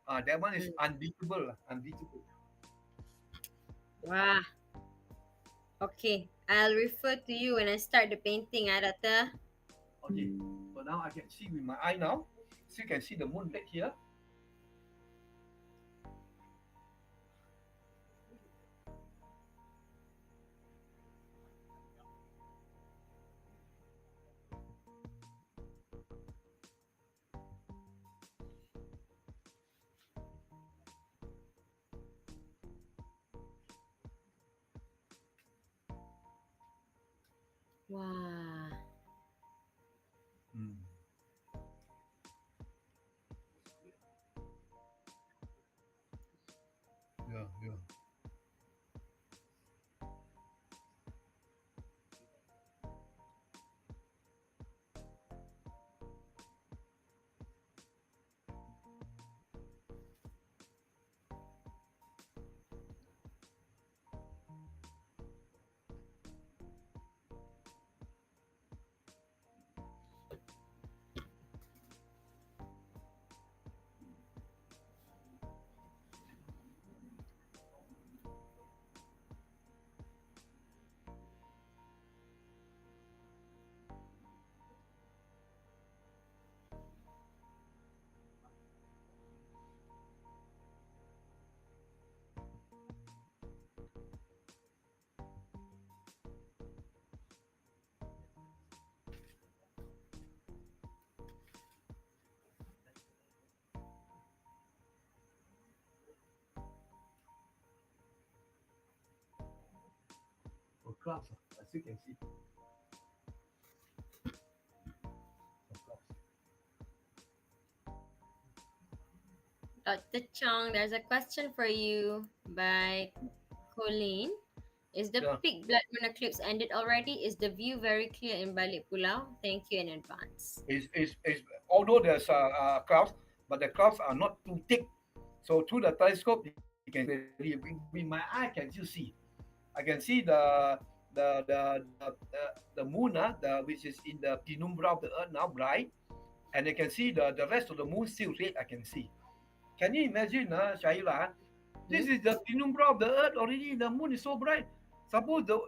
That one is unbeatable. Unbeatable. Wow. Okay, I'll refer to you when I start the painting, Data. Okay. So now I can see with my eye now. So you can see the moon right here. Wow. Yeah. For clouds, as you can see. For clouds. Dr. Chong, there's a question for you by Colleen. Is the Yeah. peak blood moon eclipse ended already? Is the view very clear in Balik Pulau? Thank you in advance. Is although there's clouds, but the clouds are not too thick. So through the telescope, you can see very. With my eye, I can still see. I can see the moon, which is in the penumbra of the earth now, bright, and I can see the rest of the moon still red. I can see. Can you imagine, Shaila? This is the penumbra of the earth already. The moon is so bright. Suppose the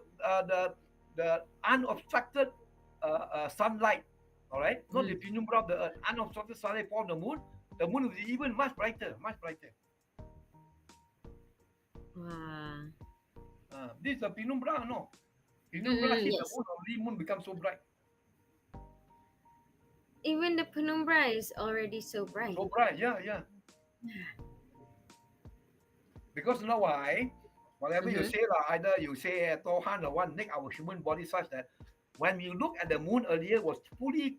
unobstructed sunlight, all right, not the penumbra of the earth, unobstructed sunlight from the moon will be even much brighter, much brighter. Wow. This is the penumbra, no? Penumbra hit the Yes. moon, already moon becomes so bright. Even the penumbra is already so bright. So bright, yeah. Because you know why? Whatever you say, either you say Tohan or one make our human body such that when you look at the moon earlier was fully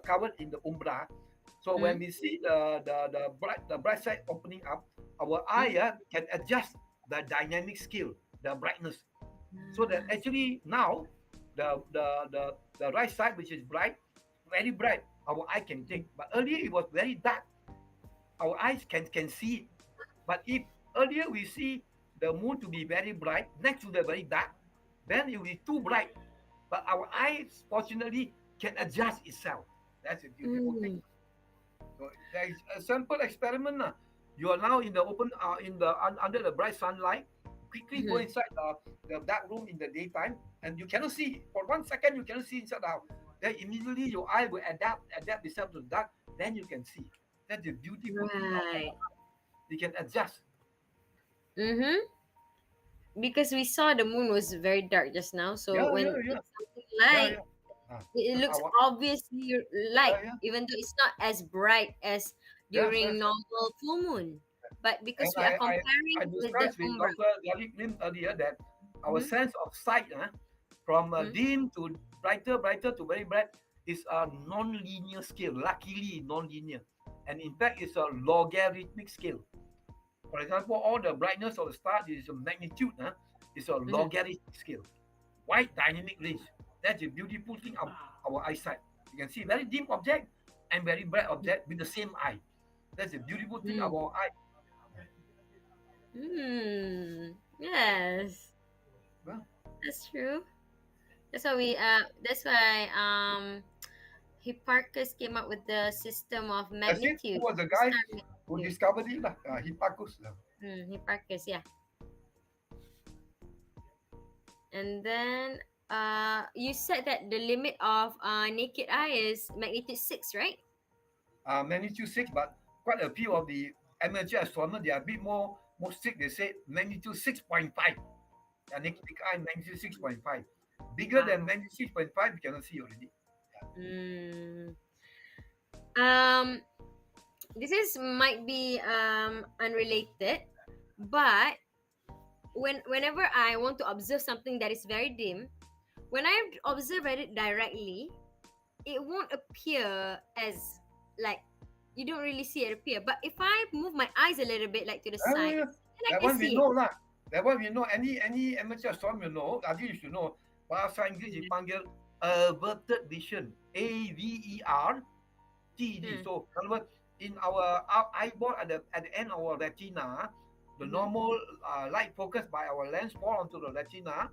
covered in the umbra. So when we see the bright side opening up, our eye can adjust the dynamic scale, the brightness. So that actually now the right side, which is bright, very bright, our eye can take. But earlier it was very dark. Our eyes can see it. But if earlier we see the moon to be very bright next to the very dark, then it will be too bright. But our eyes, fortunately, can adjust itself. That's a beautiful thing. So there is a simple experiment. You are now in the open, under the bright sunlight. quickly go inside the dark room in the daytime, and you cannot see for 1 second. You cannot see inside the house. Then immediately your eye will adapt itself to the dark. Then you can see. That's the beautiful thing of Right. you can adjust. Mm-hmm. Because we saw the moon was very dark just now, so Yeah, when yeah, yeah, it's something yeah, light, yeah. it Because looks our obviously light, yeah, even though it's not as bright as yes, during yes. normal full moon. But And because we are I comparing with the discussed with umbra. Dr. David Lim earlier that our Mm-hmm. sense of sight, from Mm-hmm. dim to brighter to very bright, is a non-linear scale. Luckily, non-linear, and in fact, it's a logarithmic scale. For example, all the brightness of the star is a magnitude. Is a Mm-hmm. logarithmic scale. Wide dynamic range. That's the beautiful thing of our eyesight. You can see very dim object and very bright object with the same eye. That's the beautiful thing Mm. about eye. Yes, Well, that's true. That's why Hipparchus came up with the system of that's it. Who magnitude, was the guy star who magnitude. discovered it? Hipparchus. Hipparchus, yeah. And then you said that the limit of naked eye is magnitude 6, right? Magnitude 6, but quite a few of the amateur astronomers, they are a bit more strict. They say magnitude 6.5. Naked eye, magnitude 6.5. Bigger Wow. than magnitude 6.5, you cannot see already. Mm. Um, this is might be unrelated, but whenever I want to observe something that is very dim, when I observe it directly, it won't appear as like you don't really see it appear. But if I move my eyes a little bit, like to the side, Yeah. then I That can one we see it. know lah. That one we know. Any amateur astronomer know. I think you should know. Bahasa Inggeris dipanggil averted vision. AVERTD. So, in other words, in our eyeball at the end of our retina, the normal light focused by our lens fall onto the retina.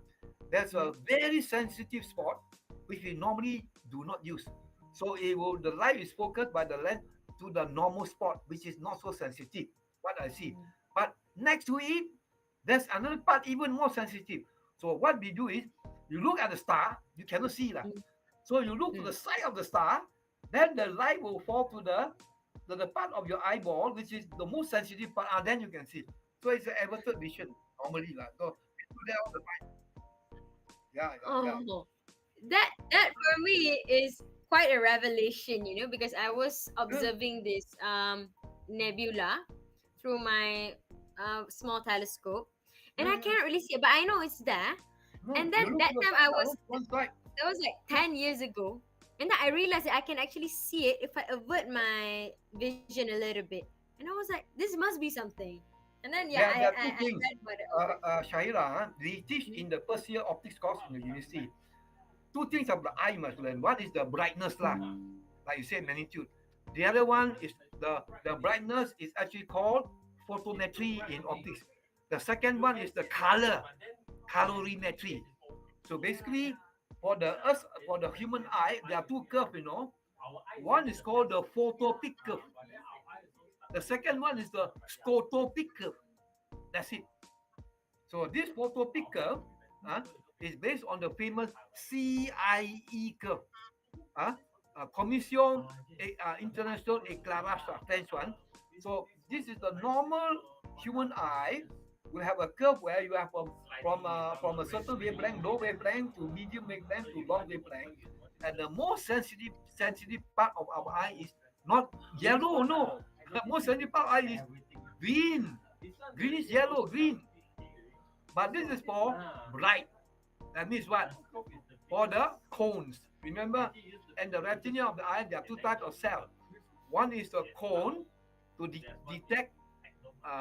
There's a very sensitive spot which we normally do not use. So the light is focused by the lens to the normal spot, which is not so sensitive. What I see, but next to it, there's another part even more sensitive. So what we do is, you look at the star, you cannot see lah. So you look to the side of the star, then the light will fall to the part of your eyeball, which is the most sensitive part. Then you can see. So it's an averted vision normally lah. So we do that all the time. Yeah. Oh, that for me is quite a revelation, because I was observing this nebula through my small telescope, and I cannot really see it, but I know it's there. No, And you then look that to the time side, one side. that was like 10 years ago, and then I realized that I can actually see it if I avert my vision a little bit, and I was like, this must be something. And then There I are two things. read about it. Shahira, they teach in the first year optics course in the university. Two things of the eye must learn. One is the brightness lah, like you said, magnitude. The other one is the brightness is actually called photometry in optics. The second one is the colorimetry. So basically, for the human eye, there are two curves. One is called the photopic curve. The second one is the scotopic curve. That's it. So this photopic curve is based on the famous CIE curve. Commission International Eclipse, French one. So this is the normal human eye. We have a curve where you have from a certain wavelength, low wavelength to medium wavelength to long wavelength, and the most sensitive part of our eye is not yellow. No, the most sensitive part of our eye is green. Green is yellow, green. But this is for bright. That means what? For the cones. Remember, in the retina of the eye, there are two types of cells. One is the cone to detect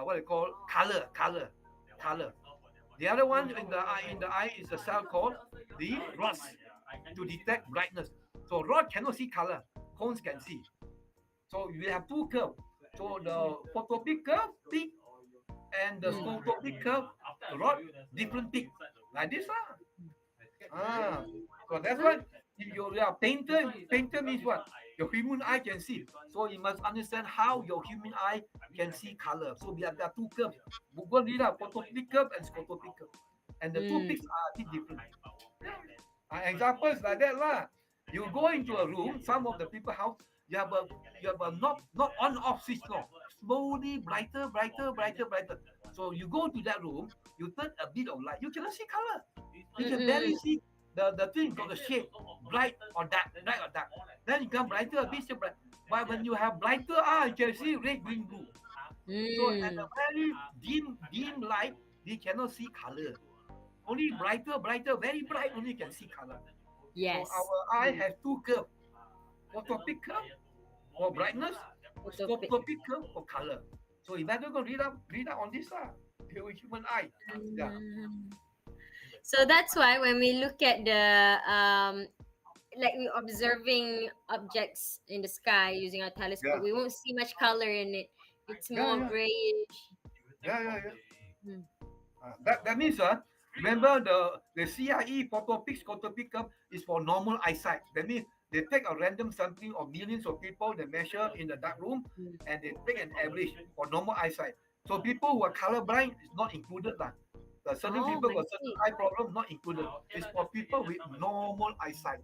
what they call color. The other one in the eye is a cell called the rods to detect brightness. So rod cannot see color, cones can see. So we have two curves. So the photopic curve peak and the scotopic curve rod different peak. Like this lah. So that's why if you are painter means what? Your human eye can see. So you must understand how your human eye can see color. So there are two curves. Go read out photopic curve and scotopic curve. And the two peaks are a bit different. Examples like that lah. You go into a room, some of the people house, you have a not on off switch, no. Slowly brighter, brighter, brighter, brighter. So you go to that room, you turn a bit of light, you cannot see color. You can barely see the thing got the shape, bright or dark, bright or dark. Then you come brighter, a bit bright. But when you have brighter, you can see red, green, blue. So at a very dim light, we cannot see color. Only brighter, very bright, only can see color. Yes. So our eye has two curves. Photopic curve for brightness, scotopic curve for color. So you better go read up on this human eye. Yeah. So that's why when we look at the like we observing objects in the sky using our telescope, we won't see much color in it. It's more grayish. Yeah. That means remember the CIE photopic scotopic curve is for normal eyesight. That means they take a random sampling of millions of people, they measure in the dark room, and they take an average for normal eyesight. So people who are colorblind is not included lah. Certain people with certain eye problem not included. It's for people with normal eyesight.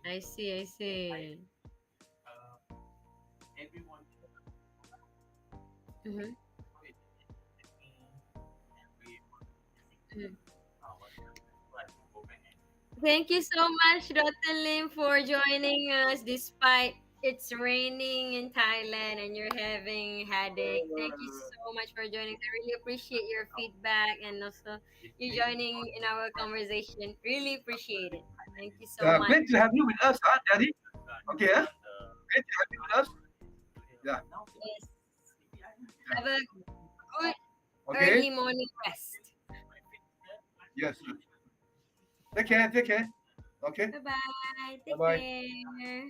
I see. Thank you so much, Dr. Lim, for joining us despite it's raining in Thailand and you're having headache. Thank you so much for joining. I really appreciate your feedback and also you joining in our conversation. Really appreciate it. Thank you so much. Great to have you with us, Daddy. Okay, great to have you with us. Yeah. Yes. Have a good early morning rest. Yes. Take care. Okay. Bye-bye. Take care.